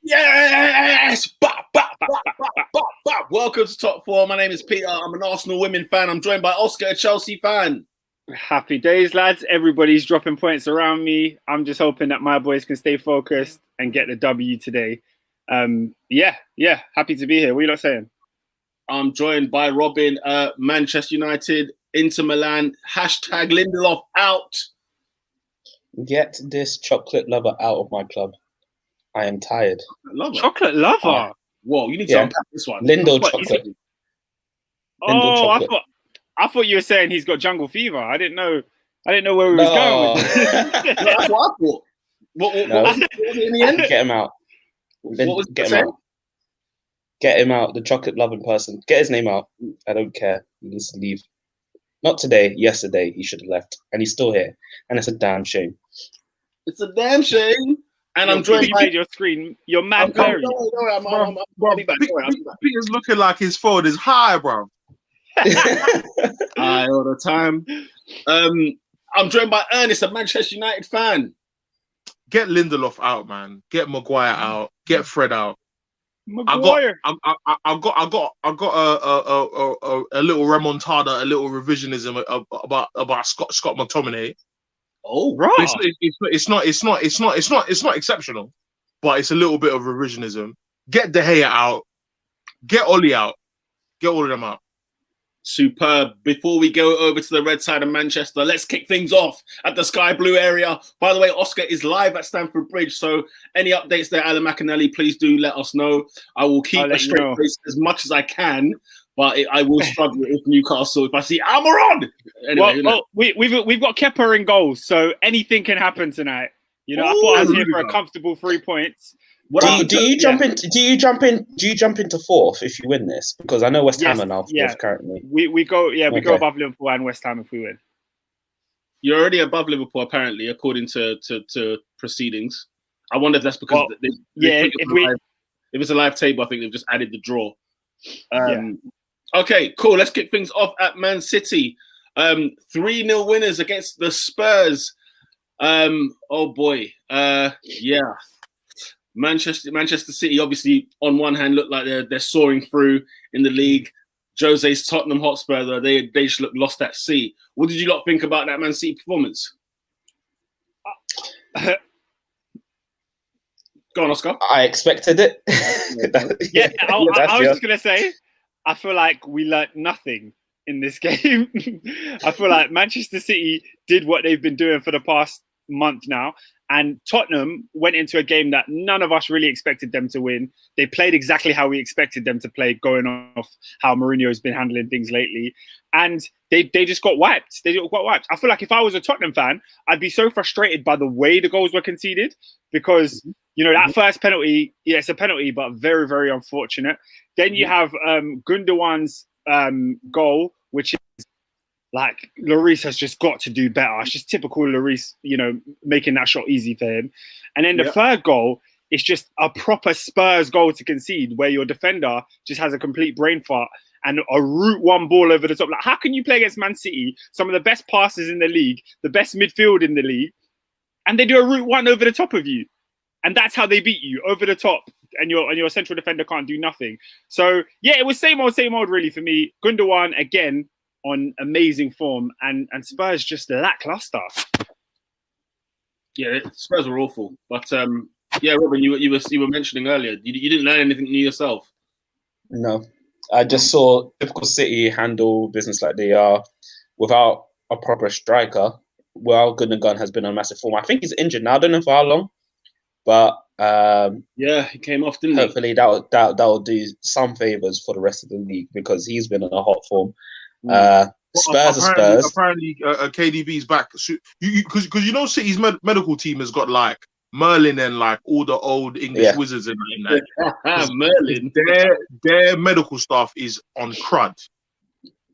Yes! Bop, bop, bop, bop, bop, bop. Welcome to Top 4. My name is Peter. I'm an Arsenal women fan. I'm joined by Oscar, a Chelsea fan. Happy days, lads. Everybody's dropping points around me. I'm just hoping that my boys can stay focused and get the W today. Yeah. Happy to be here. What are you lot saying? I'm joined by Robin, Manchester United, Inter Milan, hashtag Lindelof out. Get this chocolate lover out of my club. I am tired. Chocolate lover? Whoa, you need to unpack this one. Lindor chocolate. Chocolate. I thought you were saying he's got jungle fever. I didn't know where we was going with this. That's what I thought. What was it in the end? Get him out. Get him out. Get him out. The chocolate loving person. Get his name out. I don't care. He needs to leave. Not today. Yesterday he should have left, and he's still here. And it's a damn shame. It's a damn shame. And I'm joined by your screen. You're mad, Barry. Peter's looking like his phone is high, bro. High all the time. I'm joined by Ernest, a Manchester United fan. Get Lindelof out, man. Get Maguire out. Get Fred out. Maguire. I got a little remontada, a little revisionism about Scott McTominay. Oh, right. It's not exceptional, but it's a little bit of revisionism. Get De Gea out. Get Oli out. Get all of them out. Superb. Before we go over to the red side of Manchester, let's kick things off at the sky blue area. By the way, Oscar is live at Stamford Bridge, so any updates there, Alan McAnally, please do let us know. I will keep a straight face as much as I can, but I will struggle with Newcastle if I see Almiron. Anyway, we've got Kepa in goals, so anything can happen tonight. You know, I thought I was here for a comfortable 3 points. Do you jump into fourth if you win this? Because I know West Ham are now fourth currently. We go above Liverpool and West Ham if we win. You're already above Liverpool apparently, according to proceedings. I wonder if that's because if it's a live table, I think they've just added the draw. Okay, cool. Let's kick things off at Man City. 3-0 winners against the Spurs. Oh boy. Manchester City, obviously, on one hand, look like they're soaring through in the league. Jose's Tottenham Hotspur, though, they just look lost at sea. What did you lot think about that Man City performance? Go on, Oscar. I expected it. I was just going to say, I feel like we learnt nothing in this game. I feel like Manchester City did what they've been doing for the past month now. And Tottenham went into a game that none of us really expected them to win. They played exactly how we expected them to play, going off how Mourinho has been handling things lately. And they just got wiped. I feel like if I was a Tottenham fan, I'd be so frustrated by the way the goals were conceded because, that first penalty, it's a penalty, but very, very unfortunate. Then you have Gundogan's goal, which is like Lloris has just got to do better. It's just typical Lloris, making that shot easy for him. And then the third goal is just a proper Spurs goal to concede where your defender just has a complete brain fart and a route one ball over the top. Like, how can you play against Man City, some of the best passes in the league, the best midfield in the league, and they do a route one over the top of you? And that's how they beat you, over the top. And your central defender can't do nothing. So, yeah, it was same old really for me. Gundogan, again, on amazing form, and Spurs just lackluster. Yeah, Spurs were awful. But Robin, you were mentioning earlier, you didn't learn anything new yourself. No, I just saw typical City handle business like they are without a proper striker. Well, Gundogan has been on massive form. I think he's injured now. I don't know for how long, but he came off, didn't hopefully he? that will do some favors for the rest of the league because he's been in a hot form. Spurs are Spurs. Apparently, KDB's back because City's medical team has got like Merlin and like all the old English wizards in that. Merlin, their medical staff is on crud.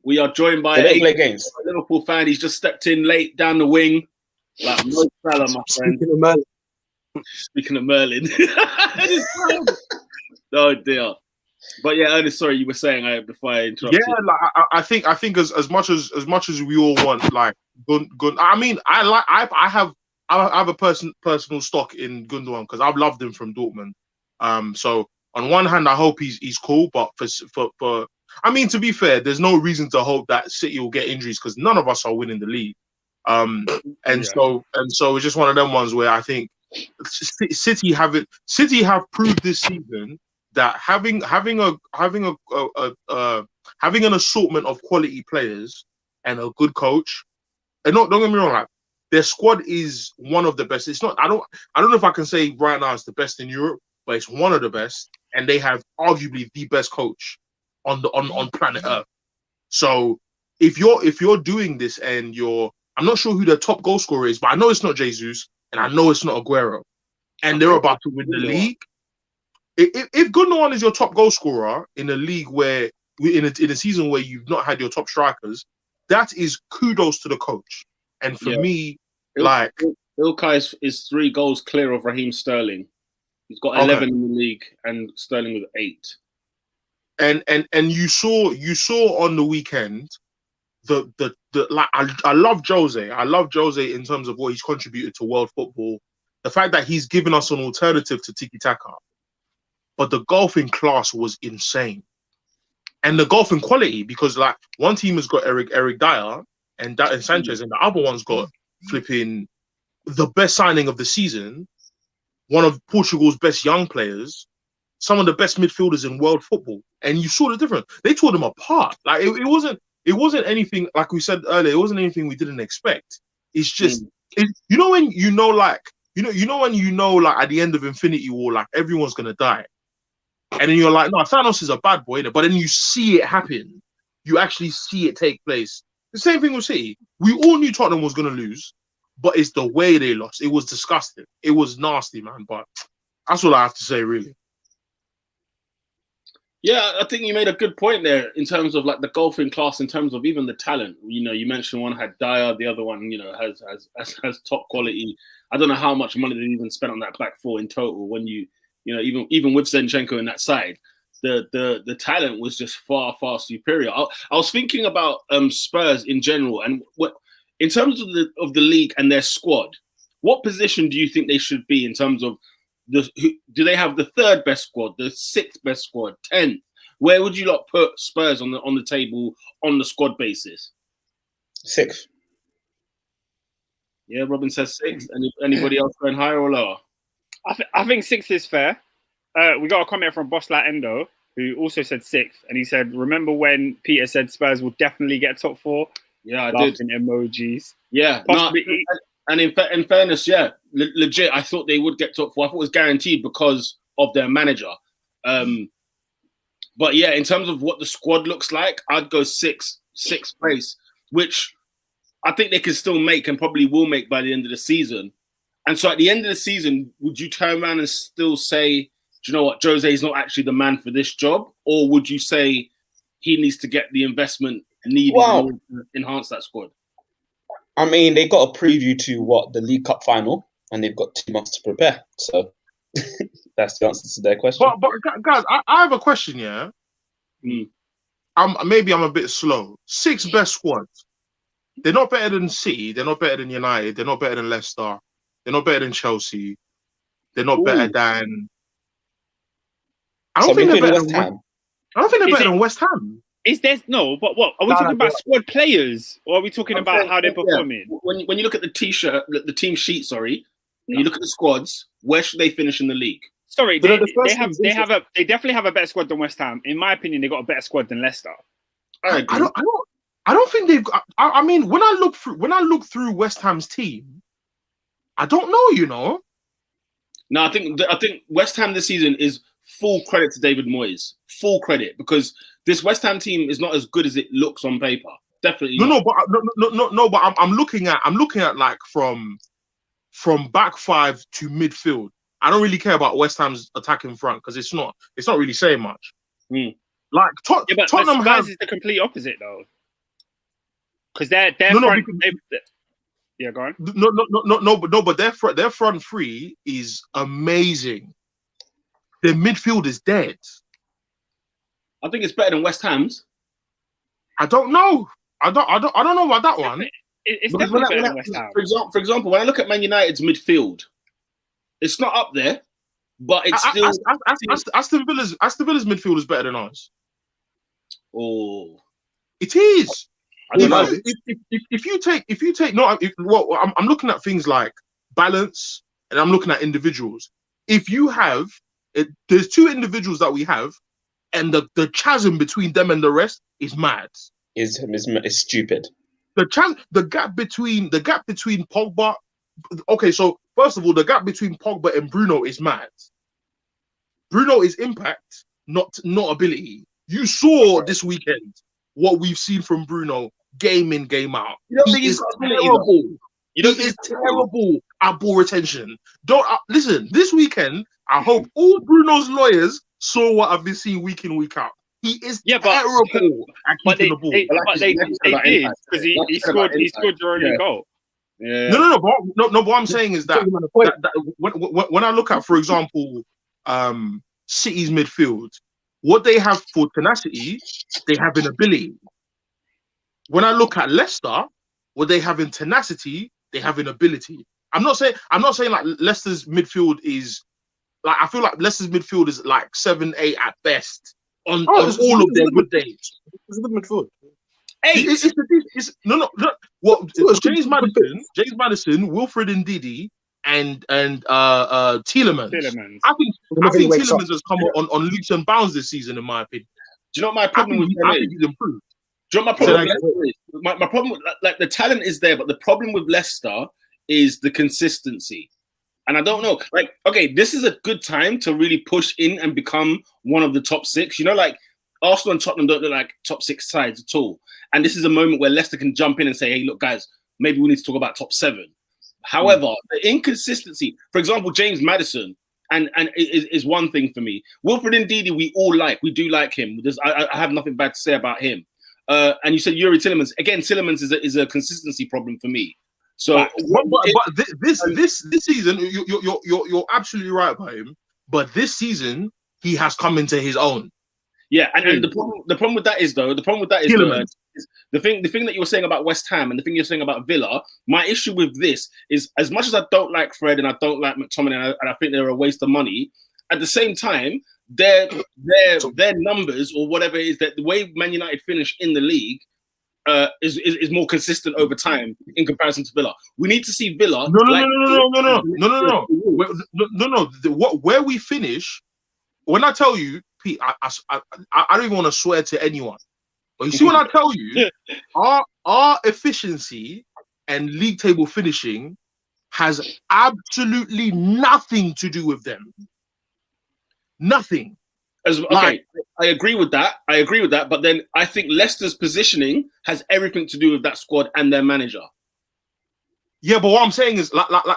We are joined by a Liverpool fan. He's just stepped in late down the wing, like Mo Salah, my friend. Speaking of Merlin, oh dear. But yeah, Ernest, sorry, you were saying before I interrupted. Yeah, like, I think as much as we all want, like Gun. I mean, I have a personal stock in Gundogan because I've loved him from Dortmund. So on one hand, I hope he's cool, but for I mean, to be fair, there's no reason to hope that City will get injuries because none of us are winning the league. So it's just one of them ones where I think City have proved this season that having an assortment of quality players and a good coach, and don't get me wrong, like their squad is one of the best. It's not. I don't know if I can say right now it's the best in Europe, but it's one of the best, and they have arguably the best coach on planet Earth. So if you're doing this and I'm not sure who their top goal scorer is, but I know it's not Jesus and I know it's not Aguero, and they're about to win the league. If Gundogan is your top goal scorer in a league where in a season where you've not had your top strikers, that is kudos to the coach. And for me, like Ilkay is 3 goals clear of Raheem Sterling. He's got 11 in the league, and Sterling with 8. And you saw on the weekend I love Jose. I love Jose in terms of what he's contributed to world football. The fact that he's given us an alternative to tiki taka. But the golfing class was insane. And the golfing quality, because like one team has got Eric Dyer and Sanchez, and the other one's got flipping the best signing of the season, one of Portugal's best young players, some of the best midfielders in world football. And you saw the difference. They tore them apart. Like it wasn't anything, like we said earlier, it wasn't anything we didn't expect. It's just when at the end of Infinity War, like everyone's gonna die. And then you're like, no, Thanos is a bad boy, but then you see it happen. You actually see it take place. The same thing with City. We all knew Tottenham was going to lose, but it's the way they lost. It was disgusting. It was nasty, man. But that's all I have to say, really. Yeah, I think you made a good point there in terms of like the golfing class, in terms of even the talent. You know, you mentioned one had Dyer, the other one, has top quality. I don't know how much money they even spent on that back four in total. When even with Zinchenko in that side, the talent was just far superior. I was thinking about Spurs in general, and in terms of the league and their squad, what position do you think they should be in terms of do they have the 3rd best squad, the 6th best squad, 10th? Where would you put Spurs on the table on the squad basis? 6th. Yeah, Robin says 6th. Anybody else going higher or lower? I think 6th is fair. We got a comment from Boss Like Endo, who also said 6th, and he said, "Remember when Peter said Spurs will definitely get top 4?" Yeah, I Laughing did. Emojis. Yeah, and in fairness, yeah, legit, I thought they would get top 4. I thought it was guaranteed because of their manager. But yeah, in terms of what the squad looks like, I'd go 6th place, which I think they can still make and probably will make by the end of the season. And so at the end of the season, would you turn around and still say, do you know what, Jose is not actually the man for this job? Or would you say he needs to get the investment needed to enhance that squad? I mean, they got a preview to the League Cup final, and they've got 2 months to prepare. So that's the answer to their question. But guys, I have a question, yeah? Maybe I'm a bit slow. 6 best squads. They're not better than City. They're not better than United. They're not better than Leicester. They're not better than Chelsea. They're not better than... I don't think they're better than West Ham. Is there but what are we talking about? Squad players, or are we talking about how they're performing? When you look at the team sheet, and you look at the squads, where should they finish in the league? Sorry, they definitely have a better squad than West Ham. In my opinion, they got a better squad than Leicester. I don't think they've got, I mean, when I look through West Ham's team, I don't know, No, I think West Ham this season is full credit to David Moyes. Full credit, because this West Ham team is not as good as it looks on paper. Definitely. But I'm looking at like from back 5 to midfield. I don't really care about West Ham's attacking front because it's not really saying much. Like Tottenham Spurs is the complete opposite though. Because their front. Yeah, go on. But their front 3 is amazing. Their midfield is dead. I think it's better than West Ham's. I don't know. I don't know about that one. It's definitely better than West Ham. For example, when I look at Man United's midfield, it's not up there, but it's still Aston Villa's midfield is better than ours. Oh, it is. I don't know. If you take I'm looking at things like balance, and I'm looking at individuals. If you have there's two individuals that we have, and the chasm between them and the rest is mad. Is stupid. The gap between Pogba. Okay, so first of all, the gap between Pogba and Bruno is mad. Bruno is impact, not ability. You saw this weekend what we've seen from Bruno game in, game out. You don't think he's terrible? You don't think he's terrible at ball retention? Don't listen. This weekend, I hope all Bruno's lawyers saw what I've been seeing week in, week out. He is terrible at keeping the ball. But they did, because he scored your only goal. Yeah. No. But what I'm saying is that when I look at, for example, City's midfield, what they have for tenacity, they have in ability. When I look at Leicester, what they have in tenacity, they have in ability. I'm not saying like Leicester's midfield is like, I feel like Leicester's midfield is like 7-8 at best on all of their good days. It's a good midfield. What James Maddison, Wilfred Ndidi, and Tielemans. I think Tielemans has come on leaps and bounds this season, in my opinion. Do you know what my problem with him I is? think he's improved. Do you know what my problem with Leicester is? My problem with, like, the talent is there, but the problem with Leicester is the consistency. And I don't know, like, okay, this is a good time to really push in and become one of the top six. You know, like, Arsenal and Tottenham don't look like top six sides at all. And this is a moment where Leicester can jump in and say, hey, look, guys, maybe we need to talk about top seven. However, the inconsistency, for example, James Maddison, and is one thing for me. Wilfred Ndidi, we all like. We do like him. I have nothing bad to say about him. And you said Yuri Tielemans. Again, Tielemans is a consistency problem for me. So, but this season, you're absolutely right about him. But this season, he has come into his own. Yeah, and the problem with that is the thing that you were saying about West Ham and the thing you're saying about Villa. My issue with this is, as much as I don't like Fred and I don't like McTominay and I think they're a waste of money, at the same time, their numbers or whatever it is, that the way Man United finish in the league is more consistent over time in comparison to Villa. We need to see Villa. No. Where we finish, when I tell you, Pete, I don't even want to swear to anyone. But you see, when I tell you, our efficiency and league table finishing has absolutely nothing to do with them. Nothing. I agree with that. But then I think Leicester's positioning has everything to do with that squad and their manager. Yeah, but what I'm saying is,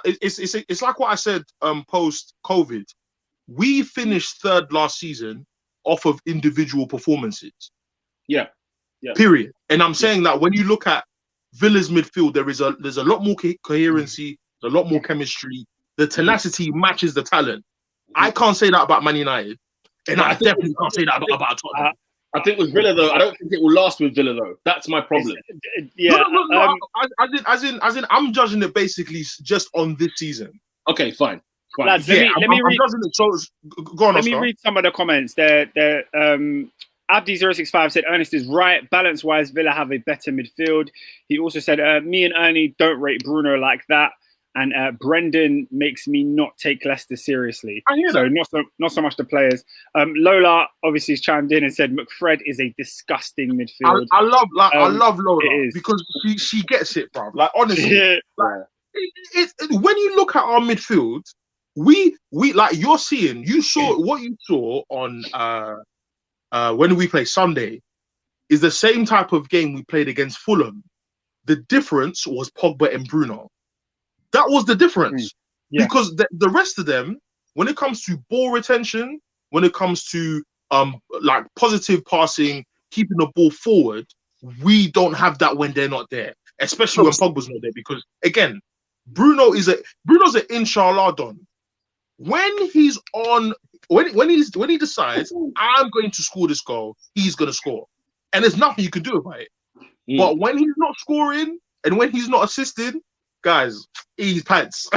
it's like what I said post COVID. We finished third last season off of individual performances. Yeah. Period. And I'm saying that when you look at Villa's midfield, there's a lot more coherency, a lot more chemistry. The tenacity matches the talent. I can't say that about Man United, and I definitely can't say that about Tottenham. I think with Villa though, I don't think it will last with Villa though. That's my problem. No. As in, I'm judging it basically just on this season. Okay, fine. Lads, let me read some of the comments. Abdi065 said Ernest is right. Balance-wise, Villa have a better midfield. He also said, me and Ernie don't rate Bruno like that. And Brendan makes me not take Leicester seriously. I hear that. So not so much the players. Lola obviously chimed in and said McFred is a disgusting midfield. I love Lola because she gets it, bro. Like, honestly, when you look at our midfield, we like you saw what you saw on when we play Sunday is the same type of game we played against Fulham. The difference was Pogba and Bruno. That was the difference. Because the rest of them, when it comes to ball retention, when it comes to like positive passing, keeping the ball forward, we don't have that when they're not there, especially when Pogba's not there. Because again, Bruno's an inshallah don. When he's on, when he decides I'm going to score this goal, he's going to score, and there's nothing you can do about it. But when he's not scoring and when he's not assisting, guys, he's pants.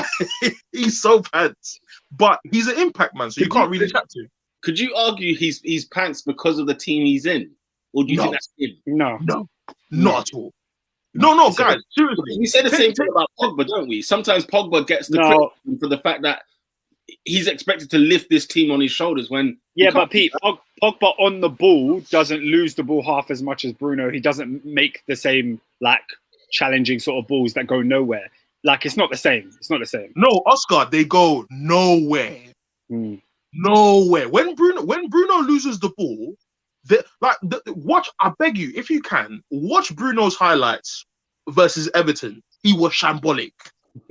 He's so pants. But he's an impact man, so you can't really chat to him. Could you argue he's pants because of the team he's in? Or do you think that's him? No, not at all. No, guys, seriously. We say the same thing about Pogba, don't we? Sometimes Pogba gets the criticism for the fact that he's expected to lift this team on his shoulders when... Yeah, but Pete, Pogba on the ball doesn't lose the ball half as much as Bruno. He doesn't make the same, like, challenging sort of balls that go nowhere. Like, it's not the same. It's not the same. No, Oscar, they go nowhere. Nowhere. When Bruno loses the ball, watch, I beg you, if you can, watch Bruno's highlights versus Everton. He was shambolic.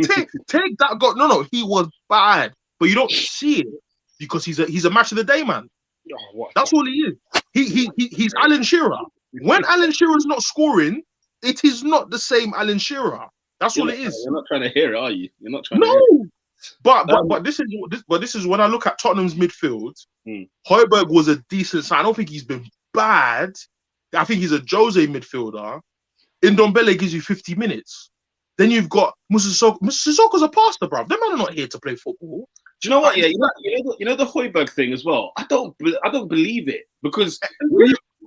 Take that goal. No, he was bad. But you don't see it because he's a match of the day man. That's all he is. He's Alan Shearer. When Alan Shearer's not scoring, it is not the same Alan Shearer. That's all it is. You're not trying to hear it, are you? You're not trying to hear it. But this is when I look at Tottenham's midfield. Højbjerg was a decent sign. I don't think he's been bad. I think he's a Jose midfielder. Ndombele gives you 50 minutes. Then you've got Sissoko. Sissoko's a pastor, bruv. Them men are not here to play football. Do you know what? Yeah, you know the Højbjerg thing as well. I don't believe it because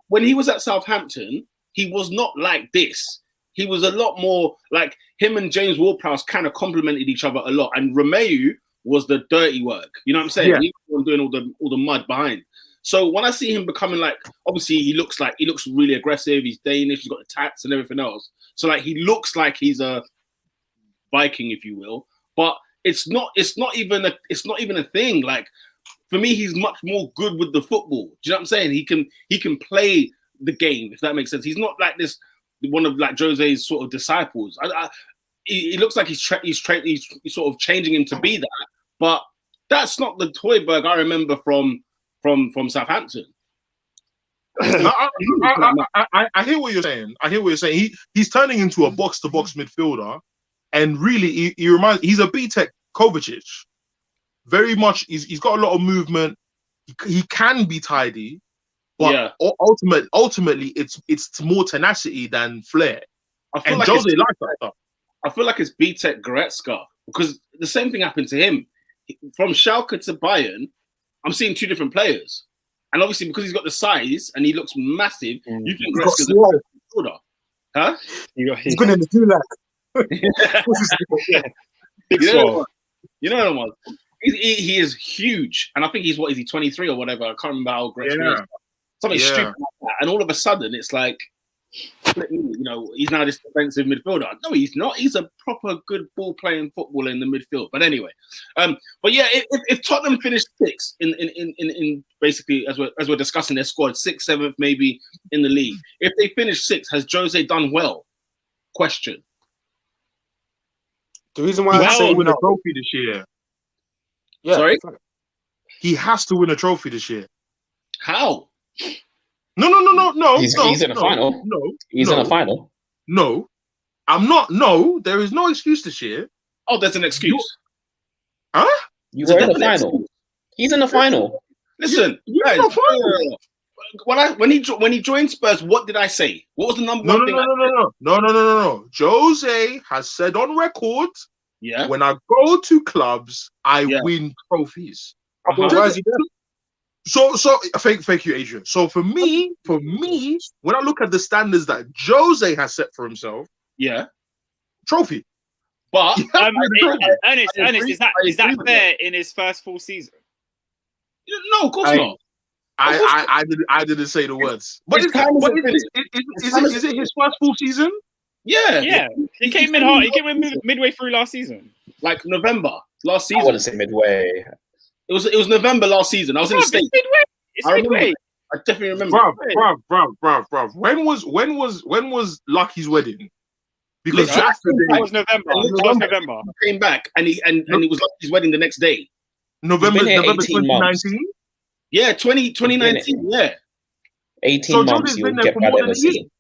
when he was at Southampton, he was not like this. He was a lot more like him and James Ward-Prowse kind of complemented each other a lot. And Romeu was the dirty work. You know what I'm saying? Yeah. He was doing all the mud behind. So when I see him becoming like, obviously he looks really aggressive. He's Danish. He's got the tats and everything else. So like he looks like he's a Viking, if you will. But it's not even a thing. Like for me, he's much more good with the football. Do you know what I'm saying? He can play the game, if that makes sense. He's not like this. One of like Jose's sort of disciples. He looks like he's sort of changing him to be that, but that's not the Højbjerg I remember from Southampton. I hear what you're saying. He's turning into a box-to-box midfielder, and really, he's a B-Tech Kovacic. Very much, he's got a lot of movement. He can be tidy. But ultimately, it's more tenacity than flair. And like Jose likes that stuff. I feel like it's B-Tech Goretzka because the same thing happened to him. From Schalke to Bayern, I'm seeing two different players. And obviously, because he's got the size and he looks massive, you think Goretzka's a shoulder. Huh? He's been in the two Big swell. You know what? He is huge. And I think he's 23 or whatever? I can't remember how great he is. Something stupid like that, and all of a sudden it's like, he's now this defensive midfielder. No, he's not. He's a proper good ball-playing footballer in the midfield. But anyway, but yeah, if Tottenham finished sixth in basically as we're discussing their squad, 6th, 7th maybe in the league. If they finish 6th, has Jose done well? Question. The reason why I say win a trophy this year. Yeah, sorry, he has to win a trophy this year. How? No. He's in a final. He's in a final. No, I'm not. No, there is no excuse this year. Oh, there's an excuse. Huh? You were in the final. He's in the final. Listen, guys, when he joined Spurs, what did I say? What was the number one thing? No. Jose has said on record, when I go to clubs, I win trophies. Why is he there? So thank you, Adrian. So for me, when I look at the standards that Jose has set for himself, trophy. But Ernest, is that fair in his first full season? No, of course not. I didn't say the words. But is it his first full season? Yeah. He came in hard. He came in midway through last season, like November last season. I wouldn't say midway. It was November last season. I was in the States. It's midway. I definitely remember. Bruv. When was Lucky's wedding? Because that was November. He came back and it was Lucky's wedding the next day. November 2019. Yeah, 2019. Yeah. 18 months. You'll get better this season.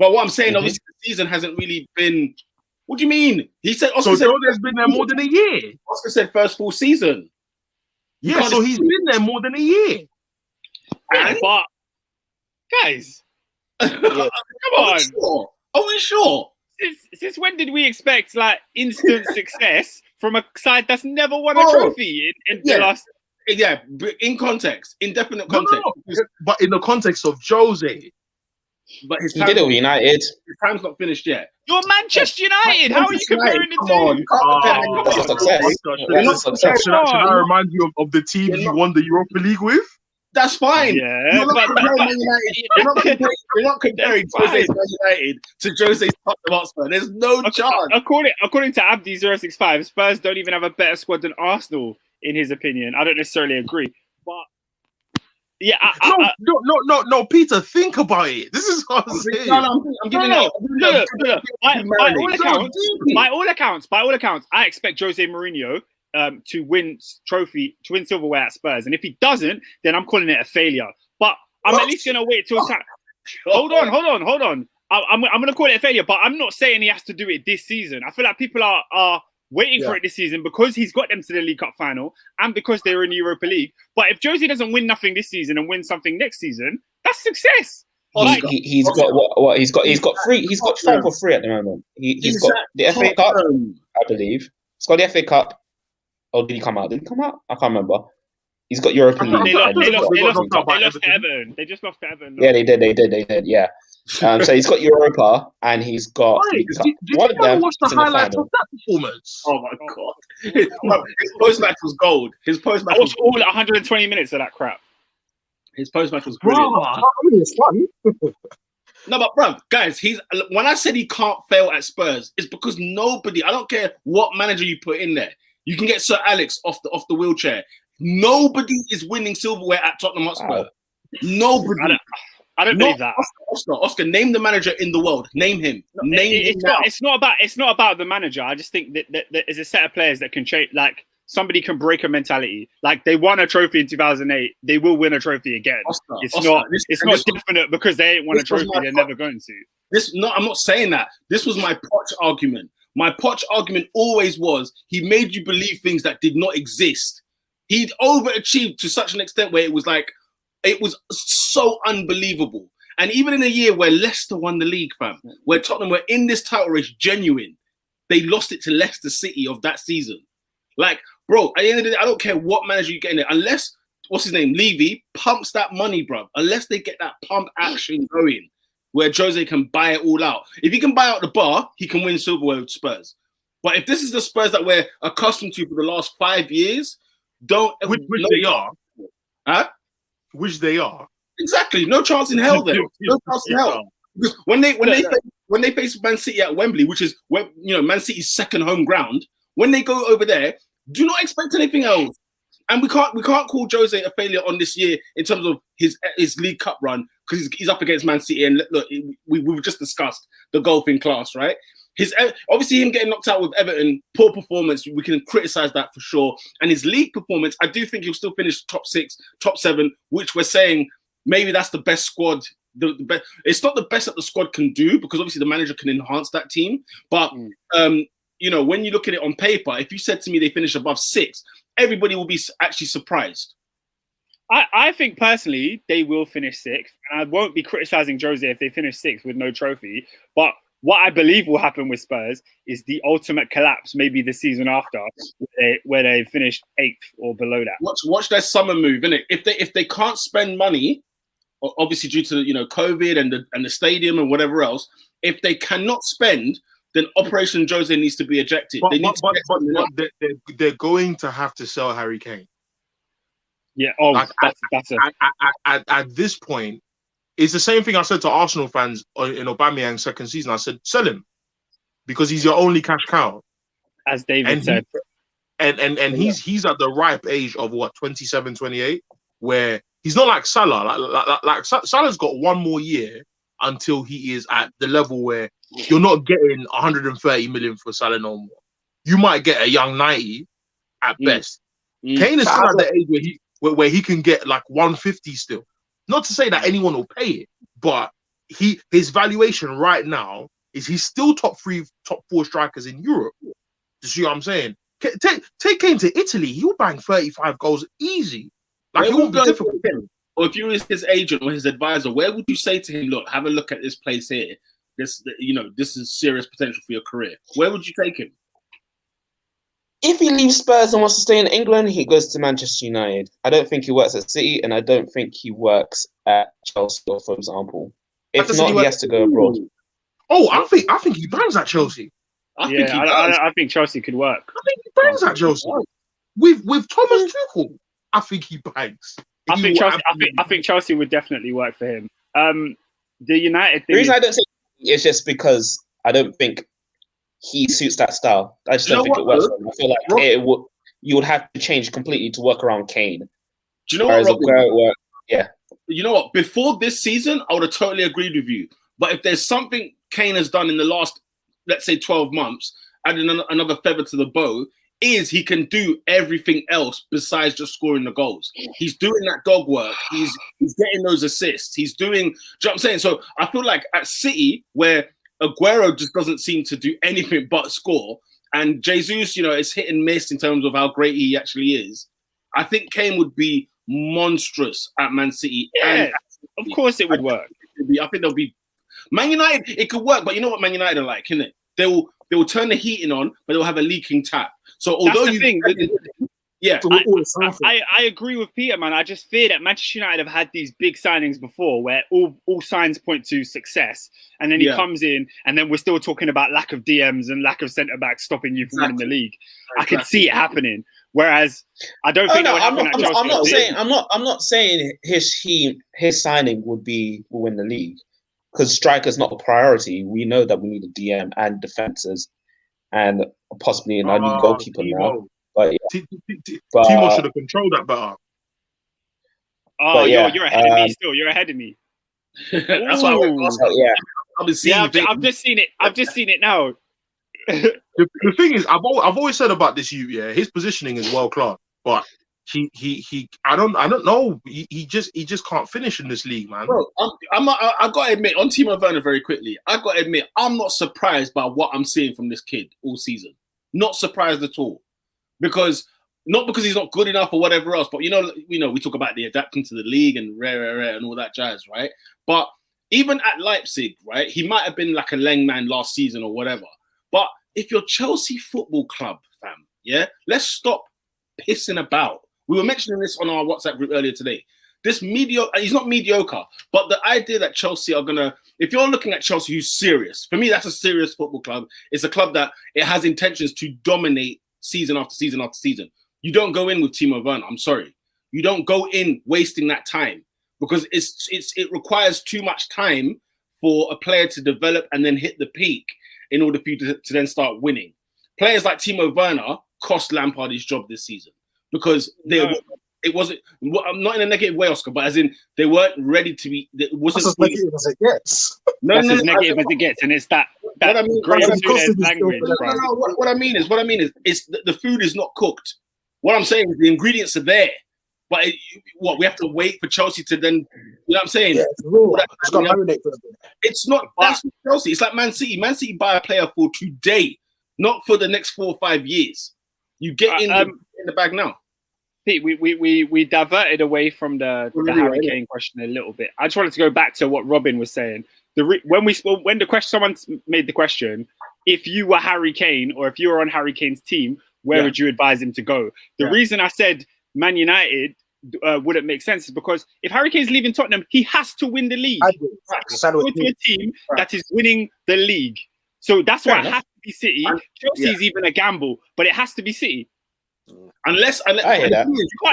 But what I'm saying, obviously, the season hasn't really been. What do you mean? He said. Oscar said Jose's been there more than a year. Oscar said first full season. Yeah, so he's been there more than a year. Yeah, but guys, come on. Are we sure? Since when did we expect like instant success from a side that's never won a trophy in the last? Yeah, in context, indefinite context. No. But in the context of Jose. But he did it with United. His time's not finished yet. You're Manchester United. How are you comparing the two? Come on, you can't compare Success. Should I remind you of the team you won the Europa League with? That's fine. Yeah, You're not comparing Man United. You're not comparing Jose's Man United to Jose's Tottenham Hotspur. There's no chance. According to Abdi065, Spurs don't even have a better squad than Arsenal, in his opinion. I don't necessarily agree, but yeah, no, Peter, think about it. This is what I'm saying. I'm giving it. Look. By all accounts, I expect Jose Mourinho to win silverware at Spurs, and if he doesn't, then I'm calling it a failure. But I'm at least gonna wait till time. Hold on. I'm gonna call it a failure, but I'm not saying he has to do it this season. I feel like people are waiting for it this season because he's got them to the League Cup final and because they're in the Europa League. But if Jose doesn't win nothing this season and win something next season, that's success. He's got what? He's got three. He's got 4 for free at the moment. He's got the FA Cup, I believe. He's got the FA Cup. Oh, did he come out? I can't remember. He's got Europa League. They lost to Everton. They just lost to Everton. Yeah, they did. Yeah. So he's got Europa and he's got. Did you ever watch the highlights of that performance? Oh my god! His post-match was gold. I watched all 120 minutes of that crap. His post-match was brilliant. It's fun. No, but bruv, guys, when I said he can't fail at Spurs, it's because nobody. I don't care what manager you put in there. You can get Sir Alex off the wheelchair. Nobody is winning silverware at Tottenham Hotspur. Nobody. I don't believe that. Oscar, name the manager in the world. Name him. It's not about the manager. I just think that there's a set of players that can change. Like somebody can break a mentality. Like they won a trophy in 2008, they will win a trophy again. It's not definite because they ain't won a trophy. They're never going to. I'm not saying that. This was my Poch argument. My Poch argument always was he made you believe things that did not exist. He'd overachieved to such an extent where it was so unbelievable. And even in a year where Leicester won the league, fam, where Tottenham were in this title race genuine, they lost it to Leicester City of that season. Like, bro, at the end of the day, I don't care what manager you get in there, unless, what's his name, Levy, pumps that money, bro. Unless they get that pump action going, where Jose can buy it all out. If he can buy out the bar, he can win silverware with Spurs. But if this is the Spurs that we're accustomed to for the last 5 years, which they are. Huh? Which they are. Exactly. No chance in hell then. No chance in hell. Because when they face Man City at Wembley, which is Man City's second home ground, when they go over there, do not expect anything else. And we can't call Jose a failure on this year in terms of his League Cup run because he's up against Man City. And look, we've just discussed the golfing class, right? Obviously him getting knocked out with Everton, poor performance. We can criticize that for sure. And his league performance, I do think he'll still finish top 6, top 7, which we're saying maybe that's the best squad. The best. It's not the best that the squad can do because obviously the manager can enhance that team. But when you look at it on paper, if you said to me they finish above 6, everybody will be actually surprised. I think personally they will finish 6th, and I won't be criticizing Jose if they finish 6th with no trophy. But what I believe will happen with Spurs is the ultimate collapse, maybe the season after, where they finish 8th or below that. Watch their summer move, innit? If they can't spend money, obviously due to COVID and the stadium and whatever else, if they cannot spend, then Operation Jose needs to be ejected. They're going to have to sell Harry Kane. Yeah. At this point. It's the same thing I said to Arsenal fans in Aubameyang's second season. I said, sell him because he's your only cash cow. As David said. And he's at the ripe age of 27, 28, where he's not like Salah. Like Salah's got one more year until he is at the level where you're not getting 130 million for Salah no more. You might get a young 90 at best. Kane is still at the age where he can get like 150 still. Not to say that anyone will pay it, but his valuation right now is he's still top 4 strikers in Europe. You see what I'm saying? Take Kane to Italy, he'll bang 35 goals easy. Like it won't be difficult. Or if you were his agent or his advisor, where would you say to him, look, have a look at this place here. this is serious potential for your career, where would you take him? If he leaves Spurs and wants to stay in England, he goes to Manchester United. I don't think he works at City, and I don't think he works at Chelsea, for example. If not, he has to go abroad. Oh, I think he bangs at Chelsea. I think Chelsea could work. I think he bangs at Chelsea. With Thomas Tuchel, I think he bangs. I think Chelsea would definitely work for him. The United thing. The reason I don't say it's just because I don't think he suits that style. I just don't think it works for him. I feel like you would have to change completely to work around Kane. Do you know what, Robin? Yeah. You know what? Before this season, I would have totally agreed with you. But if there's something Kane has done in the last, let's say, 12 months, adding another feather to the bow, is he can do everything else besides just scoring the goals. He's doing that dog work. He's getting those assists. He's doing, do you know what I'm saying? So I feel like at City, where Aguero just doesn't seem to do anything but score, and Jesus, is hit and miss in terms of how great he actually is, I think Kane would be monstrous at Man City. Yeah, of course it would work. I think there'll be Man United. It could work, but you know what Man United are like, isn't it? They will turn the heating on, but they'll have a leaking tap. So although I agree with Peter, man. I just fear that Manchester United have had these big signings before, where all signs point to success, and then he comes in, and then we're still talking about lack of DMs and lack of centre backs stopping you from winning the league. I could see it happening. Whereas I don't think that would happen at Chelsea. I'm not saying his signing will win the league, because striker's not a priority. We know that we need a DM and defences, and possibly a new goalkeeper now. But Timo should have controlled that better. Oh, you're ahead of me still. You're ahead of me. That's why I've just seen it. I've just seen it now. The thing is, I've always said about this youth, his positioning is world class, but he I don't know. He just can't finish in this league, man. Bro, I got to admit, on Timo Werner very quickly, I got to admit, I'm not surprised by what I'm seeing from this kid all season. Not surprised at all. Not because he's not good enough or whatever else, but we talk about the adapting to the league and rare and all that jazz, right? But even at Leipzig, right, he might have been like a Leng man last season or whatever. But if you're Chelsea Football Club, fam, let's stop pissing about. We were mentioning this on our WhatsApp group earlier today. This he's not mediocre, but the idea that Chelsea are gonna, if you're looking at Chelsea who's serious, for me that's a serious football club. It's a club that it has intentions to dominate season after season after season. You don't go in with Timo Werner. I'm sorry, you don't go in wasting that time, because it requires too much time for a player to develop and then hit the peak in order for you to then start winning. Players like Timo Werner cost Lampard his job this season, because it wasn't, not in a negative way, Oscar, but as in they weren't ready to be. It wasn't as negative as it gets. That's as negative as it gets, and it's that great language. What I mean is, it's the food is not cooked. What I'm saying is the ingredients are there, but we have to wait for Chelsea to then. You know what I'm saying? Yeah, it's raw. It's got to marinate for a bit. It's not. That's Chelsea. It's like Man City. Man City buy a player for today, not for the next 4 or 5 years. You get in the bag now. Pete, we diverted away from the Harry Kane question a little bit. I just wanted to go back to what Robin was saying. Someone made the question, if you were Harry Kane or if you were on Harry Kane's team, where would you advise him to go? The reason I said Man United wouldn't make sense is because if Harry Kane's leaving Tottenham, he has to win the league. Go to a team that is winning the league. So that's why it has to be City. Chelsea's even a gamble, but it has to be City. Unless I hear that.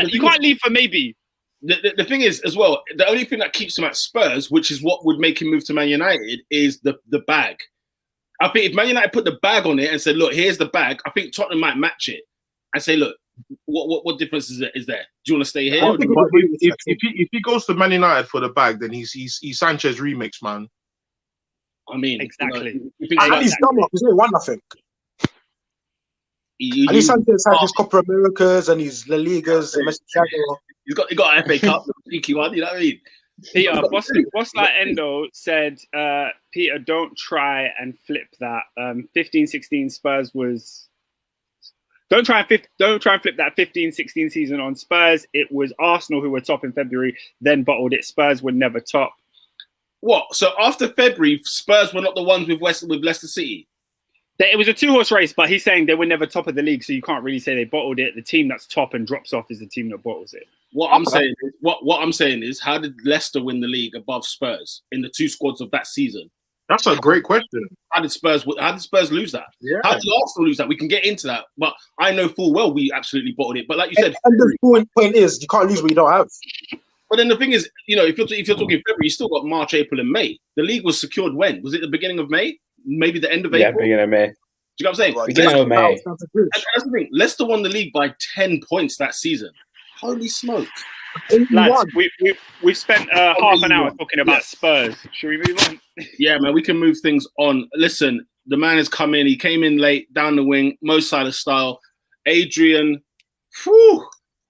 You can't leave for maybe. The thing is, as well, the only thing that keeps him at Spurs, which is what would make him move to Man United, is the bag. I think if Man United put the bag on it and said, look, here's the bag, I think Tottenham might match it and say, look, what difference is there? Do you want to stay here? If he goes to Man United for the bag, then he's Sanchez remix, man. I mean, exactly. And he's done up. He's only won, I think. And he's Sanchez has his Copa Americas and his La Ligas and he's got an FA Cup, the cheeky one. You know what I mean? Peter, Boss Like Endo said, Peter, don't try and flip that. 15-16 Spurs was. Don't try and flip that 15-16 season on Spurs. It was Arsenal who were top in February, then bottled it. Spurs would never top. What? So after February, Spurs were not the ones with Leicester City. It was a 2-horse race, but he's saying they were never top of the league, so you can't really say they bottled it. The team that's top and drops off is the team that bottles it. What I'm saying is, how did Leicester win the league above Spurs in the 2 squads of that season? That's a great question. How did Spurs lose that? Yeah. How did Arsenal lose that? We can get into that, but I know full well we absolutely bottled it. But like you said, and the point is, you can't lose what you don't have. But then the thing is, if you're talking February, you still got March, April, and May. The league was secured when? Was it the beginning of May? Maybe the end of April? Yeah, beginning of May. Do you know what I'm saying? Beginning of May. And that's the thing. Leicester won the league by 10 points that season. Holy smokes. Lads, we've spent half an hour talking about Spurs. Should we move on? Yeah, man, we can move things on. Listen, the man has come in. He came in late, down the wing, Mo Salah style. Adrian,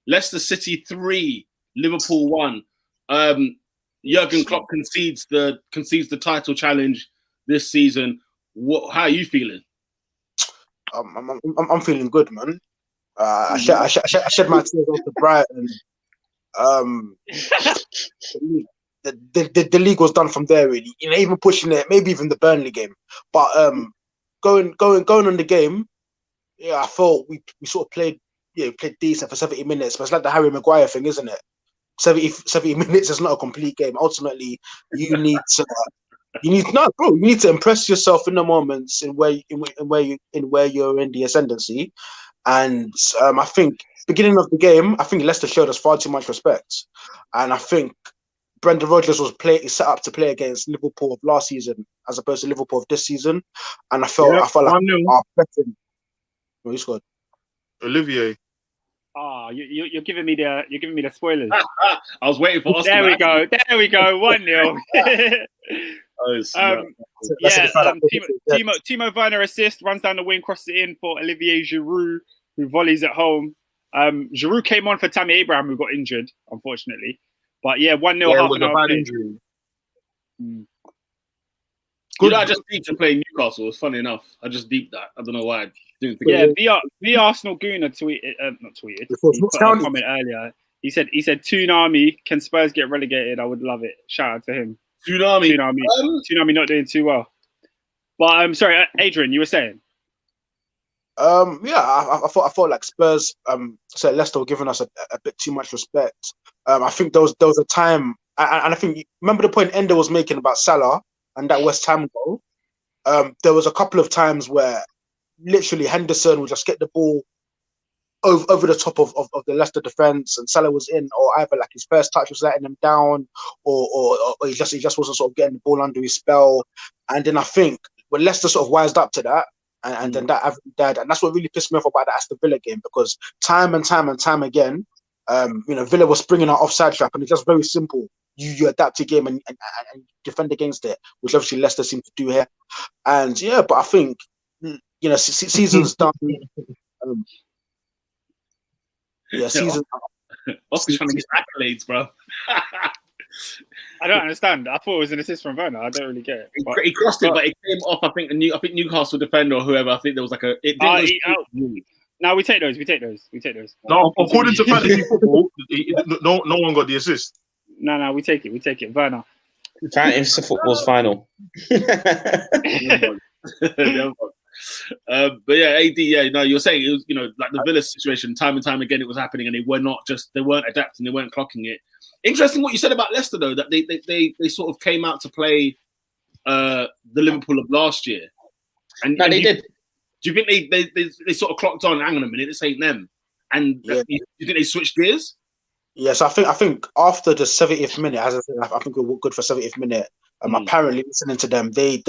Leicester City 3, Liverpool 1. Jurgen Klopp concedes the title challenge this season. How are you feeling? I'm feeling good, man. I shed my tears after Brighton. The league was done from there, really. Even pushing it, maybe even the Burnley game. But going on the game, yeah, I thought we sort of played decent for 70 minutes. But it's like the Harry Maguire thing, isn't it? 70 minutes is not a complete game. Ultimately, you need to impress yourself in the moments in where you're in the ascendancy. And I think beginning of the game, I think Leicester showed us far too much respect. And I think Brendan Rodgers was set up to play against Liverpool of last season as opposed to Liverpool of this season. And I felt like our betting. Who scored? Olivier. You're giving me the spoilers. I was waiting for Oscar. There we go. 1-0. Timo Werner assist, runs down the wing, crosses it in for Olivier Giroud, who volleys at home. Giroud came on for Tammy Abraham, who got injured, unfortunately. But yeah, 1-0 half an hour. Injury. Good. I just deeped to play Newcastle. It's funny enough. I just deeped that. I don't know why I didn't think. Yeah, the Arsenal Gooner tweeted. He put a comment earlier. He said, "Tsunami, can Spurs get relegated? I would love it." Shout out to him. Tsunami not doing too well. But I'm sorry, Adrian, you were saying. I thought like Spurs, so Leicester were giving us a bit too much respect. I think there was a time, and I think remember the point Ender was making about Salah and that West Ham goal. There was a couple of times where literally Henderson would just get the ball over the top of the Leicester defense, and Salah was in, or either like his first touch was letting him down, or he just wasn't sort of getting the ball under his spell. And then I think when Leicester sort of wised up to that, and then that died, and that's what really pissed me off about the Aston Villa game, because time and time again, Villa was springing our offside trap, and it's just very simple. You adapt your game and defend against it, which obviously Leicester seem to do here. And yeah, but I think season's done. Season. Oscar's trying to get accolades, bro. I don't understand. I thought it was an assist from Werner. I don't really get it. He crossed it, but it came off. I think Newcastle defender or whoever. I think there was like a. No, we take those. No, according to fantasy football, no one got the assist. No, we take it. Werner. Fantasy football's final. But yeah, AD. Yeah, no, you're saying it was, like the Villa situation, time and time again, it was happening, and they weren't adapting, they weren't clocking it. Interesting what you said about Leicester, though, that they sort of came out to play the Liverpool of last year. And they did. Do you think they sort of clocked on? Hang on a minute, this ain't them. And you think they switched gears? Yes, I think after the 70th minute, as I said, I think we were good for 70th minute. Apparently, listening to them, they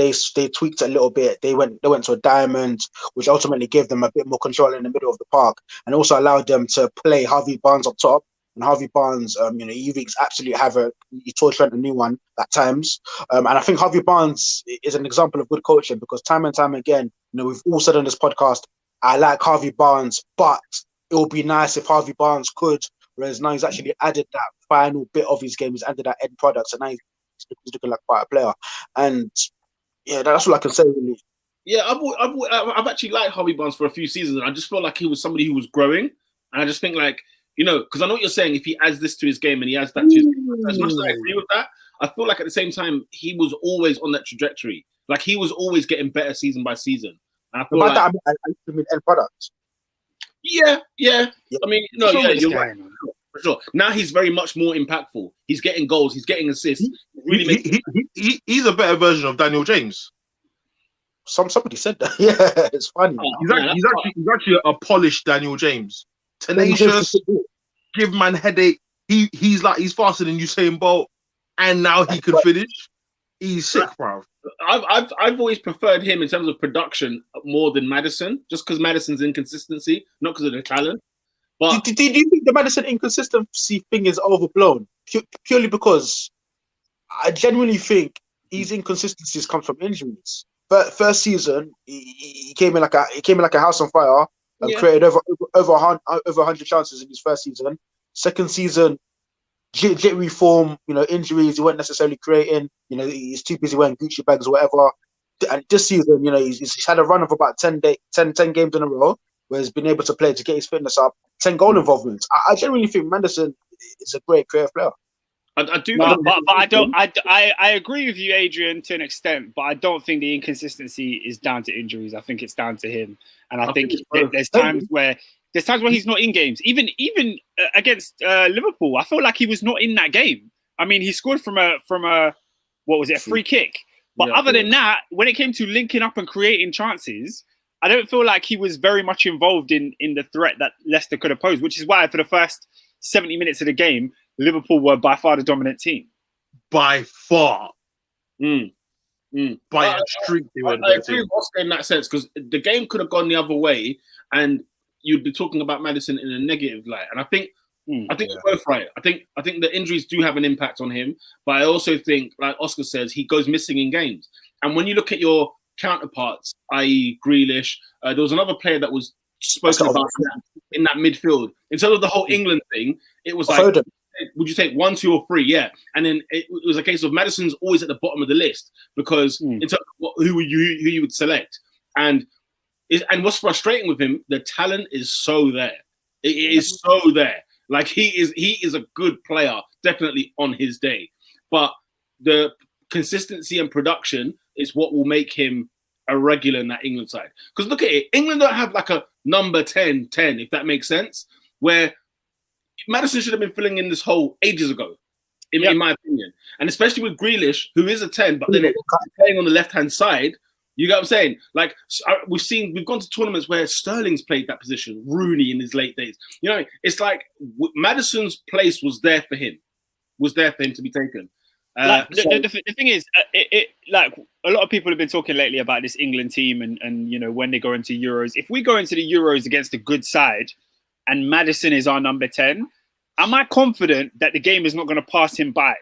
tweaked a little bit. They went to a diamond, which ultimately gave them a bit more control in the middle of the park, and also allowed them to play Harvey Barnes up top. And Harvey Barnes, he wreaks absolute havoc. He taught Trent a new one at times. And I think Harvey Barnes is an example of good coaching, because time and time again, we've all said on this podcast, I like Harvey Barnes, but it would be nice if Harvey Barnes could. Whereas now he's actually added that final bit of his game. He's added that end product, and now he's looking like quite a player. And yeah, that's all I can say, really. Yeah, I've actually liked Harvey Barnes for a few seasons, and I just felt like he was somebody who was growing. And I just think like you know, because I know what you're saying. If he adds this to his game and he adds that to his game, as much as I agree with that, I feel like at the same time he was always on that trajectory. Like he was always getting better season by season. And I feel like that, I mean end product. Yeah. I mean, no, yeah, you're right. For sure. Now he's very much more impactful. He's getting goals. He's getting assists. He's a better version of Daniel James. Somebody said that. Yeah, it's funny. He's actually a polished Daniel James. Tenacious, give man headache. He's faster than Usain Bolt, and now he can finish. He's sick, bro. I've always preferred him in terms of production more than Maddison, just because Maddison's inconsistency, not because of the talent. But do you think the Maddison inconsistency thing is overblown? Purely because I genuinely think his inconsistencies come from injuries. But first season, he came in like a house on fire and created over 100 chances in his first season. Second season, jittery form, you know, injuries. He weren't necessarily creating. You know, he's too busy wearing Gucci bags or whatever. And this season, you know, he's had a run of about 10 games in a row where he's been able to play to get his fitness up. 10 goal involvements. I genuinely think Maddison is a great creative player. I do, but I don't. I agree with you, Adrian, to an extent, but I don't think the inconsistency is down to injuries. I think it's down to him, and I think there's times where he's not in games. Even against Liverpool, I felt like he was not in that game. I mean, he scored from a what was it, a free kick? But other than that, when it came to linking up and creating chances, I don't feel like he was very much involved in the threat that Leicester could have posed, which is why for the first 70 minutes of the game, Liverpool were by far the dominant team. By far. By a streak. I agree with Oscar in that sense, because the game could have gone the other way and you'd be talking about Maddison in a negative light. And I think you're both right. I think the injuries do have an impact on him, but I also think, like Oscar says, he goes missing in games. And when you look at your counterparts, i.e. Grealish, there was another player that was spoken about in that midfield. In terms of the whole England thing, it was like, would you take 1, 2, or 3? Yeah. And then it was a case of Maddison's always at the bottom of the list because in terms of who you would select. And what's frustrating with him, the talent is so there. It is so there. Like he is a good player, definitely on his day. But the consistency and production is what will make him a regular in that England side. Because look at it, England don't have like a number 10, if that makes sense, where Maddison should have been filling in this hole ages ago, in my opinion. And especially with Grealish, who is a 10, but then playing on the left-hand side, you get what I'm saying? Like, we've gone to tournaments where Sterling's played that position, Rooney in his late days. You know, it's like Maddison's place was there for him to be taken. The thing is, like a lot of people have been talking lately about this England team and you know, when they go into Euros. If we go into the Euros against a good side and Maddison is our number 10, am I confident that the game is not going to pass him by?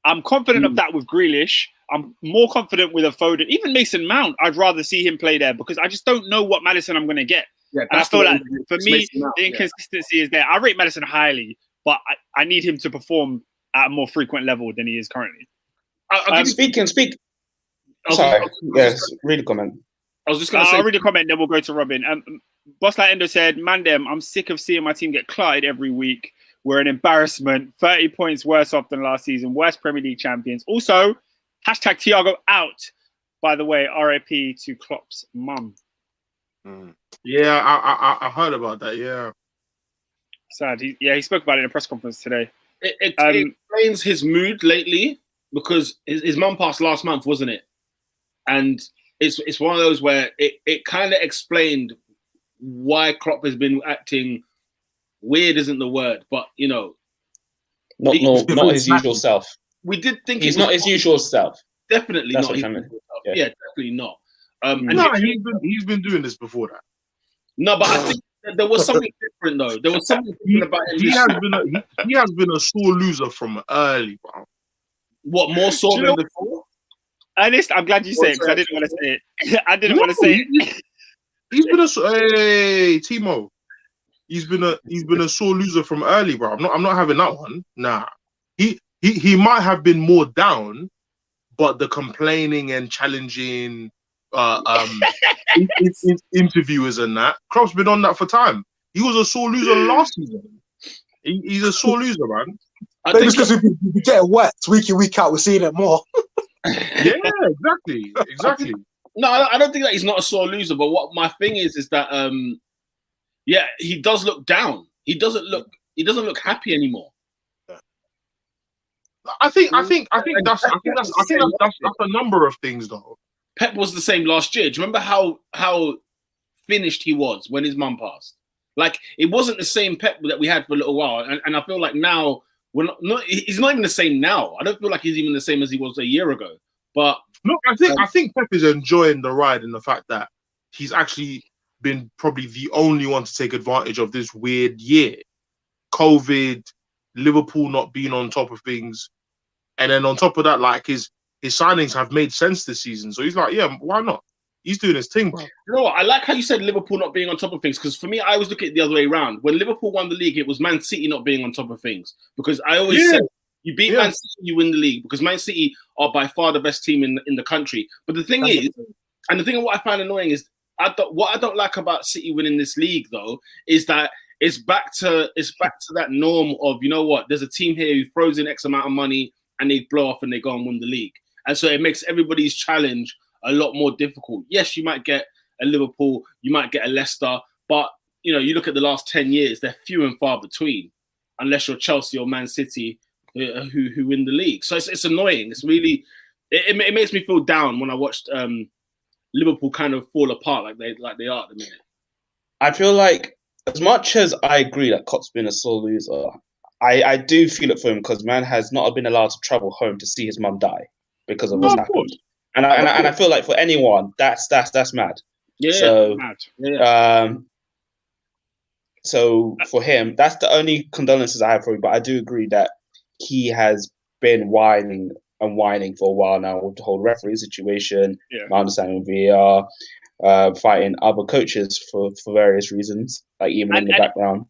I'm confident of that with Grealish. I'm more confident with a Foden. Even Mason Mount, I'd rather see him play there because I just don't know what Maddison I'm going to get. Yeah, and I feel like, for me, the inconsistency is there. I rate Maddison highly, but I need him to perform at a more frequent level than he is currently. Speak. Sorry. Yes, read the comment. I was just going to say... I'll read the comment, then we'll go to Robin. Boss Light Endo said, Mandem, I'm sick of seeing my team get clotted every week. We're an embarrassment. 30 points worse off than last season. Worst Premier League champions. Also, hashtag Thiago out. By the way, RIP to Klopp's mum. Yeah, I heard about that, yeah. Sad. He spoke about it in a press conference today. It explains his mood lately because his mum passed last month, wasn't it? And it's one of those where it kind of explained why Klopp has been acting weird, isn't the word, but you know, not his usual self. We did think he's not his usual self. Definitely not. Yeah, definitely not. He's been doing this before that. No, but I think there was something different though. There was something different about him. He has been a sore loser from early, bro. What, more sore than before? Ernest, I'm glad you said it because I didn't want to say it. I didn't want to say it. He's been Timo. He's been a sore loser from early, bro. I'm not having that one. Nah. He might have been more down, but the complaining and challenging interviewers and that, Klopp's been on that for time. He was a sore loser last season. He's a sore loser, man. Maybe it's because we get it wet week in, week out. We're seeing it more. Yeah, exactly. No, I don't think that he's not a sore loser. But what my thing is that he does look down. He doesn't look happy anymore. I think that's a number of things though. Pep was the same last year. Do you remember how finished he was when his mum passed? Like, it wasn't the same Pep that we had for a little while, and I feel like now he's not even the same now. I don't feel like he's even the same as he was a year ago. But no, I think Pep is enjoying the ride and the fact that he's actually been probably the only one to take advantage of this weird year, COVID, Liverpool not being on top of things, and then on top of that, like his signings have made sense this season. So he's like, yeah, why not? He's doing his thing, bro. You know what? I like how you said Liverpool not being on top of things, because for me, I always look at it the other way around. When Liverpool won the league, it was Man City not being on top of things. Because I always said, you beat Man City, you win the league, because Man City are by far the best team in the country. But the thing is, and the thing of what I find annoying is, what I don't like about City winning this league, though, is that it's back to that norm of, you know what, there's a team here who throws in X amount of money and they blow off and they go and win the league. And so it makes everybody's challenge a lot more difficult. Yes, you might get a Liverpool, you might get a Leicester, but you know, you look at the last 10 years, they're few and far between, unless you're Chelsea or Man City who win the league. So it's annoying. It's really it makes me feel down when I watched Liverpool kind of fall apart like they are at the minute. I feel like, as much as I agree that Klopp's been a sore loser, I do feel it for him, because man has not been allowed to travel home to see his mum die because of what's happened. And I feel like for anyone, that's mad. Yeah. So, mad. Yeah. So for him, that's the only condolences I have for him. But I do agree that he has been whining for a while now with the whole referee situation. Yeah. My understanding of VAR, fighting other coaches for various reasons, like even in the background.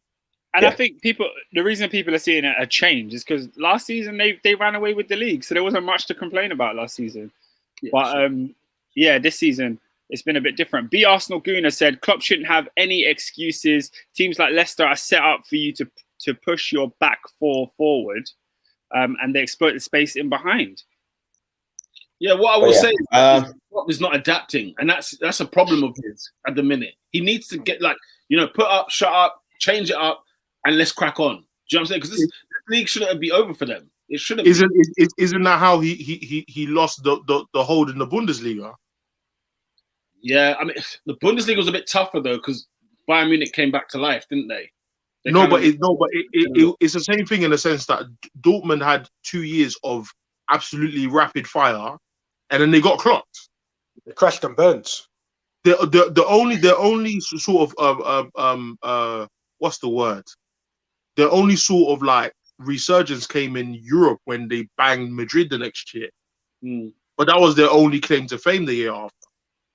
And I think the reason people are seeing a change is because last season they ran away with the league, so there wasn't much to complain about last season. Yeah, but this season it's been a bit different. B Arsenal Gooner said Klopp shouldn't have any excuses. Teams like Leicester are set up for you to push your back four forward, and they exploit the space in behind. Yeah, what I will say is Klopp is not adapting, and that's a problem of his at the minute. He needs to get put up, shut up, change it up, and let's crack on. Do you know what I'm saying? Because this league shouldn't be over for them. It shouldn't. Isn't that how he lost the hold in the Bundesliga? Yeah, I mean the Bundesliga was a bit tougher though, because Bayern Munich came back to life, didn't they? It's the same thing in the sense that Dortmund had 2 years of absolutely rapid fire, and then they got clocked. They crashed and burned. The only sort of what's the word? The only sort of like resurgence came in Europe when they banged Madrid the next year. But that was their only claim to fame the year after.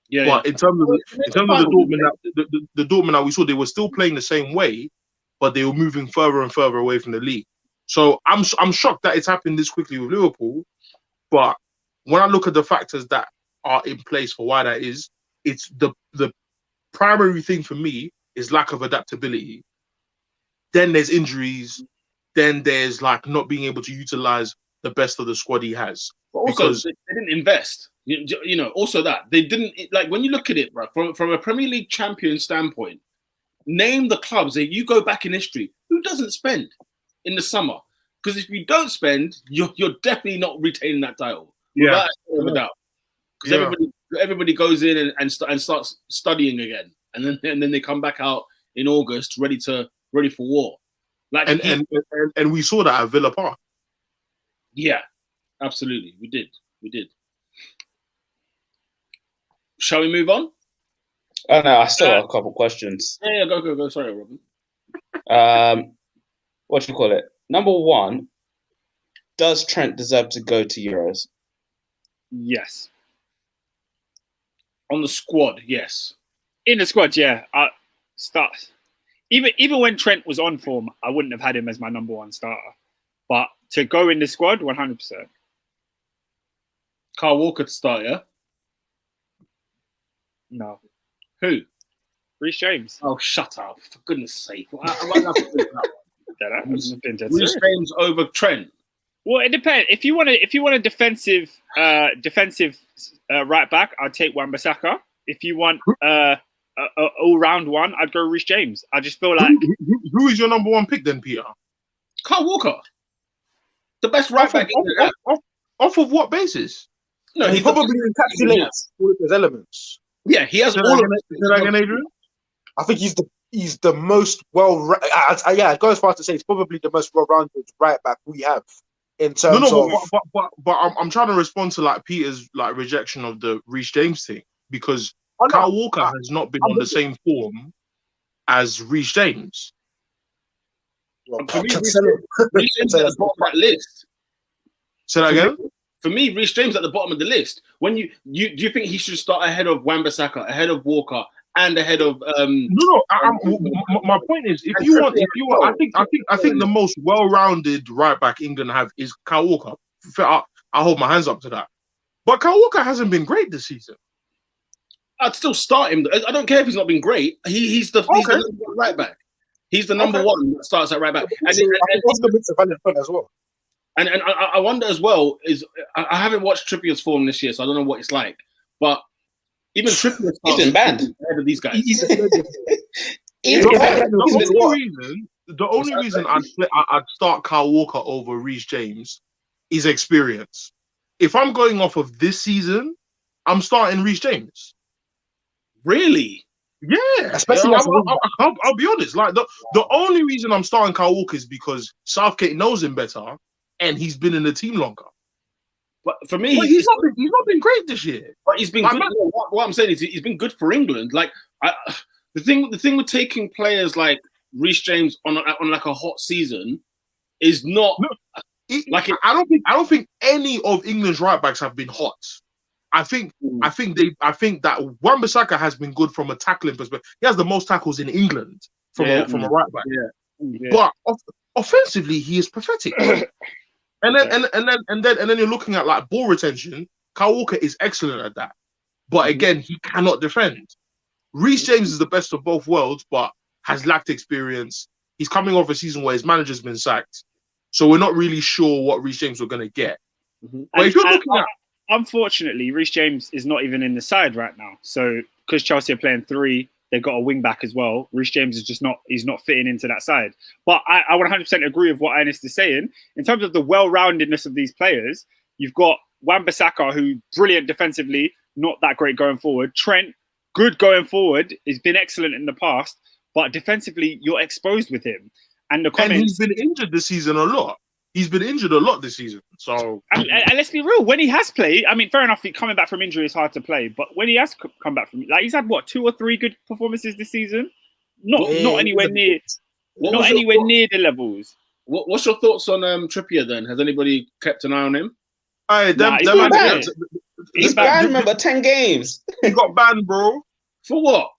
Yeah. But in terms of the Dortmund that we saw, they were still playing the same way, but they were moving further and further away from the league. So I'm shocked that it's happened this quickly with Liverpool. But when I look at the factors that are in place for why that is, it's the primary thing for me is lack of adaptability. Then there's injuries. Then there's like not being able to utilize the best of the squad he has. But also, because they didn't invest. You know, also that they didn't, like, when you look at it, right, from a Premier League champion standpoint, name the clubs that you go back in history who doesn't spend in the summer. Because if you don't spend, you're definitely not retaining that title. Yeah, without a doubt. Because everybody goes in and starts studying again, and then they come back out in August ready for war. Like, and we saw that at Villa Park. Yeah, absolutely, we did. Shall we move on? Oh no, I still have a couple questions. Yeah, go. Sorry, Robin. What do you call it? Number one, does Trent deserve to go to Euros? Yes. On the squad, yes. In the squad, yeah. Even when Trent was on form, I wouldn't have had him as my number one starter. But to go in the squad, 100%. Kyle Walker to start, yeah? No. Who? Reece James. Oh, shut up. For goodness sake. Reece James over Trent. Well, it depends. If you want a defensive right back, I'd take Wan-Bissaka. If you want a all-round one, I'd go Reece James. I just feel like who is your number one pick then, Peter? Kyle Walker, the best right back. Off of what basis? No, he probably encapsulates all of his elements. Yeah, he has all of it. Adrian? I think he's the most well. I'd go as far as to say he's probably the most well-rounded right back we have in terms of. But I'm trying to respond to like Peter's like rejection of the Reece James thing because Kyle Walker has not been on the same form as Reece James. Well, for me, Reece James at the bottom of that list. Say that again. For me, Reece James at the bottom of the list. When do you think he should start ahead of Wan-Bissaka, ahead of Walker, and ahead of? My point is, if you want, I think the most well-rounded right back England have is Kyle Walker. I hold my hands up to that. But Kyle Walker hasn't been great this season. I'd still start him. I don't care if he's not been great. He's the number one right back. He's the number one that starts at right back. And Oscar makes a valid point as well. And I wonder as well, I haven't watched Trippier's form this year, so I don't know what it's like. But even Trippier he's been banned ahead of these guys. The only reason I'd start Kyle Walker over Reece James is experience. If I'm going off of this season, I'm starting Reece James. Really? Yeah, especially I'll be honest. Like the only reason I'm starting Kyle Walker is because Southgate knows him better, and he's been in the team longer. But for me, he's not been great this year. But he's been good. What I'm saying is he's been good for England. Like the thing with taking players like Reece James on like a hot season is not I don't think any of England's right backs have been hot. I think that Wan-Bissaka has been good from a tackling perspective. He has the most tackles in England from a right back. Yeah. But offensively, he is pathetic. and then you're looking at like ball retention. Kyle Walker is excellent at that, but again, he cannot defend. Reece James is the best of both worlds, but has lacked experience. He's coming off a season where his manager's been sacked, so we're not really sure what Reece James we're going to get. Mm-hmm. But if you're looking at unfortunately, Reece James is not even in the side right now. So because Chelsea are playing 3, they've got a wing back as well. Reece James is just he's not fitting into that side. But I 100% agree with what Ernest is saying. In terms of the well-roundedness of these players, you've got Wan-Bissaka, who brilliant defensively, not that great going forward. Trent, good going forward, has been excellent in the past, but defensively, you're exposed with him. And he's been injured this season a lot. He's been injured a lot this season. So and let's be real, when he has played, I mean, fair enough, coming back from injury is hard to play, but when he has come back from, like, he's had 2 or 3 good performances this season, not anywhere near the levels. What's your thoughts on Trippier then? Has anybody kept an eye on him? He's banned. Remember 10 games. He got banned, bro. For what?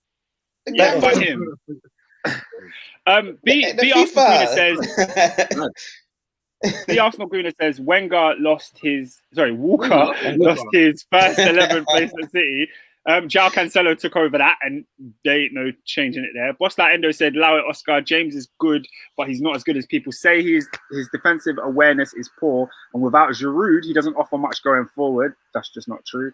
Yeah, ban him. B Arsenal Gooner says Walker lost his first 11 place at City. João Cancelo took over that, and there ain't no changing it there. Bosslat Endo said, allow it, Oscar. James is good, but he's not as good as people say. His defensive awareness is poor, and without Giroud, he doesn't offer much going forward. That's just not true.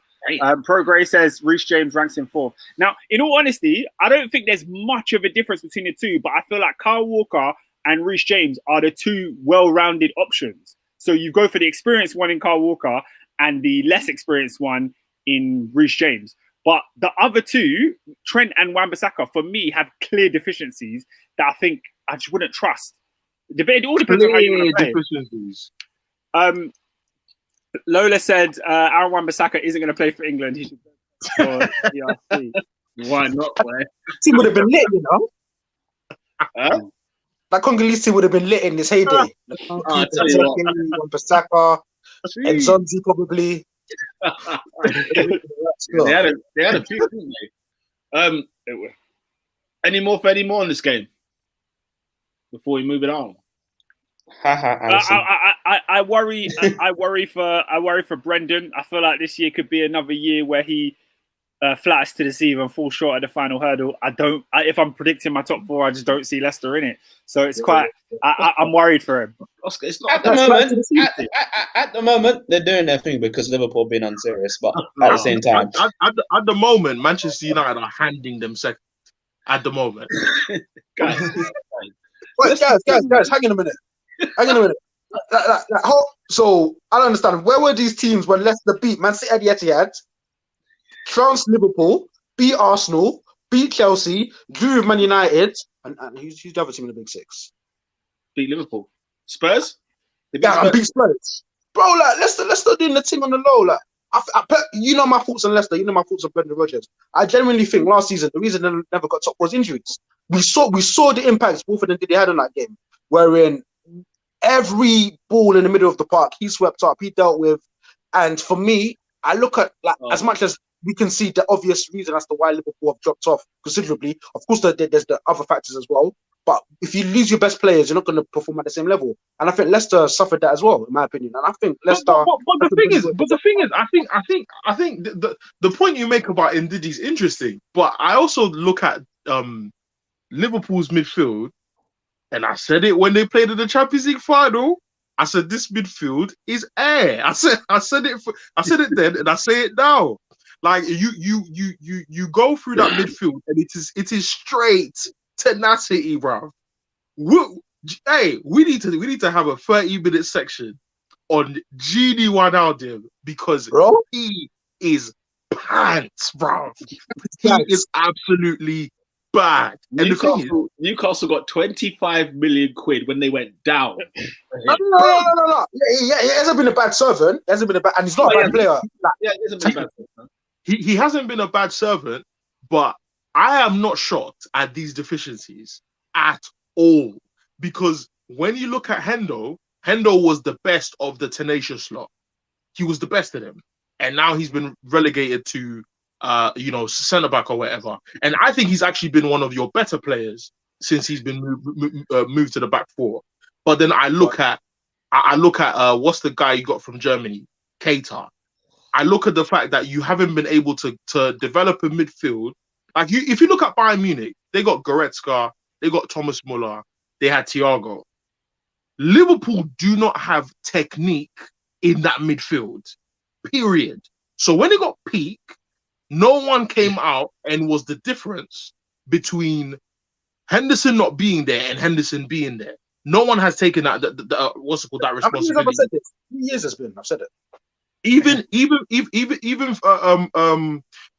Pro Gray says Reece James ranks in 4th. Now, in all honesty, I don't think there's much of a difference between the two, but I feel like Kyle Walker and Reece James are the 2 well-rounded options. So you go for the experienced one in Kyle Walker and the less experienced one in Reece James. But the other 2, Trent and Wan-Bissaka, for me, have clear deficiencies that I think I just wouldn't trust. It all depends on how you want to play. Lola said Aaron Wan-Bissaka isn't going to play for England. He should go for DRC. Why not play? Team would have been lit, you know. That Congolese team would have been lit in this heyday. Wan-Bissaka, and Zonzi probably. They had a few, didn't they? Any more in this game before we move it on? I worry for Brendan. I feel like this year could be another year where he flattest to deceive and fall short at the final hurdle. If I'm predicting my top 4, I just don't see Leicester in it. So it's quite. I'm worried for him. Oscar, it's not At the moment, they're doing their thing because Liverpool being unserious. But at the same time, at the moment, Manchester United are handing them second. At the moment, guys, hang on a minute. So I don't understand. Where were these teams when Leicester beat Man City at the Etihad, trounced Liverpool, beat Arsenal, beat Chelsea, drew with Man United, and who's the other team in the Big Six? Beat Liverpool, Spurs. Beat Spurs. Bro, like Leicester doing the thing on the low. Like, you know my thoughts on Leicester. You know my thoughts on Brendan Rodgers. I genuinely think last season the reason they never got top was injuries. We saw the impacts both of them they had on that game, wherein every ball in the middle of the park he swept up, he dealt with, and for me, I look at as much as we can see the obvious reason as to why Liverpool have dropped off considerably. Of course, there's the other factors as well. But if you lose your best players, you're not going to perform at the same level. And I think Leicester suffered that as well, in my opinion. And I think Leicester. But the thing is, I think the point you make about Ndidi is interesting. But I also look at Liverpool's midfield, and I said it when they played in the Champions League final. I said this midfield is air. I said it then, and I say it now. Like you go through that midfield, and it is straight tenacity, bro. We need to have a 30-minute section on Gini Wijnaldum because he is pants, bro. He is absolutely bad. And Newcastle got 25 million quid when they went down. No. Yeah, he hasn't been a bad servant. He hasn't been and he's not a bad player. Yeah, he hasn't been a bad servant. He hasn't been a bad servant, but I am not shocked at these deficiencies at all. Because when you look at Hendo was the best of the tenacious lot. He was the best of them. And now he's been relegated to, centre-back or whatever. And I think he's actually been one of your better players since he's been moved to the back 4. But then I look at what's the guy you got from Germany? Keita. I look at the fact that you haven't been able to develop a midfield. Like if you look at Bayern Munich, they got Goretzka, they got Thomas Muller, they had Thiago. Liverpool do not have technique in that midfield, period. So when they got peak, no one came out and was the difference between Henderson not being there and Henderson being there. No one has taken that that responsibility. I've said this. 2 years has been. I've said it. Even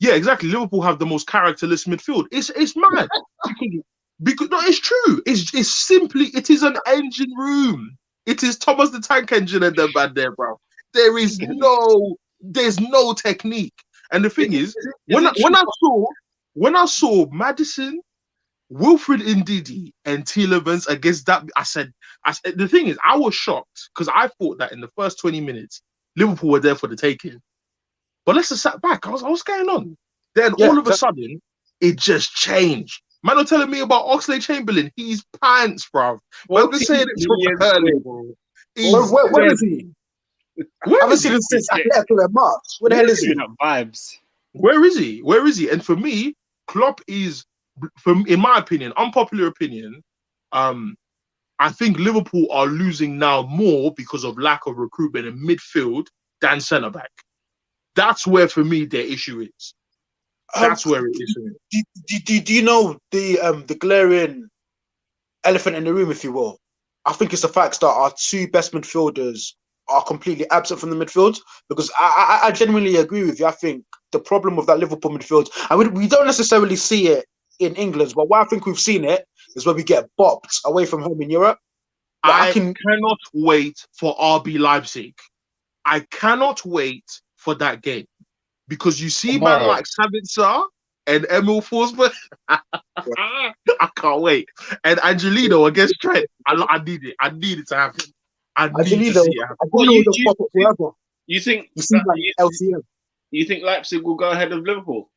yeah, exactly. Liverpool have the most characterless midfield. It's mad because no, it's true. It's simply it is an engine room. It is Thomas the Tank Engine and them bad there, bro. There's no technique. And the thing is, when I saw Maddison, Wilfred Ndidi, and Tielemans against that, I said the thing is, I was shocked because I thought that in the first 20 minutes. Liverpool were there for the taking. But Leicester sat back. I was what's going on? Then all of a sudden, it just changed. Man are telling me about Oxlade-Chamberlain. He's pants, bruv. Well, they're saying it's from early, bro. Where is he? I haven't seen him since March. Where the hell is he? Vibes. Where is he? And for me, Klopp is, in my opinion, unpopular opinion, I think Liverpool are losing now more because of lack of recruitment in midfield than centre-back. That's where, for me, their issue is. That's where it is. Do you know the glaring elephant in the room, if you will? I think it's the fact that our 2 best midfielders are completely absent from the midfield. Because I genuinely agree with you. I think the problem with that Liverpool midfield, and we don't necessarily see it in England, but where I think we've seen it is where we get bopped away from home in Europe. I cannot wait for RB Leipzig. I cannot wait for that game because you see man like Sabitzer and Emil Forsberg. I can't wait. And Angelino against Trent. I need it. I need it to happen. I need to see it happen. You think LCM? You think Leipzig will go ahead of Liverpool?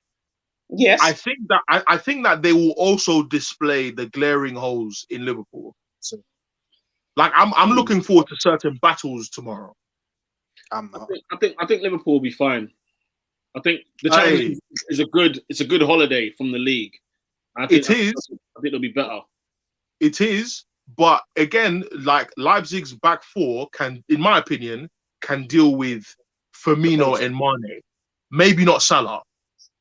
Yes. I think that they will also display the glaring holes in Liverpool. Like I'm looking forward to certain battles tomorrow. I think Liverpool will be fine. I think the Champions League is a good holiday from the league. I think it'll be better. It is, but again, like Leipzig's back four can, in my opinion, can deal with Firmino and Mane. Maybe not Salah,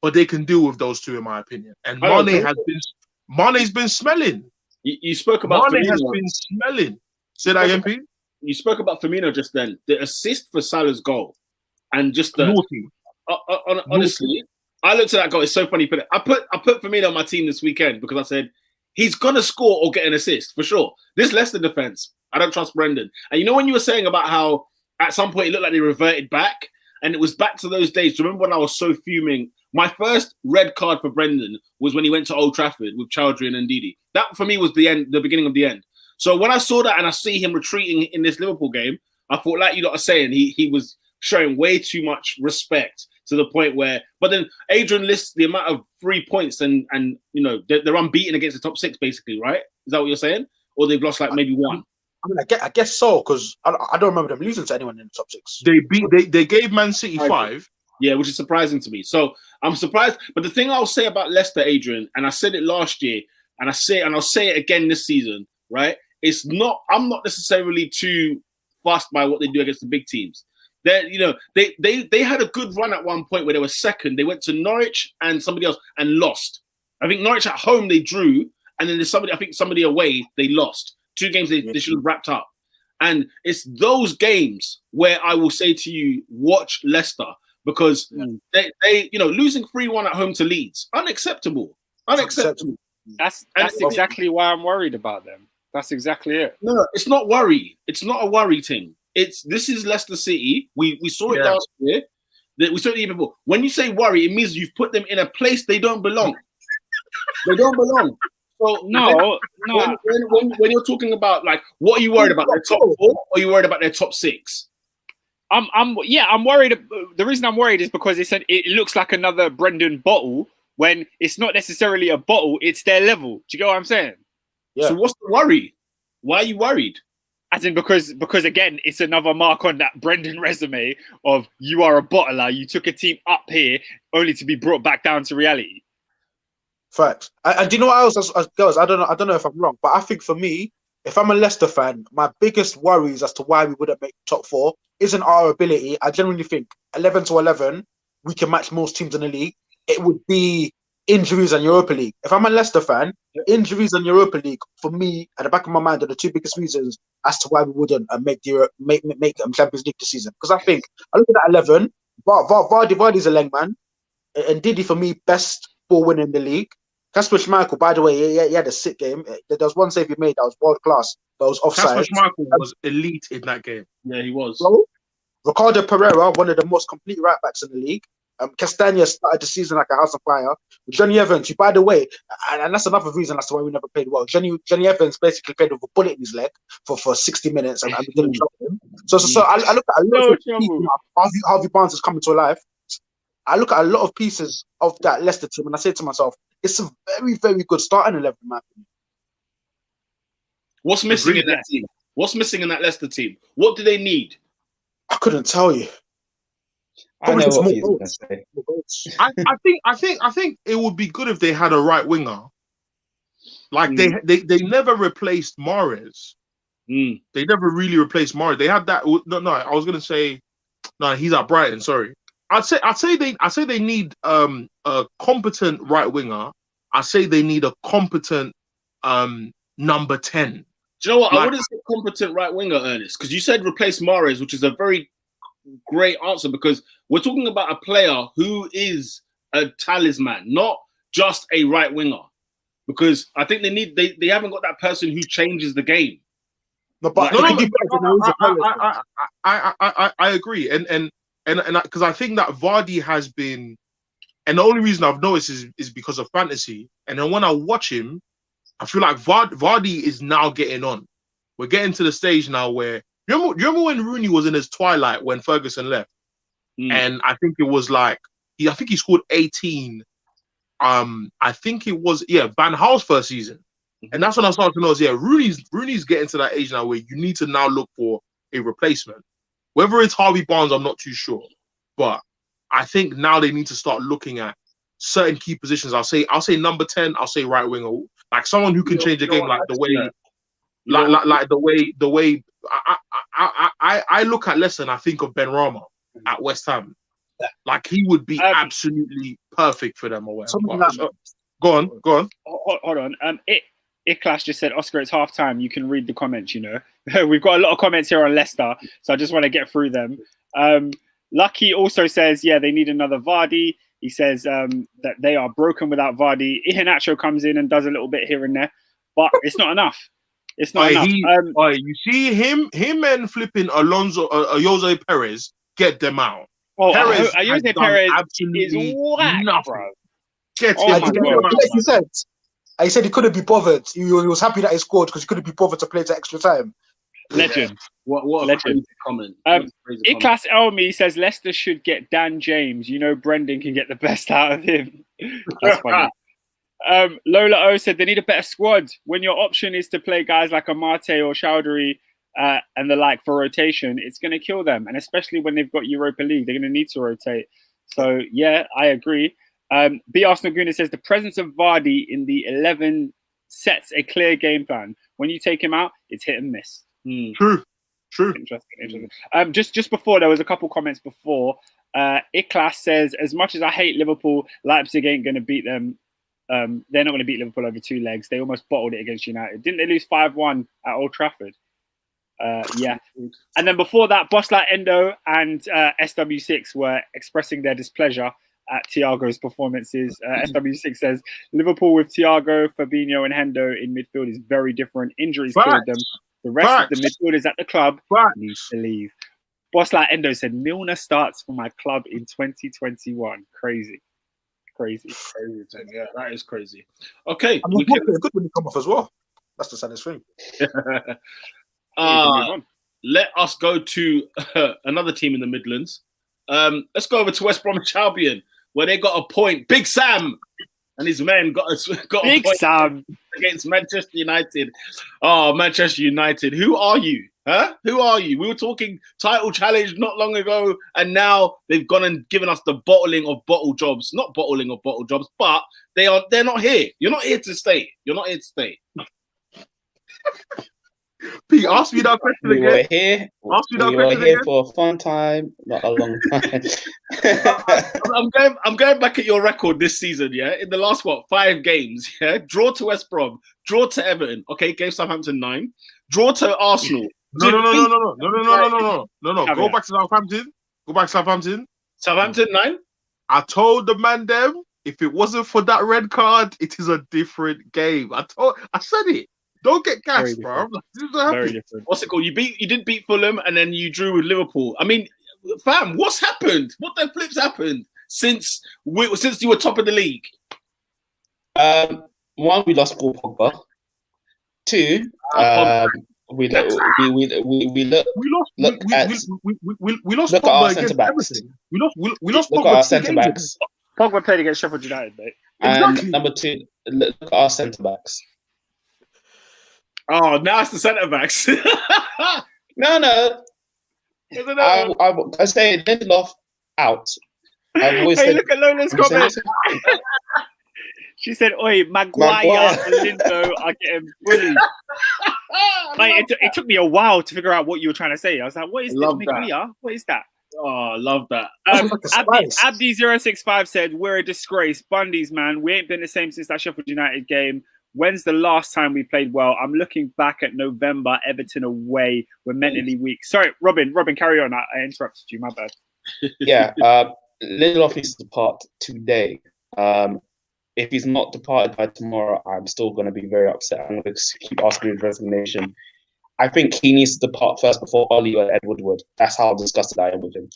but they can deal with those two, in my opinion. And Mane's been smelling. You spoke about Mane Firmino. has been smelling. Say that again, Pete. You spoke about Firmino just then. The assist for Salah's goal, and just the Naughty. Honestly, I looked at that goal. It's so funny. I put Firmino on my team this weekend because I said he's gonna score or get an assist for sure. This Leicester defense, I don't trust Brendan. And you know when you were saying about how at some point it looked like they reverted back, and it was back to those days. Do you remember when I was so fuming? My first red card for Brendan was when he went to Old Trafford with Chowdhury and Ndidi. That for me was the beginning of the end. So when I saw that and I see him retreating in this Liverpool game, I thought, like you lot are saying, he was showing way too much respect to the point where. But then Adrian lists the amount of 3 points and you know they're unbeaten against the top six basically, right? Is that what you're saying? Or they've lost like maybe one? I mean, I guess so, because I don't remember them losing to anyone in the top six. They gave Man City 5. Yeah, which is surprising to me. So I'm surprised. But the thing I'll say about Leicester, Adrian, and I said it last year, and I'll say it again this season, right? I'm not necessarily too fussed by what they do against the big teams. They had a good run at one point where they were second. They went to Norwich and somebody else and lost. I think Norwich at home they drew, and then somebody away they lost. 2 games they should have wrapped up. And it's those games where I will say to you, watch Leicester, because they losing 3-1 at home to Leeds, unacceptable. That's exactly why I'm worried about them. That's exactly it. No, it's not worry. It's not a worry thing. This is Leicester City. We saw it last year. We saw it even before. When you say worry, it means you've put them in a place they don't belong. They don't belong. So no. When you're talking about like, what are you worried about? Their top 4, or are you worried about their top 6? I'm worried. The reason I'm worried is because it looks like another Brendan bottle when it's not necessarily a bottle. It's their level. Do you get what I'm saying? Yeah. So what's the worry? Why are you worried? As in because again, it's another mark on that Brendan resume of you are a bottler. You took a team up here only to be brought back down to reality. Facts. And do you know what else, as girls? I don't know if I'm wrong, but I think for me, if I'm a Leicester fan, my biggest worries as to why we wouldn't make top 4 isn't our ability. I genuinely think 11 to 11, we can match most teams in the league. It would be injuries and Europa League. If I'm a Leicester fan, injuries and Europa League, for me, at the back of my mind, are the 2 biggest reasons as to why we wouldn't make Champions League this season. Because I look at that 11, Vardy's a leg man, and Didi for me, best ball winner in the league. Kasper Schmeichel, by the way, he had a sick game. There was one save he made that was world class, but it was offside. Kasper Schmeichel was elite in that game. Yeah, he was. So, Ricardo Pereira, one of the most complete right backs in the league. Castagna started the season like a house of fire. Johnny Evans, who, by the way, and that's another reason as to why we never played well. Johnny Evans basically played with a bullet in his leg for 60 minutes, and we didn't trouble him. So I look at a lot of people. Harvey Barnes is coming to life. I look at a lot of pieces of that Leicester team, and I say to myself, it's a very, very good starting 11, in my opinion. What's missing in that team? What's missing in that Leicester team? What do they need? I couldn't tell you. I know what he's going to say. I think it would be good if they had a right winger. Like they never replaced Mahrez. They never really replaced Mahrez. They had that. No. I was going to say, no. He's at Brighton. Sorry. I'd say they need a competent right winger. I say they need a competent number 10. Do you know what? I wouldn't say competent right winger, Ernest, because you said replace Mahrez, which is a very great answer, because we're talking about a player who is a talisman, not just a right winger. Because I think they haven't got that person who changes the game. I agree, and because I think that Vardy has been, and the only reason I've noticed is because of fantasy. And then when I watch him, I feel like Vardy is now getting on. We're getting to the stage now where you remember when Rooney was in his twilight when Ferguson left, and I think it was like I think he scored 18. I think it was Van Gaal's first season, and that's when I started to notice Rooney's getting to that age now where you need to now look for a replacement. Whether it's Harvey Barnes, I'm not too sure, but I think now they need to start looking at certain key positions. I'll say number 10. I'll say right winger, like someone who can change the game, like the way, like the way. I look at Leicester and I think of Ben Rama at West Ham. Like he would be absolutely perfect for them. Or whatever. Go on. Hold on. Iklas just said, Oscar, it's half time. You can read the comments, you know. We've got a lot of comments here on Leicester, so I just want to get through them. Lucky also says, yeah, they need another Vardy. He says that they are broken without Vardy. Iheanacho comes in and does a little bit here and there, but it's not enough. It's not enough. You see him and flipping Jose Perez, get them out. Oh, Jose Perez is whack, bro. He said he couldn't be bothered. He was happy that he scored because he couldn't be bothered to play to extra time. Legend. What a crazy comment. Iklas Elmi says Leicester should get Dan James. You know Brendan can get the best out of him. That's funny. Lola O said they need a better squad. When your option is to play guys like Amate or Chowdhury and the like for rotation, it's going to kill them. And especially when they've got Europa League, they're going to need to rotate. So, yeah, I agree. B. Arsenal Guna says the presence of Vardy in the 11 sets a clear game plan. When you take him out, it's hit and miss. True. Interesting. Just before, there was a couple comments before. Iklas says, as much as I hate Liverpool, Leipzig ain't going to beat them. They're not going to beat Liverpool over 2 legs. They almost bottled it against United. Didn't they lose 5-1 at Old Trafford? Yeah. And then before that, Bosslight Endo and SW6 were expressing their displeasure at Thiago's performances. SW6 says, Liverpool with Thiago, Fabinho and Hendo in midfield is very different. Injuries killed them. The rest of the midfielders at the club need to leave. Bosslight Endo said, Milner starts for my club in 2021. Crazy. Yeah, that is crazy. Okay. I mean, good when you come off as well. That's the saddest thing. Let us go to another team in the Midlands. Let's go over to West Brom Albion, where they got a point. Big Sam and his men got a point Sam against Manchester United. Oh, Manchester United. Who are you? Huh? Who are you? We were talking title challenge not long ago, and now they've gone and given us the bottling of bottle jobs. Not bottling of bottle jobs, but they're not here. You're not here to stay. Pete, ask me that question again. We were here for a fun time, not a long time. I'm going back at your record this season, yeah? In the last, 5 games, yeah? Draw to West Brom, draw to Everton, okay? Gave Southampton 9. Draw to Arsenal. No. Go back to Southampton. Southampton 9? I told the man them, if it wasn't for that red card, it is a different game. I said it. Don't get gassed, bro. Very different. What's it called? You did beat Fulham, and then you drew with Liverpool. I mean, fam, what's happened? What the flips happened since you were top of the league? 1, we lost Paul Pogba. 2, we lost our centre backs. We lost look at our centre backs. Pogba played against Sheffield United, mate. And number 2, look at our centre backs. Oh, now it's the centre backs. No. I say Lindelof out. Look at Lola's comment. She said, "Oi, Maguire and Lindo are getting bullied." It took me a while to figure out what you were trying to say. I was like, "What is this, Maguire? What is that?" Oh, I love that. Abdi065 said, "We're a disgrace. Bundy's, man. We ain't been the same since that Sheffield United game. When's the last time we played well? I'm looking back at November, Everton away. We're mentally weak." Sorry, Robin, carry on. I interrupted you. My bad. Yeah, Lindelof needs to depart today. If he's not departed by tomorrow, I'm still going to be very upset. I'm going to keep asking his resignation. I think he needs to depart first before Ollie or Edward would. That's how disgusted I am with him.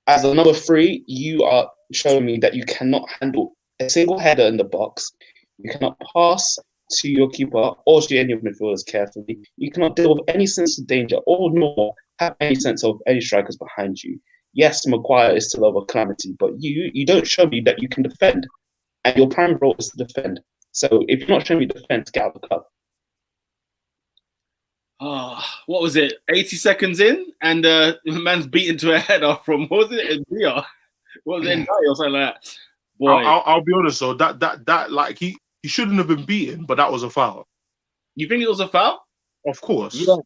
As a number 3, you are showing me that you cannot handle a single header in the box. You cannot pass to your keeper or to any of the midfielders carefully. You cannot deal with any sense of danger or nor have any sense of any strikers behind you. Yes, Maguire is still over calamity, but you don't show me that you can defend. And your prime role is to defend. So if you're not showing me defense, get out of the club. What was it? 80 seconds in, and the man's beaten to a header from, what was it? India. What was it, or something like that? Boy, I'll be honest though. That like he shouldn't have been beaten, but that was a foul. You think it was a foul? Of course. Yeah.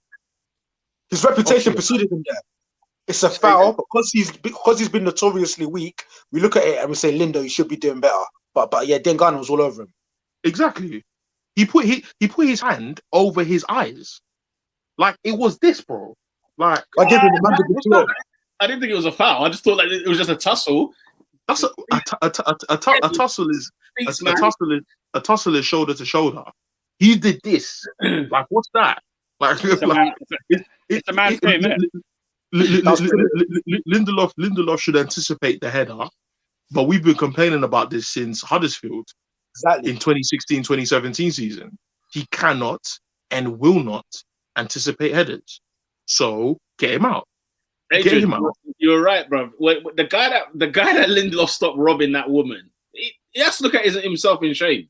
His reputation preceded him there. It's a foul because he's been notoriously weak. We look at it and we say, Lindo, you should be doing better. But yeah, Dengane was all over him. Exactly. He put his hand over his eyes. Like it was this, bro. Like I didn't think it was a foul. I just thought it was just a tussle. That's a tussle is a tussle is shoulder to shoulder. He did this. Like what's that? Like it's a man's game, isn't it? Lindelof should anticipate the header, but we've been complaining about this since Huddersfield in 2016-2017 season. He cannot and will not anticipate headers. So get him out. Adrian, get him out. You're right, bro. The guy that Lindelof stopped robbing that woman, he has to look at himself in shame.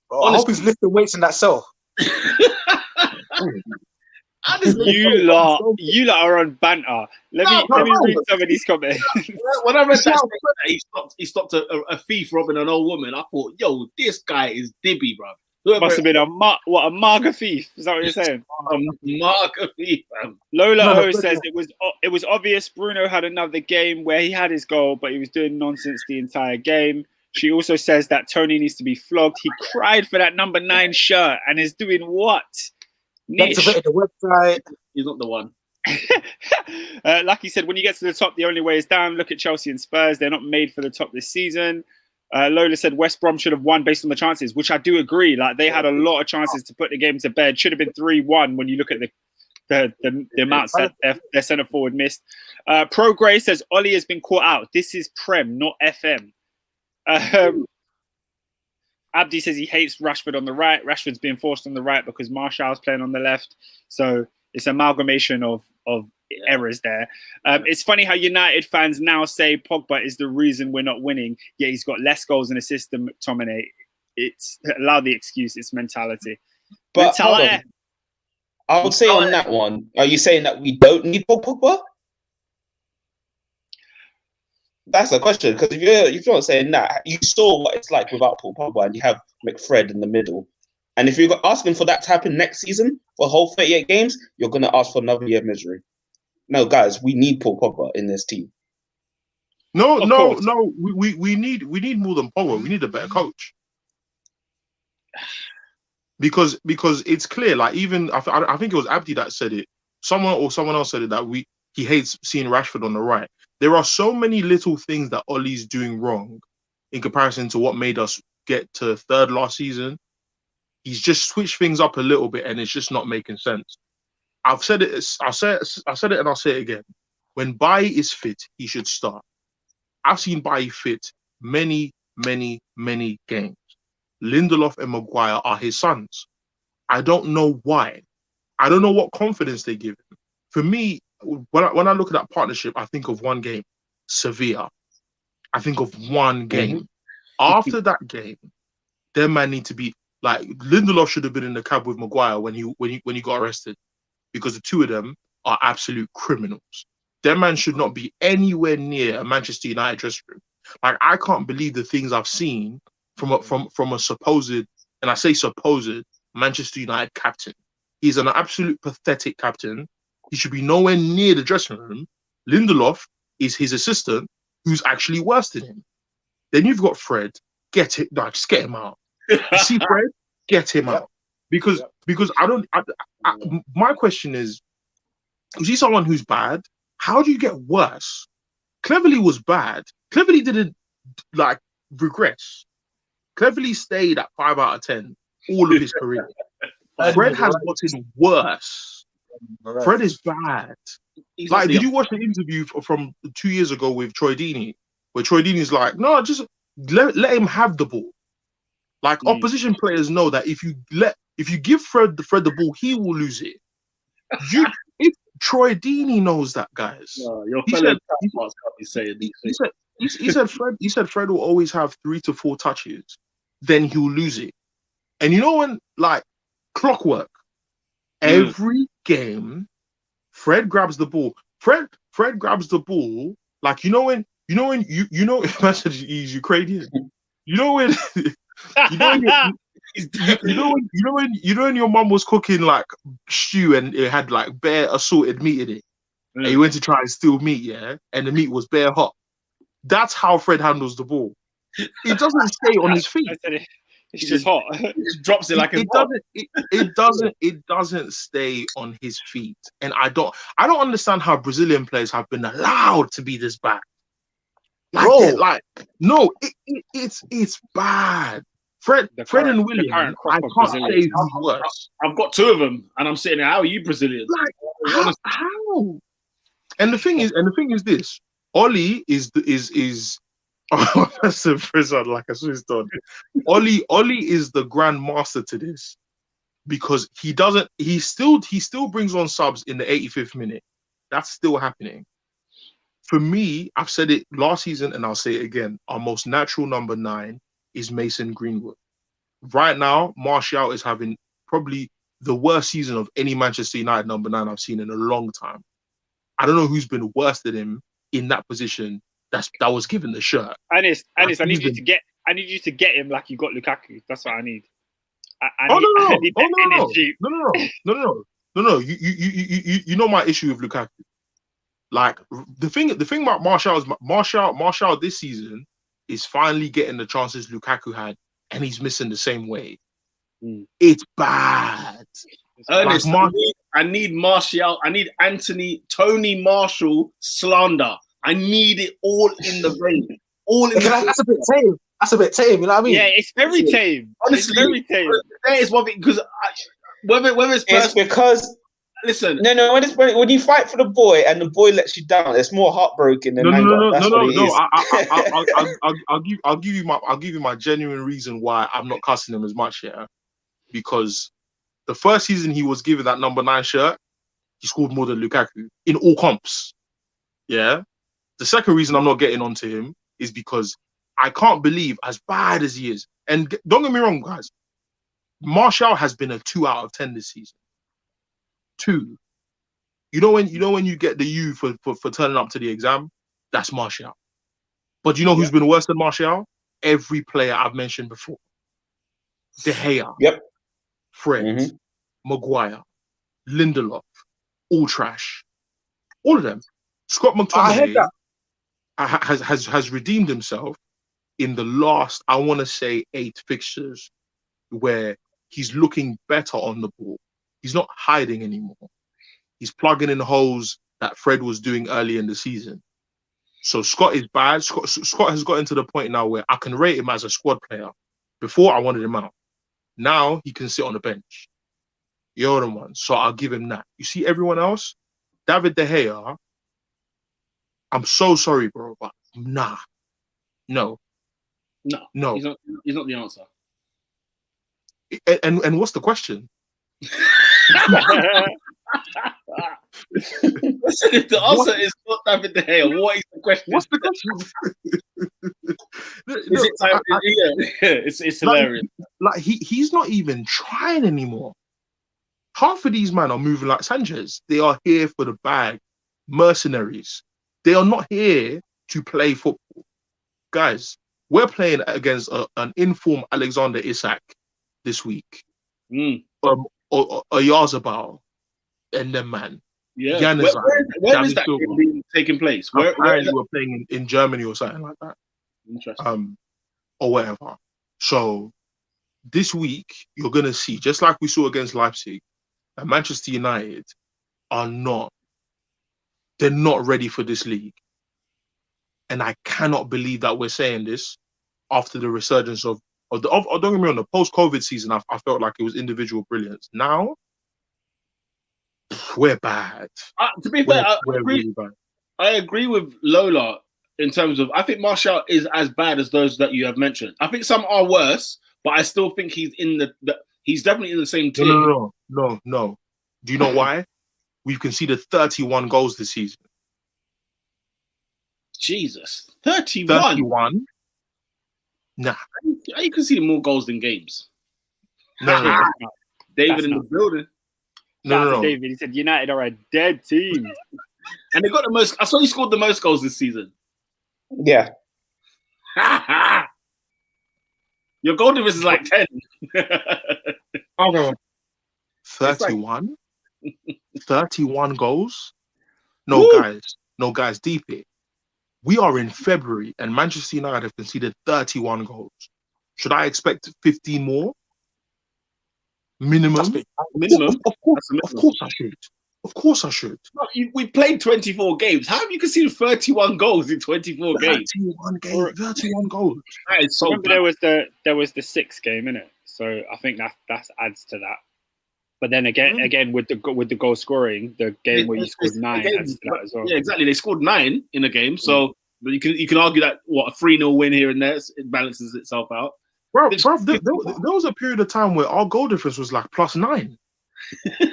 Oh, I hope he's lifting weights in that cell. You lot are on banter. Let me read some of these comments. When I read that he stopped a thief robbing an old woman, I thought, yo, this guy is dibby, bro. Must have been a marga thief. Is that what you're saying? A marga thief, man. Lola O says it was obvious Bruno had another game where he had his goal, but he was doing nonsense the entire game. She also says that Tony needs to be flogged. He cried for that number 9 shirt and is doing what? Activated the website. He's not the one. Lucky said, when you get to the top, the only way is down. Look at Chelsea and Spurs. They're not made for the top this season. Lola said West Brom should have won based on the chances, which I do agree. Like they had a lot of chances to put the game to bed. Should have been 3-1 when you look at the amounts that their centre forward missed. Pro Gray says Ollie has been caught out. This is Prem, not FM. Abdi says he hates Rashford on the right. Rashford's being forced on the right because Martial's playing on the left. So it's an amalgamation of errors there. It's funny how United fans now say Pogba is the reason we're not winning. Yeah, he's got less goals in the system, McTominay. It's allow the excuse. It's mentality. But I would say on that one, are you saying that we don't need Pogba? That's the question, because if you're not saying that, you saw what it's like without Paul Pogba, and you have McFred in the middle. And if you're asking for that to happen next season for a whole 38 games, you're going to ask for another year of misery. No, guys, we need Paul Pogba in this team. No. We need more than Pogba. We need a better coach. Because it's clear. Like even I think it was Abdi that said it. Someone else said it that he hates seeing Rashford on the right. There are so many little things that Ollie's doing wrong in comparison to what made us get to third last season. He's just switched things up a little bit, and it's just not making sense. I've said it. I said it, and I'll say it again. When Bailly is fit, he should start. I've seen Bailly fit many games. Lindelof and Maguire are his sons. I don't know why. I don't know what confidence they give him. For me, when I look at that partnership, I think of one game, Sevilla. I think of one game. Mm-hmm. After that game, their man need to be like Lindelof should have been in the cab with Maguire when he got arrested, because the two of them are absolute criminals. Their man should not be anywhere near a Manchester United dressing room. Like I can't believe the things I've seen from a supposed, and I say supposed, Manchester United captain. He's an absolute pathetic captain. He should be nowhere near the dressing room. Lindelof is his assistant, who's actually worse than him. Then you've got Fred. Just get him out. You see Fred? Get him out. Because my question is he someone who's bad? How do you get worse? Cleverly was bad. Cleverly didn't regress. Cleverly stayed at 5 out of 10 all of his career. Fred has gotten worse. Fred is bad. Did you watch the interview from 2 years ago with Troy Deeney, where Troy Deeney's like, no, just let him have the ball. Opposition players know that if you give Fred the ball, he will lose it. If Troy Deeney knows that, guys. No, your fellow can't be saying these things. He said Fred will always have 3 to 4 touches, then he'll lose it. And you know when clockwork, every game, Fred grabs the ball. Fred grabs the ball. You know when you know imagine he's Ukrainian. You know when you know when your mum was cooking like stew and it had like bare assorted meat in it, and you went to try and steal meat, yeah, and the meat was bare hot. That's how Fred handles the ball. It doesn't stay on his feet. It's just hot. He just drops it like it doesn't stay on his feet. And I don't understand how Brazilian players have been allowed to be this bad. It's bad. Fred and Willian, I can't say who's worse. I've got two of them, and I'm sitting there. How are you Brazilian? Like how? And the thing is this: Oli is that's a prison like a Swiss dog. Oli is the grand master to this because he still brings on subs in the 85th minute. That's still happening. For me, I've said it last season and I'll say it again. Our most natural number 9 is Mason Greenwood. Right now, Martial is having probably the worst season of any Manchester United number 9 I've seen in a long time. I don't know who's been worse than him in that position that was given the shirt. Anis, I need you to get him like you got Lukaku. That's what I need. No. You know my issue with Lukaku. Like the thing about Martial this season is finally getting the chances Lukaku had, and he's missing the same way. It's bad. Ernest, I need Martial. I need Tony Marshall slander. I need it all in the vein. That's a bit tame. That's a bit tame. You know what I mean? Yeah, it's very tame. Honestly, it's very tame. That is one thing because whether it's because. Listen. No. When you fight for the boy and the boy lets you down, it's more heartbroken than anger. No. I'll give you my genuine reason why I'm not cussing him as much here, because the first season he was given that number 9 shirt, he scored more than Lukaku in all comps. Yeah. The second reason I'm not getting onto him is because I can't believe, as bad as he is, and don't get me wrong, guys, Martial has been a 2 out of 10 this season. 2. You know when you get the U for turning up to the exam, that's Martial. But you know who's been worse than Martial? Every player I've mentioned before. De Gea, Fred, Maguire, Lindelof, all trash. All of them. Scott McTominay has redeemed himself in the last, I want to say, 8 fixtures where he's looking better on the ball. He's not hiding anymore. He's plugging in holes that Fred was doing early in the season. So Scott is bad. Scott has gotten to the point now where I can rate him as a squad player. Before, I wanted him out. Now, he can sit on the bench. You're the one. So I'll give him that. You see everyone else? David De Gea, I'm so sorry, bro, but nah. No. He's not the answer. And what's the question? Listen, if the answer is not David De Gea, what is the question? What's the question? Is it time? It's hilarious. Like he's not even trying anymore. Half of these men are moving like Sanchez. They are here for the bag. Mercenaries. They are not here to play football. Guys, we're playing against an informed Alexander Isak this week. Or Yazabal and them, man. Yeah. Where is that game taking place? Apparently we're playing in Germany or something like that. Interesting. Or whatever. So this week you're gonna see, just like we saw against Leipzig, that Manchester United they're not ready for this league. And I cannot believe that we're saying this after the resurgence of don't get me wrong, the post-COVID season, I felt like it was individual brilliance. Now, we're bad. To be fair, we're really bad. I agree with Lola in terms of, I think Martial is as bad as those that you have mentioned. I think some are worse, but I still think he's he's definitely in the same tier. No. Do you know why? We've conceded 31 goals this season. Jesus. 31? Nah. You can see more goals than games. No. David in the building. No. David, he said United are a dead team. And they got the most. I saw he scored the most goals this season. Yeah. Your goal difference is like 10. Okay. 31? 31 goals? No, guys, deep it. We are in February and Manchester United have conceded 31 goals. Should I expect 15 more? Minimum? Minimum? Of course I should. Of course I should. No, we played 24 games. How have you conceded 31 goals in 24 games? 31 goals. That is so Remember, there was the 6th game, innit? So I think that adds to that. But then again, with the goal scoring, the game where you scored 9 adds to that as well. Yeah, exactly. They scored 9 in a game, so but you can argue that a 3-0 win here and there, it balances itself out. Bro, there was a period of time where our goal difference was like +9